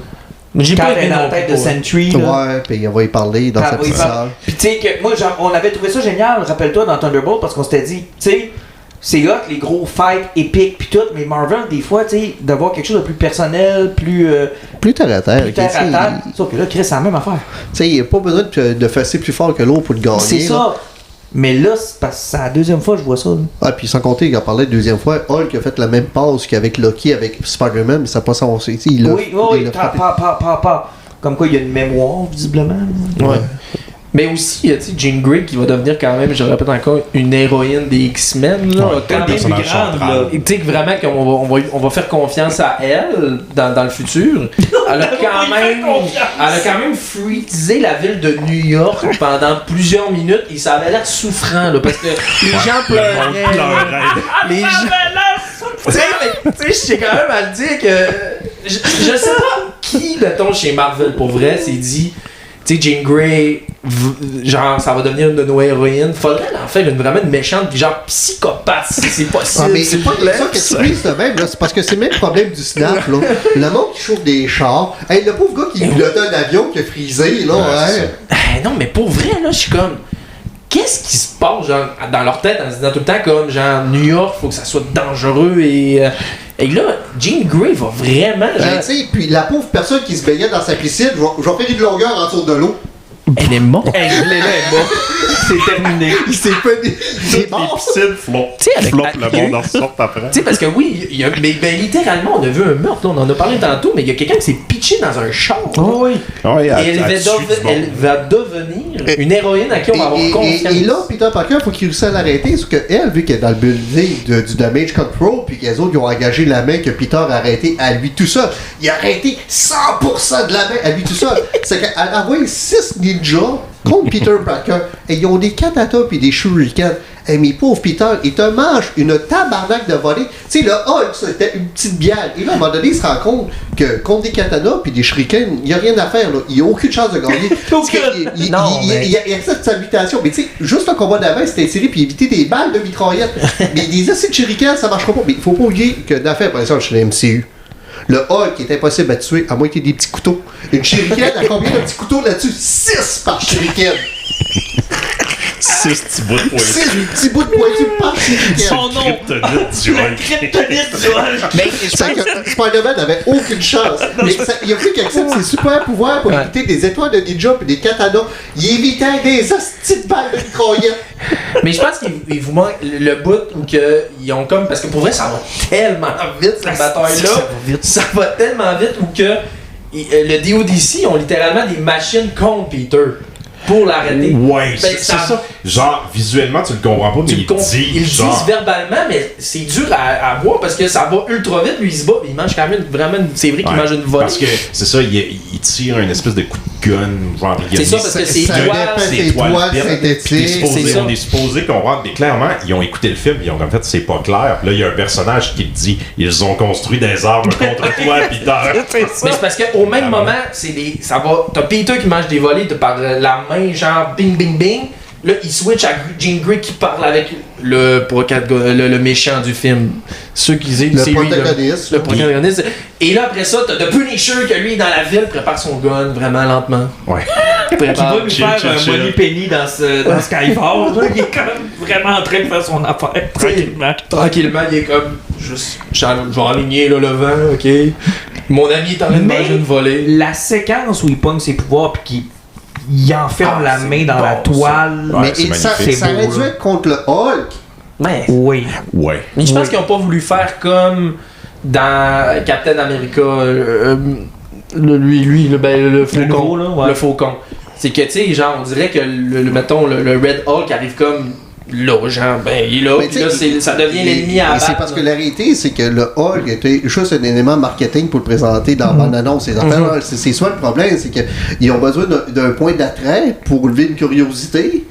J'ai Quand pas elle est aimé dans la non tête plus, de ouais. Sentry, là. Ouais, puis on va y parler dans Quand sa on y petite parle. salle. Puis tu sais que moi, genre, on avait trouvé ça génial, rappelle-toi, dans Thunderbolt, parce qu'on s'était dit, tu sais, c'est hot, les gros fights épiques pis tout, mais Marvel, des fois, tu sais, d'avoir quelque chose de plus personnel, plus Plus terre à terre. terre à terre. Sauf que là, Chris, c'est la même affaire. Tu sais, il n'y a pas besoin de fesser plus fort que l'autre pour le gagner. C'est là. ça. Mais là, c'est parce que c'est la deuxième fois que je vois ça. Là. Ah, puis sans compter, il en parlait deuxième fois, Hulk a fait la même passe qu'avec Loki, avec Spider-Man, mais ça n'a pas sensé. Oui, pas. Comme quoi, il y a une mémoire, visiblement. Ouais. Mais aussi, tu sais, Jean Grey qui va devenir quand même, je le répète encore, une héroïne des X-Men. Là, quand même personnage grande, central. là. Tu sais que vraiment qu'on va faire confiance à elle dans le futur. Elle a quand même freezé la ville de New York pendant plusieurs minutes et ça avait l'air souffrant là, parce que les gens pleuraient. Les gens... Tu sais, j'ai quand même à le dire que je sais pas qui, mettons, chez Marvel pour vrai, s'est dit, tu sais, Jean Grey, genre, ça va devenir une de nos héroïnes. Faudrait en faire vraiment une méchante, puis genre psychopathe, si c'est possible. Ah, mais c'est pas ça que tu prises de même, là. C'est parce que c'est le même problème du snap, là. Le monde qui chauffe des chars. Hey, le pauvre gars qui pilotait un avion qui a frisé, là, Non, mais pour vrai, là, je suis comme. Qu'est-ce qui se passe, genre, dans leur tête en se disant tout le temps, comme, genre, New York, faut que ça soit dangereux et là, Jean Grey va vraiment. Ben, tu sais, puis la pauvre personne qui se baignait dans sa piscine, je vais faire une longueur en dessous de l'eau. Elle est morte. Elle est morte. C'est terminé. Il s'est fait il est mort. piscines flottent. Tu sais, avec Le monde en sort après. Tu sais, parce que oui, mais littéralement, on a vu un meurtre, là, on en a parlé tantôt, mais il y a quelqu'un qui s'est pitché dans un char. Oh, oui. Ouais, Et elle va devenir une héroïne à qui on va avoir confiance. Et là, Peter Parker, il faut qu'il réussisse à l'arrêter, parce qu'elle, vu qu'elle est dans le building du Damage Control, puis que les autres ils ont engagé la main que Peter a arrêté à lui tout seul. Il a arrêté 100% de la main à lui tout seul. C'est qu'elle a envoyé 6 ninjas contre Peter Parker. Et ils ont des katanas puis des shurikens. Et mes pauvres Peter, il te mange une tabarnak de volée. Tu sais, le Hulk, c'était une petite bière. Et là, à un moment donné, il se rend compte que contre des katanas puis des shurikens, il n'y a rien à faire. Là. Il n'y a aucune chance de gagner. Il accepte sa mutation. Mais tu sais, juste un combat d'avant, c'était tiré puis éviter des balles de mitraillette. Mais des acides de shurikens, ça ne marchera pas. Mais il ne faut pas oublier que d'affaires, par exemple, chez la MCU, le Hulk est impossible à tuer, à moins qu'il y ait des petits couteaux. Une shuriken, a combien de petits couteaux là-dessus? 6 par shuriken! 6 petits bouts de pointu. 6 petits bouts de pointu par shuriken! Son nom! Kryptonite du Hulk. Kryptonite du Hulk! Mais C'est que Spider-Man n'avait aucune chance. Mais il a fallu qu'il accepte ses super pouvoirs pour éviter des étoiles de ninja et des katanas. Il évitait des hosties de balles de mitraillette. Mais je pense qu'il vous manque le bout où ils ont comme. Parce que pour vrai, ça va tellement vite cette bataille-là. Ça va tellement vite où que le DODC ont littéralement des machines contre Peter pour l'arrêter. Ouais, Ben, c'est ça. Genre, visuellement, tu le comprends pas, mais ils disent verbalement, mais c'est dur à voir parce que ça va ultra vite. Lui, il se bat, il mange quand même vraiment. C'est vrai qu'il mange une volée. Parce que c'est ça, il tire une espèce de coup de gun, genre c'est ça, parce que c'est étoiles synthétiques. On est supposé comprendre, mais clairement, ils ont écouté le film, ils ont comme fait, c'est pas clair. Puis là, il y a un personnage qui dit, ils ont construit des armes contre toi, Peter. Mais c'est parce qu'au même moment, ça va. T'as Peter qui mange des volées par la main, genre bing bing bing. Là, il switch à Jean Grey qui parle avec le méchant du film. Ceux qui disent c'est lui le protagoniste. Et là, après ça, t'as The Punisher que lui, dans la ville, prépare son gun vraiment lentement. Ouais. Qui va lui faire un Money Penny dans Skyfall. Il est comme vraiment en train de faire son affaire. Tranquillement, il est comme juste. Je vais aligner là, le vent, ok. Mon ami est en train de manger une volée. La séquence où il pogne ses pouvoirs puis qu'il il enferme la main dans la toile. Ouais, mais ça aurait dû être contre le Hulk. Ouais. Oui. Ouais. Mais je pense qu'ils n'ont pas voulu faire comme dans Captain America, le faucon. Gros, là, ouais. Le faucon. C'est que, tu sais, genre, on dirait que mettons, le Red Hulk arrive comme là, genre, ben, il est là, puis là, ça devient l'ennemi à abattre. C'est parce que la réalité, c'est que le Hulk était juste un élément marketing pour le présenter dans la bande-annonce. C'est soit le problème, c'est qu'ils ont besoin d'un point d'attrait pour lever une curiosité.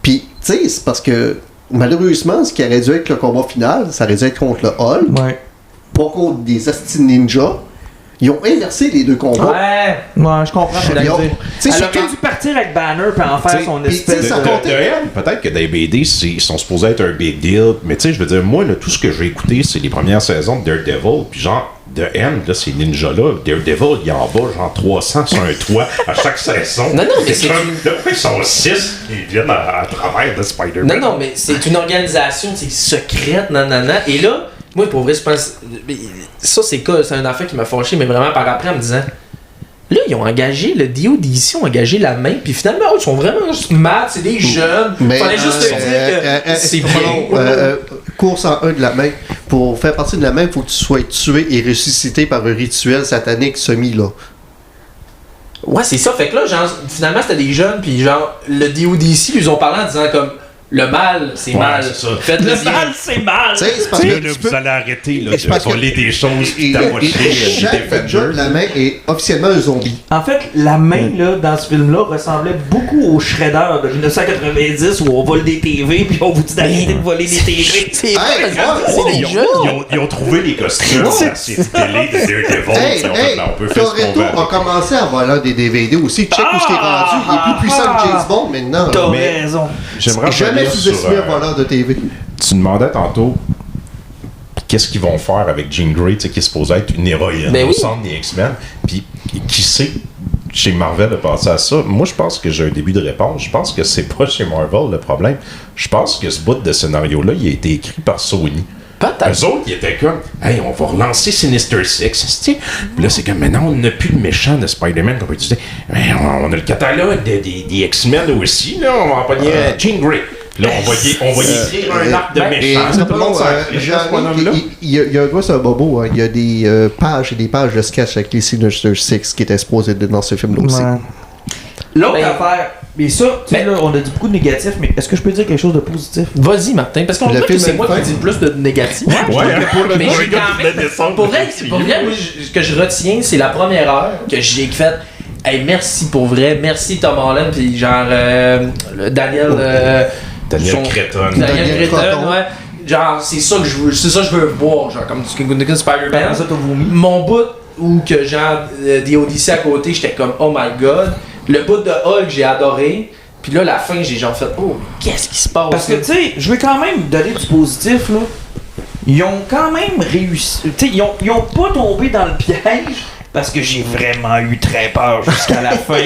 Puis, tu sais, c'est parce que, malheureusement, ce qui aurait dû être le combat final, ça aurait dû être contre le Hulk, pas contre des Asti Ninja. Ils ont inversé les deux combats. Ouais, je comprends. Elle aurait dû partir avec Banner puis en faire son espèce de... Peut-être que dans les BD, ils sont supposés être un big deal, mais tu sais, je veux dire, moi, là, tout ce que j'ai écouté, c'est les premières saisons de Daredevil, puis genre, de M, là, ces ninjas-là, Daredevil, il en va genre 300 sur un toit à chaque saison. Non, mais c'est... Là, pourquoi ils sont 6 qui viennent à travers de Spider-Man? Non, mais c'est une organisation, c'est secrète, nanana, et là... Moi, pour vrai, je pense. Ça, c'est une affaire qui m'a fâché, mais vraiment par après, en me disant. Là, ils ont engagé, le DODC ont engagé la main, puis finalement, ils sont vraiment smart, c'est des jeunes. Fallait juste te dire que c'est bien. Course en 1 de la main. Pour faire partie de la main, il faut que tu sois tué et ressuscité par un rituel satanique semi-là. Ouais, c'est ça. Fait que là, genre, finalement, c'était des jeunes, puis genre, le DODC, ils ont parlé en disant comme, le mal, c'est mal. C'est ça. Faites Le mal, c'est mal! C'est parce que Vous allez arrêter là, parce de voler des choses puis d'approcher chaque des Avenger de la main est officiellement un zombie. En fait, la main, là, dans ce film-là, ressemblait beaucoup au Shredder de 1990 où on vole des TV puis on vous dit d'arrêter de voler des TV. C'est Hey, c'est des jeunes. Ils ont trouvé les costumes à la série télé de Daredevil. On peut faire ce qu'on Toretto veut. a commencé à voler des DVD aussi. Check où c'est rendu. Il est plus puissant que James Bond maintenant. T'as Mais- raison. J'aimerais Jamais revenir sous-estimé sur, un voleur de TV. tu demandais tantôt qu'est-ce qu'ils vont faire avec Jean Grey, tu sais, qui est supposée être une héroïne Ben au oui. centre des X-Men. Puis qui sait chez Marvel de passer à ça? Moi, je pense que j'ai un début de réponse. Je pense que c'est pas chez Marvel le problème. Je pense que ce bout de scénario-là, il a été écrit par Sony. Peut-être. Eux autres, ils étaient comme, hey, on va relancer Sinister Six, tu sais. Puis là, c'est comme, maintenant, on n'a plus le méchant de Spider-Man qu'on peut utiliser. Mais on a le catalogue des X-Men aussi, là. On va en pogner Jean Grey. Puis là, on va y écrire un arc de méchant. C'est pas long, ça. Il y a un gars, c'est un bobo. Hein. Il y a des pages et des pages de sketch avec les Sinister Six qui étaient exposés dans ce film-là aussi. L'autre Ben- affaire, mais ça, tu sais, là, on a dit beaucoup de négatifs, mais est-ce que je peux dire quelque chose de positif? Vas-y, Martin, parce qu'on Le dirait que film c'est est moi fin. qui dis le plus de négatifs. Ouais, Mais je suis quand même. Pour vrai, moi, ce que je retiens, c'est la première heure que j'ai fait. Hey, merci pour vrai, merci Tom Holland, puis genre Daniel. Daniel Cretton. Daniel Cretton, ouais. Genre, c'est ça que je veux, voir, genre, comme du Spider-Man. Ça t'a vomi. Mon bout où que genre des Odyssey à côté, j'étais comme oh my god. Le bout de Hulk, j'ai adoré. Puis là, la fin, j'ai genre fait oh, qu'est-ce qui se passe? Parce que, là? tu sais, je veux quand même donner du positif, là. Ils ont quand même réussi. Tu sais, ils ont pas tombé dans le piège, parce que j'ai vraiment eu très peur jusqu'à la fin.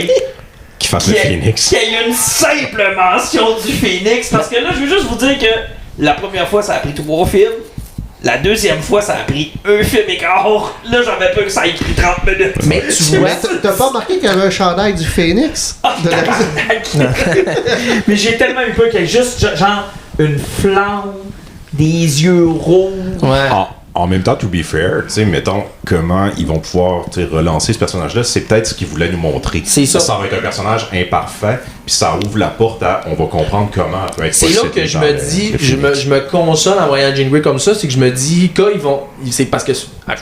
Qui fasse le Phoenix. Qu'il y ait une simple mention du Phoenix. Parce que là, je veux juste vous dire que la première fois, ça a pris 3 films. La deuxième fois, ça a pris un film et quart. Là, j'avais peur que ça ait pris 30 minutes. Mais tu vois, Mais t'as pas remarqué qu'il y avait un chandail du Phoenix? De la- Mais j'ai tellement eu peur qu'il y ait juste genre une flamme, des yeux rouges. ouais. En même temps, to be fair, tu sais, mettons comment ils vont pouvoir tu sais, relancer ce personnage-là, c'est peut-être ce qu'ils voulaient nous montrer. C'est ça. Ça va être un personnage imparfait, puis ça ouvre la porte à on va comprendre comment elle peut être C'est là possédée que je dans me le- dis, le je Phoenix. me console en voyant Jean Grey comme ça, c'est que je me dis, quand ils vont, c'est parce que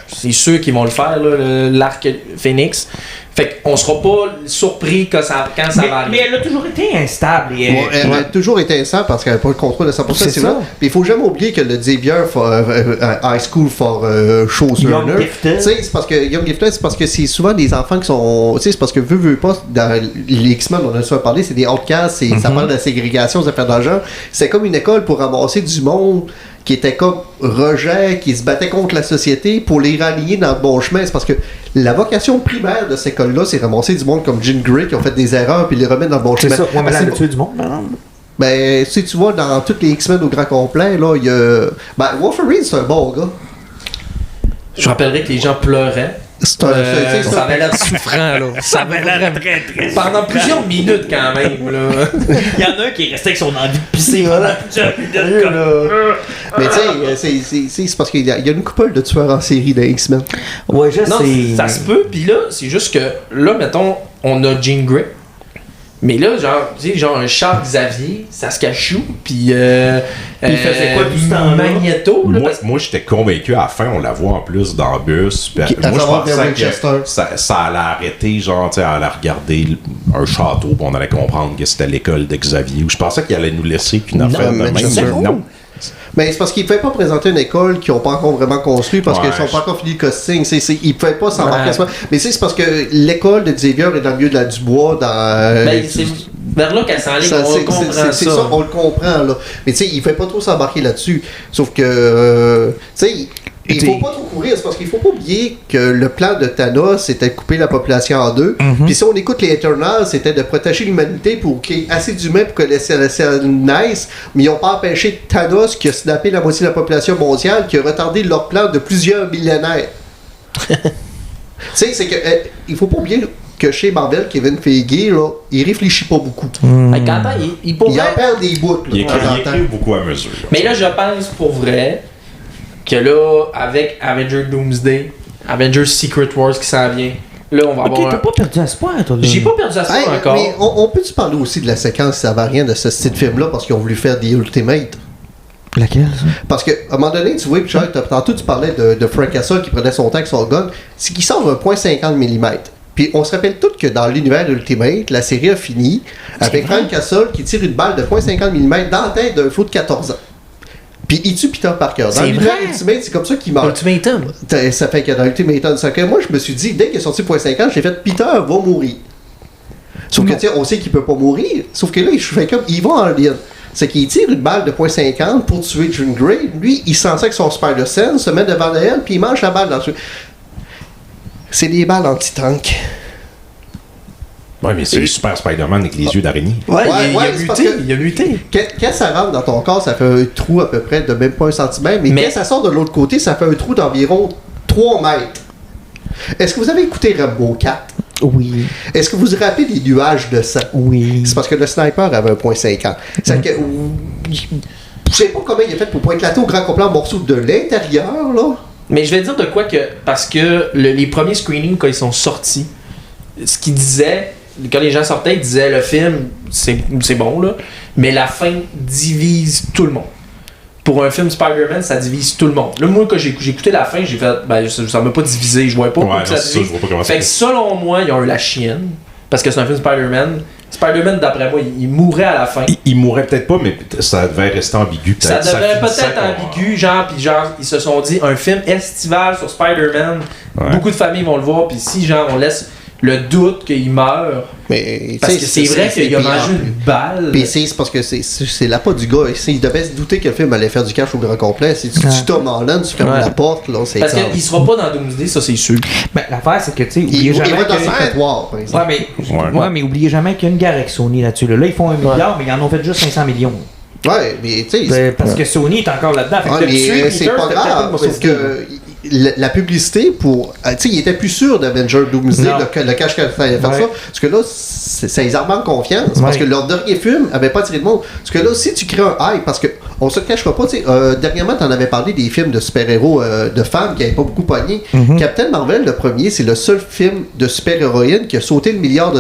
c'est sûr qu'ils vont le faire, là, l'arc Phoenix. Fait qu'on sera pas surpris quand ça va Mais arriver. elle a toujours été instable. Et Ouais, elle a toujours été instable parce qu'elle n'a pas le contrôle de 100%. C'est C'est ça. vrai. Puis il faut jamais oublier que le Xavier High School for Shows Young Learner, Gifted. tu sais, c'est parce que Young Gifted, c'est parce que c'est souvent des enfants qui sont, tu sais, c'est parce que veut pas dans les X-Men, on a souvent parlé, c'est des outcasts, ça parle de la ségrégation, ça fait d'argent. C'est comme une école pour ramasser du monde qui était comme rejet, qui se battait contre la société pour les rallier dans le bon chemin. C'est parce que la vocation primaire de cette école-là, c'est ramasser du monde comme Jean Grey qui ont fait des erreurs puis les remettre dans le bon chemin. Ouais, mais là, C'est- elle a tué du monde, maintenant. ben, si tu vois, dans tous les X-Men au grand complet, là, il y a. Ben, Wolverine, c'est un bon gars. Je rappellerai que les gens pleuraient. C'est un. c'est- Ça avait l'air souffrant, là. Ça avait l'air très triste. pendant plusieurs minutes, quand même, là. Il y en a un qui est resté avec son envie de pisser pendant plusieurs minutes. Comme... Mais tu sais, c'est parce qu'il y a une couple de tueurs en série de X-Men. Ouais, je Non, sais. ça se peut, pis là, c'est juste que, là, mettons, on a Jean Grey. Mais là, genre, tu sais, genre un Charles Xavier, Saskachou, puis Il faisait quoi tout ce temps-là? Magneto, là, parce- Moi, j'étais convaincu à la fin, on la voit en plus dans le bus. Puis, À moi, je savoir vers pensais Winchester. que ça allait arrêter, genre, tu sais, elle allait regarder un château, puis on allait comprendre que c'était l'école de Xavier. Ou je pensais qu'il allait nous laisser qu'une affaire de même. Manchester. Non. Mais c'est parce qu'ils ne pouvaient pas présenter une école qu'ils n'ont pas encore vraiment construit parce Ouais. qu'ils sont pas encore finis le casting. Ils ne pouvaient pas s'embarquer Ouais. à ce moment. Mais c'est parce que l'école de Xavier est dans le milieu de du bois. Dans, Ben, c'est vers là qu'elle s'enligne, Ça, on c'est- comprend c'est ça. on le comprend, là. Mais tu sais, il ne fait pas trop s'embarquer là-dessus. Sauf que, tu sais, il faut pas trop courir. C'est parce qu'il faut pas oublier que le plan de Thanos, c'était de couper la population en deux. Puis si on écoute les Eternals, c'était de protéger l'humanité pour qu'il y ait assez d'humains pour que la naisse. Mais ils n'ont pas empêché Thanos qui a snappé la moitié de la population mondiale, qui a retardé leur plan de plusieurs millénaires. Tu sais, c'est que il faut pas oublier que chez Marvel, Kevin Feige, là, il réfléchit pas beaucoup. Fait qu'en temps, il pourrait... Il en perd des bouts. Il Là, de temps en temps. écrit beaucoup à mesure. Mais là, je pense pour vrai que là, avec Avengers Doomsday, Avengers Secret Wars qui s'en vient, là, on va Ok, avoir... t'as pas perdu espoir, toi, là. J'ai pas perdu espoir Hey, encore. mais on peut-tu parler aussi de la séquence ça va rien de ce style de film-là parce qu'ils ont voulu faire des Ultimates? Laquelle, ça? Parce qu'à un moment donné, tu vois, puis tantôt tu parlais de Frank Castle qui prenait son temps avec son gun, c'est qu'il sort un .50 mm. Puis on se rappelle tous que dans l'univers Ultimate, la série a fini avec Frank Castle qui tire une balle de .50 mm dans la tête d'un flou de 14 ans. Puis il tue Peter Parker. Dans C'est l'univers vrai? Ultimate, c'est comme ça qu'il meurt. Ultimatum. Ça fait que dans Ultimate, ça fait que moi je me suis dit, dès qu'il est sorti .50, j'ai fait Peter va mourir. Sauf que tu sais, on sait qu'il peut pas mourir. Sauf que là, je fais comme il va en lien. C'est qu'il tire une balle de .50 pour tuer Jean Grey. Lui, il s'en sert avec son Spider-Sense, se met devant elle, puis il mange la balle dans le... C'est des balles anti-tank. Ouais, mais c'est le super Spider-Man avec les yeux d'araignée. Ouais, c'est parce que- il a muté. Quand ça rentre dans ton corps, ça fait un trou à peu près de même pas 1 centimètre, mais Mais- quand ça sort de l'autre côté, ça fait un trou d'environ 3 mètres. Est-ce que vous avez écouté Rambo 4? Oui. Est-ce que vous vous rappelez des nuages de sang? Oui. C'est parce que le sniper avait un .50. C'est que... Je sais pas comment il a fait pour pas éclater au grand complet en morceaux de l'intérieur, là. Mais je vais dire de quoi que... Parce que les premiers screenings, quand ils sont sortis, ce qu'ils disaient... Quand les gens sortaient, ils disaient le film, c'est bon, là, mais la fin divise tout le monde. Pour un film Spider-Man, ça divise tout le monde. Là, moi, quand j'ai écouté la fin, j'ai fait, ben, ça m'a pas divisé, je vois pas Ouais, pourquoi non, ça c'est ça, divise. je vois pas comment Fait que selon moi, ils ont eu la chienne, parce que c'est un film Spider-Man. Spider-Man, d'après moi, il mourrait à la fin. Il mourrait peut-être pas, mais ça devait rester ambigu. Ça peut-être. devrait finissait peut-être comme- ambigu, genre, puis genre, ils se sont dit, un film estival sur Spider-Man, Ouais. beaucoup de familles vont le voir, puis si, genre, on laisse le doute qu'il meurt, Mais, parce tu que sais, c'est vrai qu'il a puis mangé en- une balle. Puis c'est parce que c'est la pas du gars. Il devait se douter que le film allait faire du cash au grand complet. Si tu tues Tom Holland, tu fermes Ouais. la porte, là, c'est Parce clair. qu'il sera pas dans Doomsday, ça c'est sûr. Ben, l'affaire, c'est que, tu sais, Il oubliez va jamais dans que... son prétoire, par exemple. Ouais, mais, Ouais. mais oubliez jamais qu'il y a une guerre avec Sony là-dessus. Là, ils font 1 milliard, mais ils en ont fait juste 500 millions. Ouais, mais tu sais, Parce que Sony est encore là-dedans. Fait que ouais, de mais tuer Peter, c'est pas c'était peut-être une grave, mauvaise sauf idée. que la publicité pour... Tu sais, il était plus sûr d'Avenger Doomsday, Non. le cash qu'elle allait faire Ouais. ça, parce que là, ça les arme en confiance, parce Ouais. que leur dernier film avait pas attiré le monde. Parce que là, si tu crées un hype, parce que on se cachera pas, tu sais, dernièrement, t'en avais parlé des films de super-héros de femmes qui avaient pas beaucoup pogné. Captain Marvel, le premier, c'est le seul film de super-héroïne qui a sauté le $1 milliard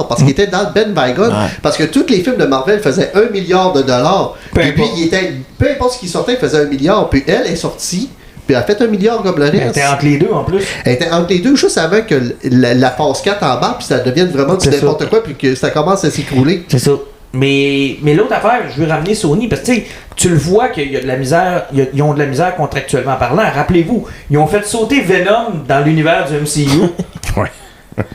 parce qu'il était dans Ben Wagon. Parce que tous les films de Marvel faisaient $1 milliard. Peu Et puis, importe. il était, peu importe ce qui sortait, il faisait $1 milliard. Puis elle est sortie, puis elle a fait $1 milliard comme le Elle reste. était entre les deux en plus. Elle était entre les deux juste avant que la phase 4 embarque, puis ça devienne vraiment du C'est n'importe ça. quoi, puis que ça commence à s'écrouler. C'est ça. Mais l'autre affaire, je veux ramener Sony, parce que tu sais, tu le vois qu'il y a de la misère, ils ont de la misère contractuellement parlant. Rappelez-vous, ils ont fait sauter Venom dans l'univers du MCU Ouais.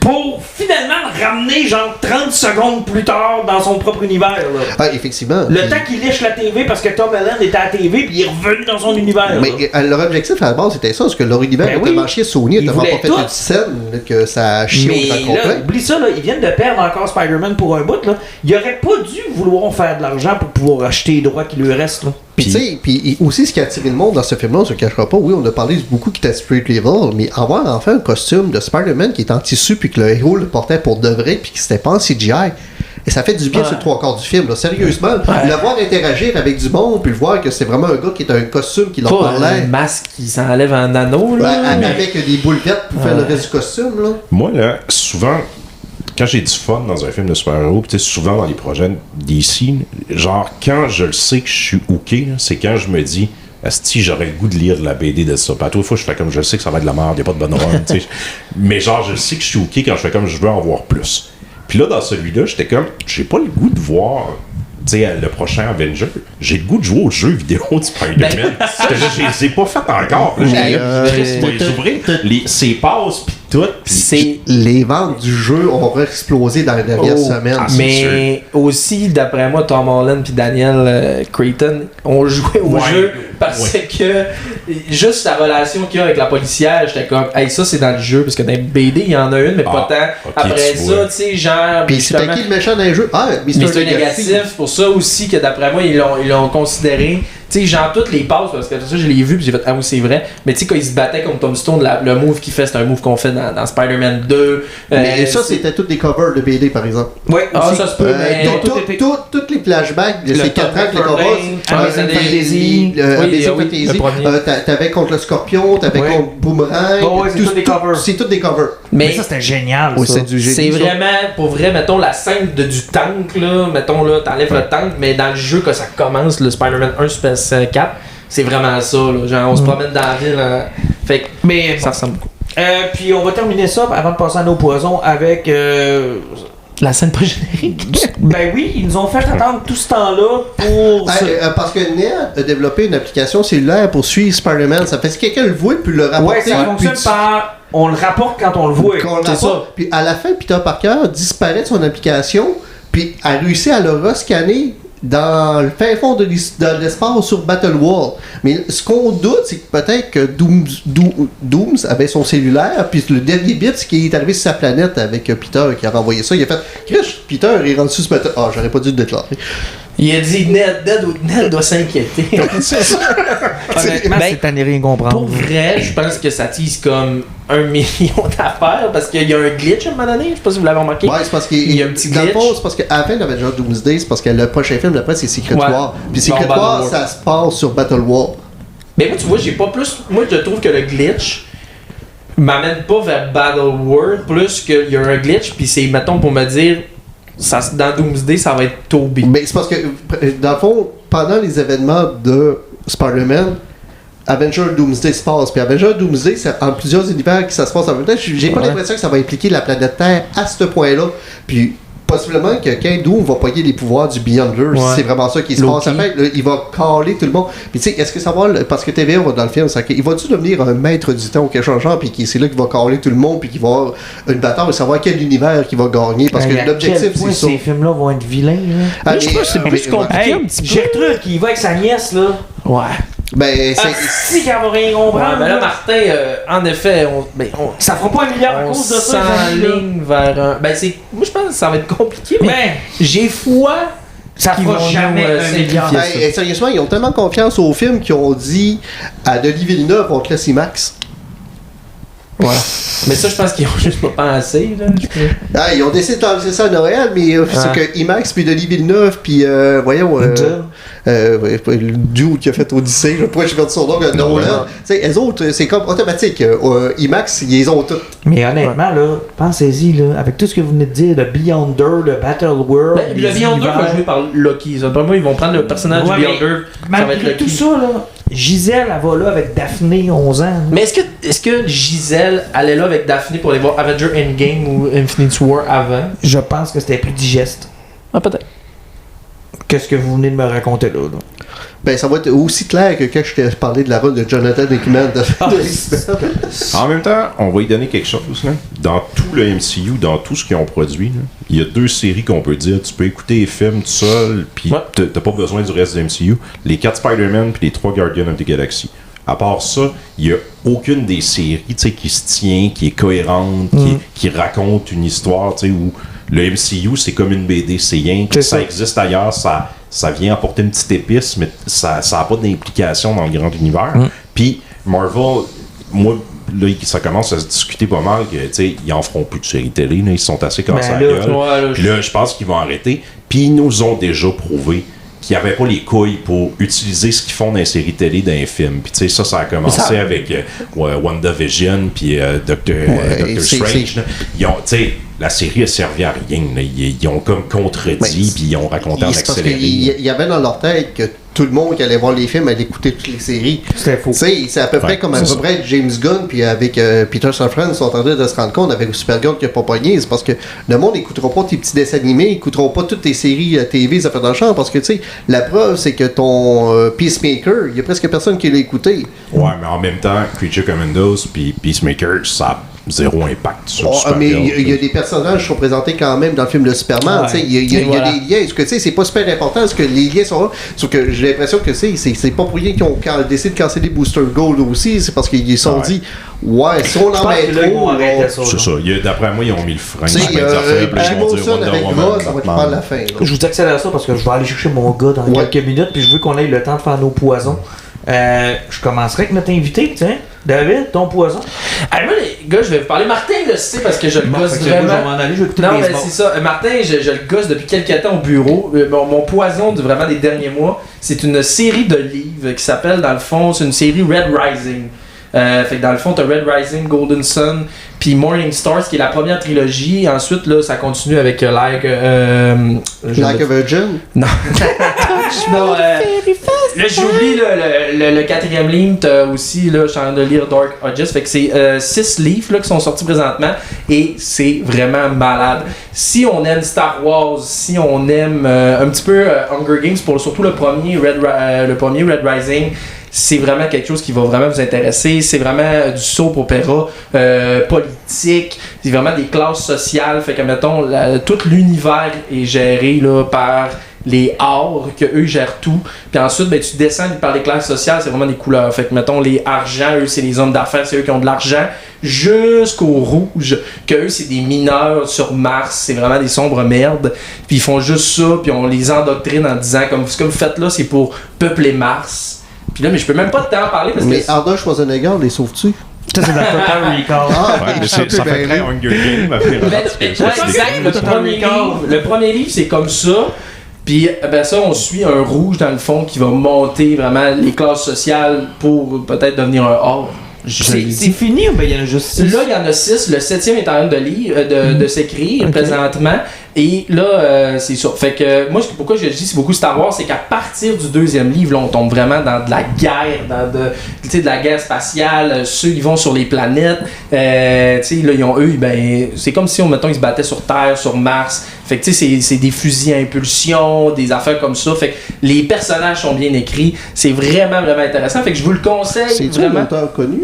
pour finalement le ramener genre 30 secondes plus tard dans son propre univers. Là. Ah, effectivement. Le Puis- temps qu'il lèche la TV parce que Tom Holland était à la TV puis il est revenu dans son univers. Mais là. leur objectif à la base c'était ça, parce que leur univers Ben était oui. marché Sony, Ils était vraiment pas voulaient fait tout. une scène que ça chie Mais au grand là, complet. oublie ça, là, ils viennent de perdre encore Spider-Man pour un bout. Là. Ils auraient pas dû vouloir faire de l'argent pour pouvoir acheter les droits qui lui restent. Là. Puis tu sais, puis aussi ce qui a attiré le monde dans ce film-là, on se cachera pas, oui, on a parlé beaucoup qui était Street Level, mais avoir enfin un costume de Spider-Man qui est en tissu, puis que le héros le portait pour de vrai, puis que c'était pas en CGI. Et ça fait du bien sur le 3/4 du film, là. Sérieusement. Le voir interagir avec du monde, puis le voir que c'est vraiment un gars qui est un costume qui leur Pas un parlait. masque qui s'enlève en anneau, là. Ouais, avec des boules vertes pour faire le reste du costume, là. Moi, là, souvent, quand j'ai du fun dans un film de super-héros, pis tu sais, souvent dans les projets DC, genre, quand je le sais que je suis OK, là, c'est quand je me dis, si j'aurais le goût de lire la BD de ça. Puis à toute fois, je fais comme je sais que ça va être de la merde, y a pas de bonne run, tu sais. Mais genre, je sais que je suis OK quand je fais comme je veux en voir plus. Puis là, dans celui-là, j'étais comme, j'ai pas le goût de voir, tu sais, le prochain Avenger. J'ai le goût de jouer aux jeux vidéo de Spider-Man. Parce que là, je les ai pas fait encore. Là, j'ai les ouvrir, ses passes, puis tout. Puis C'est. Les ventes du jeu ont explosé dans les dernières Oh, semaines. ah, c'est Mais aussi, d'après moi, Tom Holland puis Daniel Creighton ont joué au Ouais. jeu parce que juste sa relation qu'il y a avec la policière, j'étais comme, hey, ça c'est dans le jeu, parce que dans les BD, il y en a une, mais pas Ah, tant. ok, Après tu ça, vois. tu sais, genre. Puis c'était justement, qui le méchant dans les jeux? Ah, mais c'est un négatif, pour ça aussi que d'après moi, ils l'ont considéré. Tu Tu sais, genre toutes les passes, parce que ça, je l'ai vu, puis j'ai fait, ah oui, c'est vrai. Mais tu sais, quand il se battait contre Tom Stone, le move qu'il fait, c'est un move qu'on fait dans Spider-Man 2. Mais ça, c'était toutes des covers de BD, par exemple. Ouais, ça se peut, mais. Toutes les flashbacks de ces 4 ans que les covers. Amazing Fantasy. Amazing Fantasy. T'avais contre le Scorpion, t'avais contre Boomerang. C'est toutes des covers. C'est toutes des covers. Mais ça, c'était génial. Oui, c'est du génie. C'est vraiment, pour vrai, mettons la scène du tank, là. Mettons, là, t'enlèves le tank, mais dans le jeu, quand ça commence, le Spider-Man 1 Super 4, c'est vraiment ça, là. Genre, on se promène dans la ville. Fait que mais ça ressemble beaucoup. Puis on va terminer ça avant de passer à nos poisons avec. La scène pré-générique. Ben oui, ils nous ont fait attendre tout ce temps-là pour. Parce que Ned a développé une application cellulaire pour suivre Spider-Man. Ça fait que quelqu'un le voit puis le rapporte. Ouais, ça fonctionne par. On le rapporte quand on le voit. C'est ça. Puis à la fin, Peter Parker disparaît de son application, puis a réussi à le rescanner dans le fin fond de l'espace sur Battle World. Mais ce qu'on doute, c'est que peut-être que Dooms avait son cellulaire, puis le dernier bit, c'est qu'il est arrivé sur sa planète avec Peter qui a renvoyé ça. Il a fait Chris, Peter est rendu sur Battle. Ah, j'aurais pas dû le déclarer. Il a dit Ned doit s'inquiéter. C'est ça. Honnêtement, c'est à ne rien comprendre. Pour vrai, je pense que ça tease comme 1 million d'affaires parce qu'il y a un glitch à un moment donné. Je sais pas si vous l'avez remarqué. Ouais, c'est parce qu'il y a un petit glitch. C'est parce qu'à la fin d'Avengers Doomsday, c'est parce que le prochain film d'après, c'est Secret War. Puis Secret War, ça se passe sur Battle World. Mais moi, tu vois, j'ai pas plus. Moi, je trouve que le glitch m'amène pas vers Battle World plus qu'il y a un glitch, puis c'est, mettons, pour me dire. Ça, dans Doomsday, ça va être Toby. Mais c'est parce que, dans le fond, pendant les événements de Spider-Man, Avenger Doomsday se passe. Puis Avenger Doomsday, c'est en plusieurs univers que ça se passe en même temps. J'ai pas l'impression que ça va impliquer la planète Terre à ce point-là. Puis possiblement que quand Doom va payer les pouvoirs du Beyonder, c'est vraiment ça qui se passe. Après, il va caler tout le monde. Puis tu sais, est-ce que ça va, parce que TVA va dans le film, il va-tu devenir un maître du temps ou quelque chose genre, puis c'est là qu'il va caler tout le monde, puis qu'il va avoir une bataille, savoir quel univers qu'il va gagner, parce que l'objectif, c'est ça. Ces films-là vont être vilains. Je pense que c'est plus compliqué un petit peu. Gertrude qui va avec sa nièce, là. Ouais. Ben, si qu'elle va rien comprendre. Ben là, Martin, en effet, ça fera pas un milliard à cause de ça. S'enligne vers un. Ben, c'est. Moi, je pense que ça va être compliqué, mais j'ai foi. Ça fera jamais un milliard. Sérieusement, ils ont tellement confiance au film qu'ils ont dit à Denis Villeneuve, on te laisse IMAX. Ouais. Mais ça, je pense qu'ils ont juste pas pensé. Là. Ils ont décidé de lancer ça à Noël, mais c'est que IMAX, puis Denis Villeneuve, puis voyons, le dude qui a fait Odyssey, je pourrais perdu son nom, Nolan. Les autres, c'est comme automatique. IMAX, ils les ont tous. Mais honnêtement, là, pensez-y, là, avec tout ce que vous venez de dire, le Beyonder, le Battle World. Ben, le Beyonder va jouer par Loki. Pour moi, ils vont prendre le personnage du Beyonder. Malgré tout ça, là. Gisèle, elle va là avec Daphné, 11 ans. Mais est-ce que Gisèle allait là avec Daphné pour aller voir Avenger Endgame ou Infinity War avant? Je pense que c'était plus digeste. Ah, peut-être. Qu'est-ce que vous venez de me raconter là? Ben, ça va être aussi clair que quand je t'ai parlé de la rôle de Jonathan Hickman En même temps, on va y donner quelque chose. Là. Dans tout le MCU, dans tout ce qu'ils ont produit, là, il y a 2 séries qu'on peut dire. Tu peux écouter les films tout seul, puis t'as pas besoin du reste du MCU. Les 4 Spider-Man, puis les 3 Guardians of the Galaxy. À part ça, il n'y a aucune des séries qui se tient, qui est cohérente, qui raconte une histoire où le MCU, c'est comme une BD. C'est rien que ça existe ailleurs, ça vient apporter une petite épice, mais ça n'a pas d'implication dans le grand univers. Puis Marvel, moi, là, ça commence à se discuter pas mal que, ils en feront plus de séries télé, là, ils sont assez cassés à la gueule. Puis là, je pense qu'ils vont arrêter. Puis ils nous ont déjà prouvé qu'ils n'avaient pas les couilles pour utiliser ce qu'ils font dans les séries télé, dans les films. Puis ça a commencé avec WandaVision, puis Doctor Strange. Ils ont, la série a servi à rien. Là. Ils ont comme contredit, puis ils ont raconté en accéléré. Il y avait dans leur tête que tout le monde qui allait voir les films allait écouter toutes les séries. C'était faux. C'est à peu près comme à peu près James Gunn, puis avec Peter Safran, ils sont en train de se rendre compte avec Supergirl qui n'a pas pogné. C'est parce que le monde n'écoutera pas tes petits dessins animés, ils n'écouteront pas toutes tes séries TV, ça fait dans le champ. Parce que, la preuve, c'est que ton Peacemaker, il y a presque personne qui l'a écouté. Ouais, mais en même temps, Creature Commandos, puis Peacemaker, ça a zéro impact sur Supergirl. Mais il y a des personnages qui sont présentés quand même dans le film de Superman. Il y a des liens. Est-ce que c'est pas super important? Est-ce que les liens sont là? Sauf que j'ai l'impression que c'est pas pour rien qu'ils ont décidé de canceller Booster Gold aussi. C'est parce qu'ils se sont dit Ouais, si on en met trop, C'est ça. D'après moi, ils ont mis le frein. Jim Olsen avec Gras, ça va être pas la fin. Je vous accélère ça parce que je vais aller chercher mon gars dans quelques minutes, puis je veux qu'on ait le temps de faire nos poisons. Je commencerai avec notre invité, tiens. David, ton poison. Moi, les gars, je vais vous parler. Martin, le sait parce que je le gosse vraiment. Je vais m'en aller, je vais écouter non, mais c'est ça. Martin, je le gosse depuis quelques temps au bureau. Mon poison vraiment des derniers mois, c'est une série de livres qui s'appelle, dans le fond, c'est une série Red Rising. Fait que dans le fond, t'as Red Rising, Golden Sun, puis Morning Stars, qui est la première trilogie. Ensuite, là, ça continue avec Like a Virgin? Non. Non, là, j'oublie le quatrième livre. T'as aussi, là, je suis en train de lire Dark Ages. Fait que c'est 6 livres là, qui sont sortis présentement et c'est vraiment malade. Si on aime Star Wars, si on aime un petit peu Hunger Games, pour surtout le premier Red Rising, c'est vraiment quelque chose qui va vraiment vous intéresser. C'est vraiment du soap opéra politique. C'est vraiment des classes sociales. Fait que, mettons, tout l'univers est géré là, par les arts, que eux gèrent tout. Puis ensuite, ben, tu descends par les classes sociales, c'est vraiment des couleurs. Fait que, mettons, les argents, eux, c'est les hommes d'affaires, c'est eux qui ont de l'argent. Jusqu'au rouge, que eux, c'est des mineurs sur Mars. C'est vraiment des sombres merdes. Puis ils font juste ça, puis on les endoctrine en disant, comme ce que vous faites là, c'est pour peupler Mars. Puis là, mais je peux même pas t'en parler parce mais que... Arnold Schwarzenegger, les sauve-tu? Ça, c'est dans Total Recall. Mais ça fait très Hunger Games. Le premier livre, c'est comme ça. Puis ben ça, on suit un rouge dans le fond qui va monter vraiment les classes sociales pour peut-être devenir un or. C'est fini ou ben il y en a juste 6? Là, il y en a 6. Le 7e est en train de s'écrire présentement. Et là, c'est ça. Fait que moi, pourquoi je dis c'est beaucoup Star Wars, c'est qu'à partir du 2e livre, là, on tombe vraiment dans de la guerre, de la guerre spatiale. Ceux, ils vont sur les planètes. Là, c'est comme si, mettons, ils se battaient sur Terre, sur Mars. Fait que, tu sais, c'est des fusils à impulsion, des affaires comme ça. Fait que les personnages sont bien écrits. C'est vraiment, vraiment intéressant. Fait que je vous le conseille. C'est un auteur connu?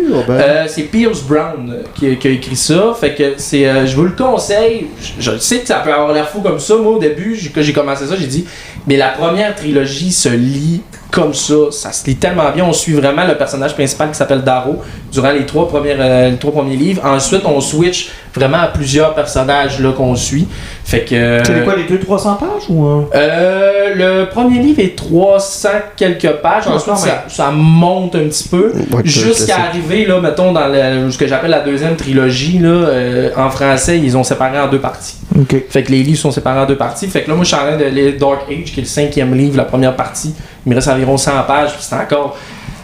C'est Pierce Brown qui a écrit ça. Fait que je vous le conseille. Je sais que ça peut avoir l'air fou comme ça. Moi, au début, quand j'ai commencé ça, j'ai dit, mais la première trilogie se lit comme ça se lit tellement bien. On suit vraiment le personnage principal qui s'appelle Darrow durant les trois premiers livres. Ensuite, on switch vraiment à plusieurs personnages là, qu'on suit. Fait que... C'est quoi, les 200-300 pages ou... Le premier livre est 300 quelques pages. Ensuite, ça monte un petit peu. Jusqu'à arriver, là, mettons, dans ce que j'appelle la deuxième trilogie. Là, en français, ils ont séparé en 2 parties. Okay. Fait que les livres sont séparés en 2 parties. Fait que là, moi, je suis en train de lire Dark Age, qui est le 5e livre, la première partie. Il me reste environ 100 pages, puis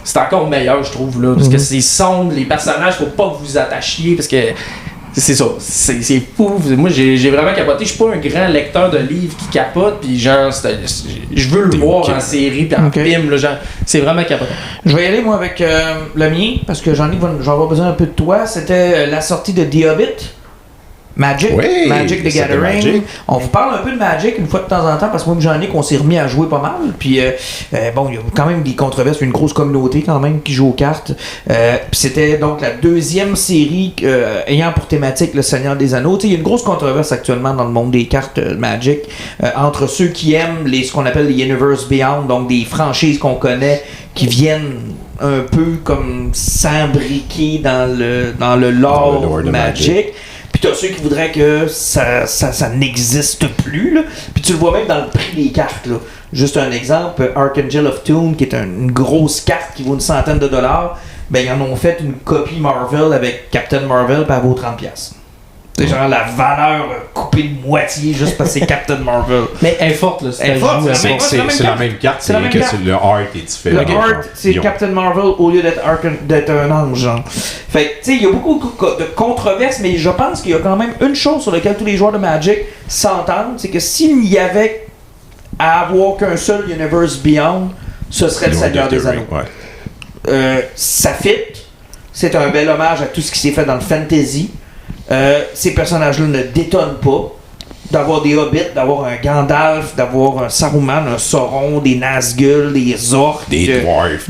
c'est encore meilleur, je trouve, là, parce que c'est sombre, les personnages, faut pas que vous attachiez, parce que c'est ça, c'est fou. Moi, j'ai vraiment capoté. Je suis pas un grand lecteur de livres qui capote, puis genre, je veux le voir en série, puis en film, là, genre, c'est vraiment capoté. Je vais y aller, moi, avec le mien, parce que j'en ai avoir besoin un peu de toi. C'était la sortie de The Hobbit. Magic the Gathering. Magic. On vous parle un peu de Magic une fois de temps en temps parce que moi et Jean-Nic, on s'est remis à jouer pas mal. Puis il y a quand même des controverses, une grosse communauté quand même qui joue aux cartes. Puis c'était donc la 2e série ayant pour thématique le Seigneur des Anneaux. Il y a une grosse controverse actuellement dans le monde des cartes Magic entre ceux qui aiment ce qu'on appelle les Universe Beyond, donc des franchises qu'on connaît qui viennent un peu comme s'imbriquer dans le lore Magic. Puis t'as ceux qui voudraient que ça n'existe plus, là. Puis tu le vois même dans le prix des cartes, là. Juste un exemple, Archangel of Toon, qui est une grosse carte qui vaut une centaine de dollars, ben ils en ont fait une copie Marvel avec Captain Marvel, puis elle vaut 30$. C'est genre la valeur coupée de moitié juste parce que c'est Captain Marvel. Mais elle est forte, là. C'est la même carte, c'est que le art est différent. Le art, c'est Captain Marvel au lieu d'être un ange, genre. Fait que, tu sais, il y a beaucoup de controverses, mais je pense qu'il y a quand même une chose sur laquelle tous les joueurs de Magic s'entendent, c'est que s'il n'y avait à avoir qu'un seul Universe Beyond, ce serait le Seigneur des Anneaux. Ça fit. C'est un bel hommage à tout ce qui s'est fait dans le fantasy. Ces personnages-là ne détonnent pas. D'avoir des hobbits, d'avoir un Gandalf, d'avoir un Saruman, un Sauron, des Nazgûl, des orques, des dwarfs,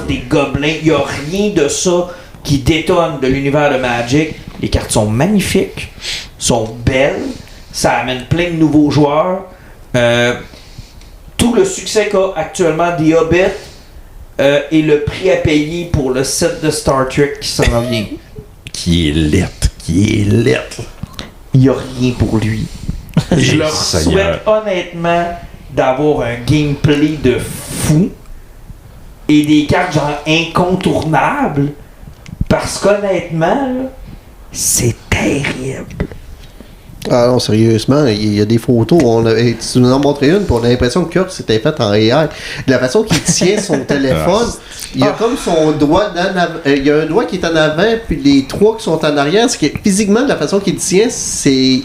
des gobelins. Il n'y a rien de ça qui détonne de l'univers de Magic. Les cartes sont magnifiques, sont belles, ça amène plein de nouveaux joueurs. Tout le succès qu'a actuellement The Hobbit est le prix à payer pour le set de Star Trek qui s'en vient. Qui est lettre. Il n'y a rien pour lui. Je leur Seigneur. souhaite honnêtement d'avoir un gameplay de fou et des cartes genre incontournables parce qu'honnêtement, là, c'est terrible. Ah non, sérieusement, il y a des photos. Tu nous en as montré une, puis on a l'impression que Kurt s'était fait en AI. De la façon qu'il tient son téléphone, il y a comme son doigt il y a un doigt qui est en avant, puis les trois qui sont en arrière. Ce qui est, physiquement, de la façon qu'il tient, c'est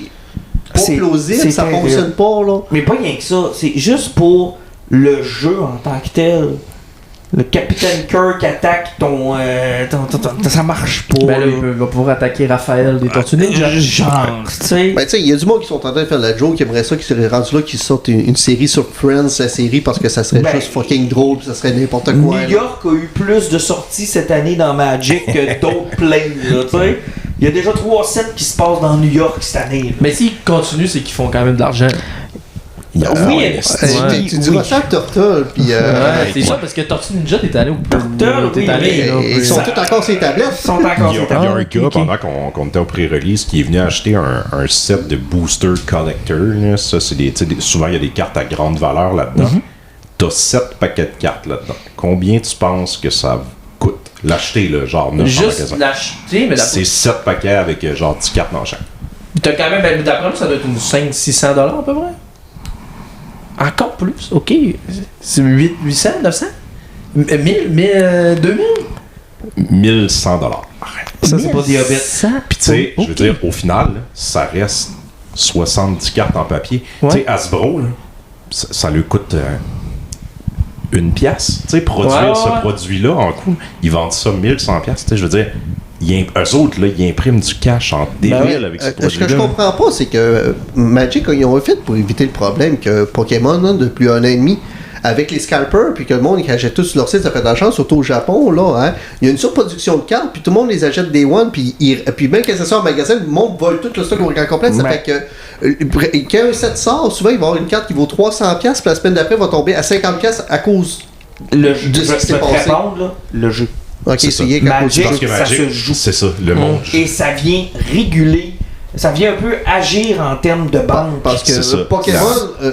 pas plausible, ça terrible. fonctionne pas, là. Mais pas rien que ça, c'est juste pour le jeu en tant que tel. Le Capitaine Kirk attaque ton ça marche pas. Ben là, il va pouvoir attaquer Raphaël des Tortues Ninja. Genre, tu sais. Ben, tu sais, il y a du monde qui sont en train de faire la joke, qui aimerait ça, qui serait rendu là, qui sortent une série sur Friends, la série, parce que ça serait Ben, juste fucking drôle, pis ça serait n'importe quoi. New York a eu plus de sorties cette année dans Magic que d'autres planes, là, tu sais. Il y a déjà 3 sets qui se passent dans New York cette année. Là. Mais s'ils continuent, c'est qu'ils font quand même de l'argent. Tu diras ça à Turtle, puis c'est ça, parce que Tortue Ninja, t'es allé au Turtle, t'es oui, allé, là. ils sont tous encore sur les tablettes. Ils sont encore Il y a un gars, pendant qu'on était au pré-release, qui est venu acheter un set de booster collector. Là. Ça, c'est souvent, il y a des cartes à grande valeur là-dedans. T'as 7 paquets de cartes là-dedans. Combien tu penses que ça coûte? L'acheter, là, genre 900 Juste magasins. l'acheter, mais C'est 7 paquets avec genre 10 cartes dans chaque. t'as quand même, ben, d'après moi, ça doit être 500-600$ à peu près. Encore plus, ok. C'est 800, 900? 1000, 2000? 1100$. Ça, c'est pas des hobbits. Puis tu sais, je veux dire, au final, là, ça reste 70 cartes en papier. Ouais. Tu sais, Hasbro, là, ça lui coûte une pièce. Tu sais, produire ce produit-là en coût, ils vendent ça 1100$. Tu sais, je veux dire, eux autres, là, ils impriment du cash en débile avec ce Ce produit-là. que je comprends pas, c'est que Magic, ils ont fait pour éviter le problème que Pokémon, là, depuis 1 an et demi, avec les scalpers, puis que le monde qui achète tout sur leur site, ça fait de la chance, surtout au Japon, là, hein, il y a une surproduction de cartes, puis tout le monde les achète Day One, puis même quand ça sort en magasin, le monde vole tout le stock au regard complet, ça fait que quand un set sort, souvent, il va y avoir une carte qui vaut 300$, puis la semaine d'après, va tomber à 50$ à cause Le jeu, de ce qui s'est passé. répondre, là, le jeu. Ok, C'est c'est ça. rien qu'à cause du Magic, Parce que ça Magic, se joue. c'est ça, le monde. Et ça vient réguler, ça vient un peu agir en termes de banque. Parce que C'est ça. Pokémon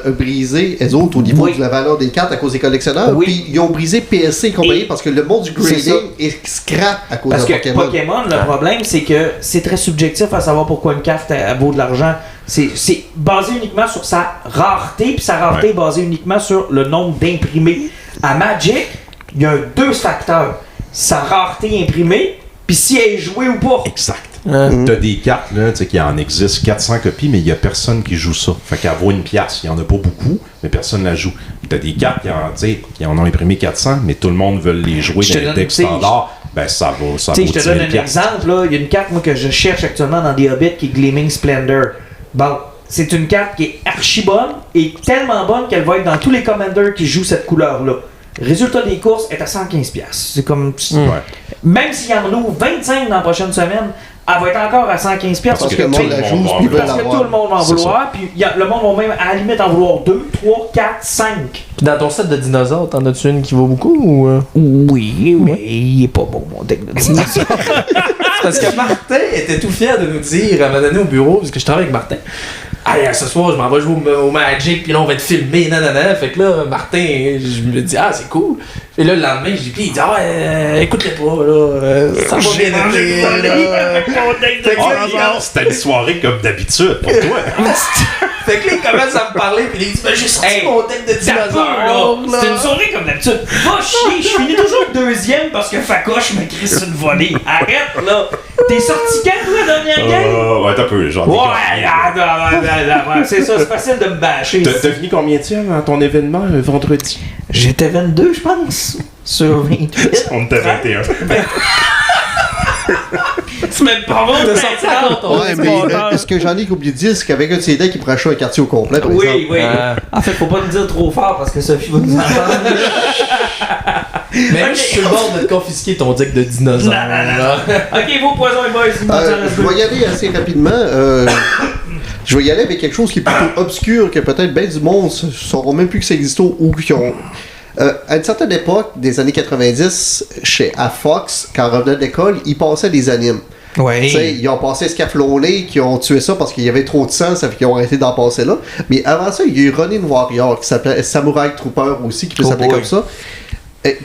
a brisé, eux autres, au niveau Oui. de la valeur des cartes à cause des collectionneurs. Oui. Puis ils ont brisé PSC et compagnie Et parce que le monde du c'est ça. grading est scrap à cause Parce de que Pokémon. Pokémon, le problème, c'est que c'est très subjectif à savoir pourquoi une carte elle vaut de l'argent. C'est basé uniquement sur sa rareté, puis sa rareté est basée uniquement sur le nombre d'imprimés. À Magic, il y a 2 facteurs. Sa rareté imprimée, puis si elle est jouée ou pas. Exact. T'as des cartes, là, tu sais, qui en existe 400 copies, mais il y a personne qui joue ça. Fait qu'elle vaut une pièce. Il y en a pas beaucoup, mais personne la joue. T'as des cartes qui en ont imprimé 400, mais tout le monde veut les jouer Je dans te les donne, decks tu sais, standards. Ben, ça vaut Tu sais, je te 10 donne 000 un piastres. exemple, là. Il y a une carte, moi, que je cherche actuellement dans des Hobbits qui est Gleaming Splendor. Bon, c'est une carte qui est archi bonne et tellement bonne qu'elle va être dans tous les commanders qui jouent cette couleur-là. Résultat des courses est à 115$. C'est comme. Ouais. Même s'il y en a 25 dans la prochaine semaine, elle va être encore à 115$. Parce que le monde la joue, puis ils veulent Parce que tout l'avoir. le monde va en C'est vouloir, puis le monde va même à la limite en vouloir 2, 3, 4, 5. Puis dans ton set de dinosaures, t'en as-tu une qui vaut beaucoup ou. Oui, mais il est pas bon, mon deck de dinosaures. Parce que Martin était tout fier de nous dire, à un moment donné au bureau, parce que je travaille avec Martin. Hey, ce soir, je m'en vais jouer au Magic, puis là, on va être filmé, nanana. Fait que là, Martin, je me dis, ah, c'est cool. Et là, le lendemain, je dis, puis il dit, ah, écoute-les pas, là. Ça va bien aller, là. Fait que là, C'était une soirée comme d'habitude pour toi. Fait que là, il commence à me parler, puis il dit, ben, j'ai sorti Hey, mon deck de dinosaures, là. C'est une soirée comme d'habitude. Va chier, je finis toujours deuxième parce que Facoche me crisse une volée. Arrête, là. T'es sorti quand, toi, la dernière game? Ouais, t'as peu, genre. Ouais, c'est ça, c'est facile de me bâcher. T'as fini combien de tiers à ton événement vendredi? J'étais 22, je pense, sur 28. On était 21. C'est même pas bon de sortir encore ton Ouais, mais ce que j'en ai oublié de dire, c'est qu'avec un de ces decks, il pourrait acheter un quartier au complet, par exemple. Oui. En fait, faut pas le dire trop fort parce que Sophie va nous entendre. Mais moi, je suis sur le bord de te confisquer ton deck de dinosaures, là. Ok, vos poisons et boys, Je vais y aller assez rapidement. Je vais y aller avec quelque chose qui est plutôt obscur, que peut-être ben du monde ne sauront même plus que ça existe ou qui ont. À une certaine époque, des années 90, à Fox, quand on revenait de l'école, ils passaient des animes. Ouais. T'sais, ils ont passé Scaflowné, qui ont tué ça parce qu'il y avait trop de sang, ça fait qu'ils ont arrêté d'en passer là. Mais avant ça, il y a eu Ronin Warrior, qui s'appelait Samurai Trooper aussi, qui peut s'appeler comme ça.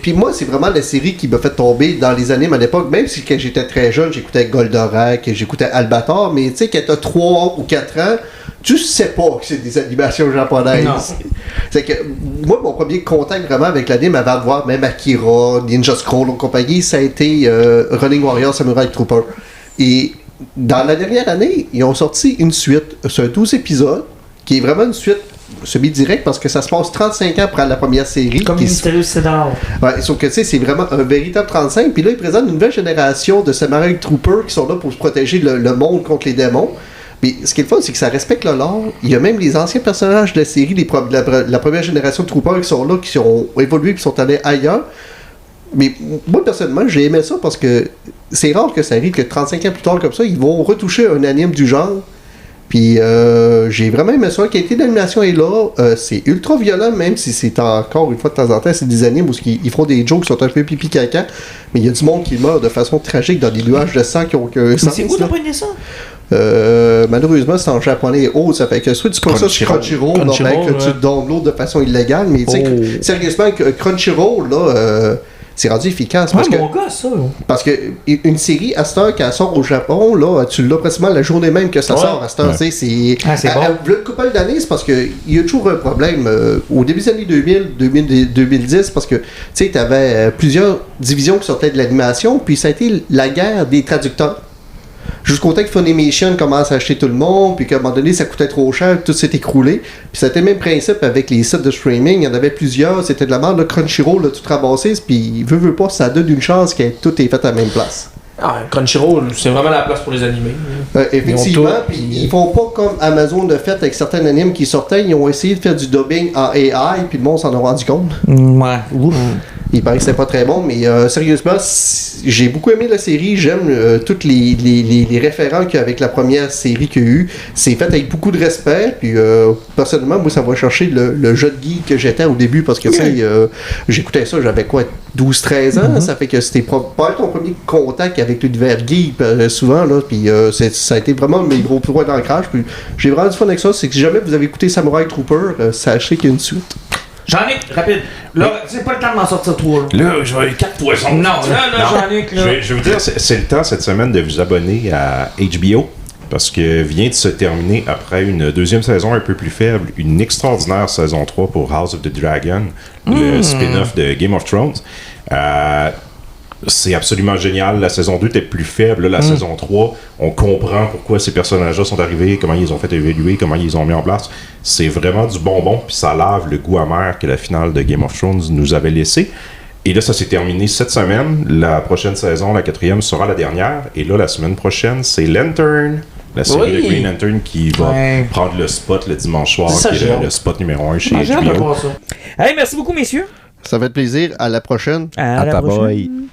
Puis moi, c'est vraiment la série qui m'a fait tomber dans les animes à l'époque, même si quand j'étais très jeune, j'écoutais Goldorak, j'écoutais Albator, mais tu sais, quand t'as 3 ou 4 ans, tu sais pas que c'est des animations japonaises. C'est que moi, mon premier contact vraiment avec l'anime avant de voir même Akira, Ninja Scroll et compagnie, ça a été Running Warrior Samurai Trooper. Et dans la dernière année, ils ont sorti une suite, c'est un 12 épisodes, qui est vraiment une suite semi-direct parce que ça se passe 35 ans après la première série. Comme Mystérieux Cédar. Ouais, sauf que tu sais, c'est vraiment un véritable 35. Puis là, ils présentent une nouvelle génération de Samurai Troopers qui sont là pour se protéger le monde contre les démons. Mais ce qui est le fun, c'est que ça respecte le lore. Il y a même les anciens personnages de la série, la première génération de Troopers qui sont là, qui ont évolué, qui sont allés ailleurs. Mais moi, personnellement, j'ai aimé ça parce que c'est rare que ça arrive que 35 ans plus tard comme ça, ils vont retoucher un anime du genre. Puis j'ai vraiment aimé ça. La qualité d'animation est là. C'est ultra violent, même si c'est encore une fois de temps en temps, c'est des animes où ils font des jokes qui sont un peu pipi caca. Mais il y a du monde qui meurt de façon tragique dans des nuages de sang qui ont aucun sens. Mais c'est où t'as pogné ça? Malheureusement, c'est en japonais haut. Ça fait que soit tu prends ça sur Crunchyroll, que tu le downloads de façon illégale. Mais tu sais, sérieusement, Crunchyroll, là. C'est rendu efficace. Parce mon gars, ça. Parce que une série, à cette heure, quand elle sort au Japon, là, tu l'as pratiquement la journée même que ça sort. À cette heure, c'est bon. Le couple d'années, c'est parce qu'il y a toujours un problème. Au début des années 2010, parce que tu avais plusieurs divisions qui sortaient de l'animation, puis ça a été la guerre des traducteurs. Jusqu'au temps que Funimation commence à acheter tout le monde, puis qu'à un moment donné, ça coûtait trop cher, tout s'est écroulé. Puis c'était le même principe avec les sites de streaming. Il y en avait plusieurs, c'était de la merde. Crunchyroll, là, tout ramassé, puis veut pas, ça donne une chance que tout est fait à la même place. Ah, Crunchyroll, c'est vraiment la place pour les animés. Effectivement, puis ils font pas comme Amazon le fait avec certains animes qui sortaient. Ils ont essayé de faire du dubbing en AI, puis le monde s'en a rendu compte. Ouais. Il paraît que c'était pas très bon, mais sérieusement, j'ai beaucoup aimé la série. J'aime toutes les référents qu'il y a avec la première série qu'il y a eu. C'est fait avec beaucoup de respect. Puis personnellement, moi, ça va chercher le jeu de geek que j'étais au début parce que j'écoutais ça, j'avais quoi, 12-13 ans. Ça fait que c'était pas ton premier contact avec l'univers geek souvent. Là, puis ça a été vraiment mes gros points d'ancrage. Puis j'ai vraiment du fun avec ça. C'est que si jamais vous avez écouté Samurai Trooper, sachez qu'il y a une suite. J'en ai, rapide. Là, c'est pas le temps de m'en sortir 3. Là, je vais 4 poissons. Non, j'en ai que là. Je vais vous dire, c'est le temps cette semaine de vous abonner à HBO. Parce que vient de se terminer, après une deuxième saison un peu plus faible, une extraordinaire saison 3 pour House of the Dragon, le spin-off de Game of Thrones. C'est absolument génial. La saison 2 était plus faible. Là, la saison 3, on comprend pourquoi ces personnages-là sont arrivés, comment ils ont fait évoluer, comment ils ont mis en place. C'est vraiment du bonbon, puis ça lave le goût amer que la finale de Game of Thrones nous avait laissé. Et là, ça s'est terminé cette semaine. La prochaine saison, la 4e, sera la dernière. Et là, la semaine prochaine, c'est Lantern, la série de Green Lantern qui va prendre le spot le dimanche soir, qui est le spot numéro 1 chez HBO. Hey, merci beaucoup, messieurs. Ça va être plaisir. À la prochaine. À la prochaine.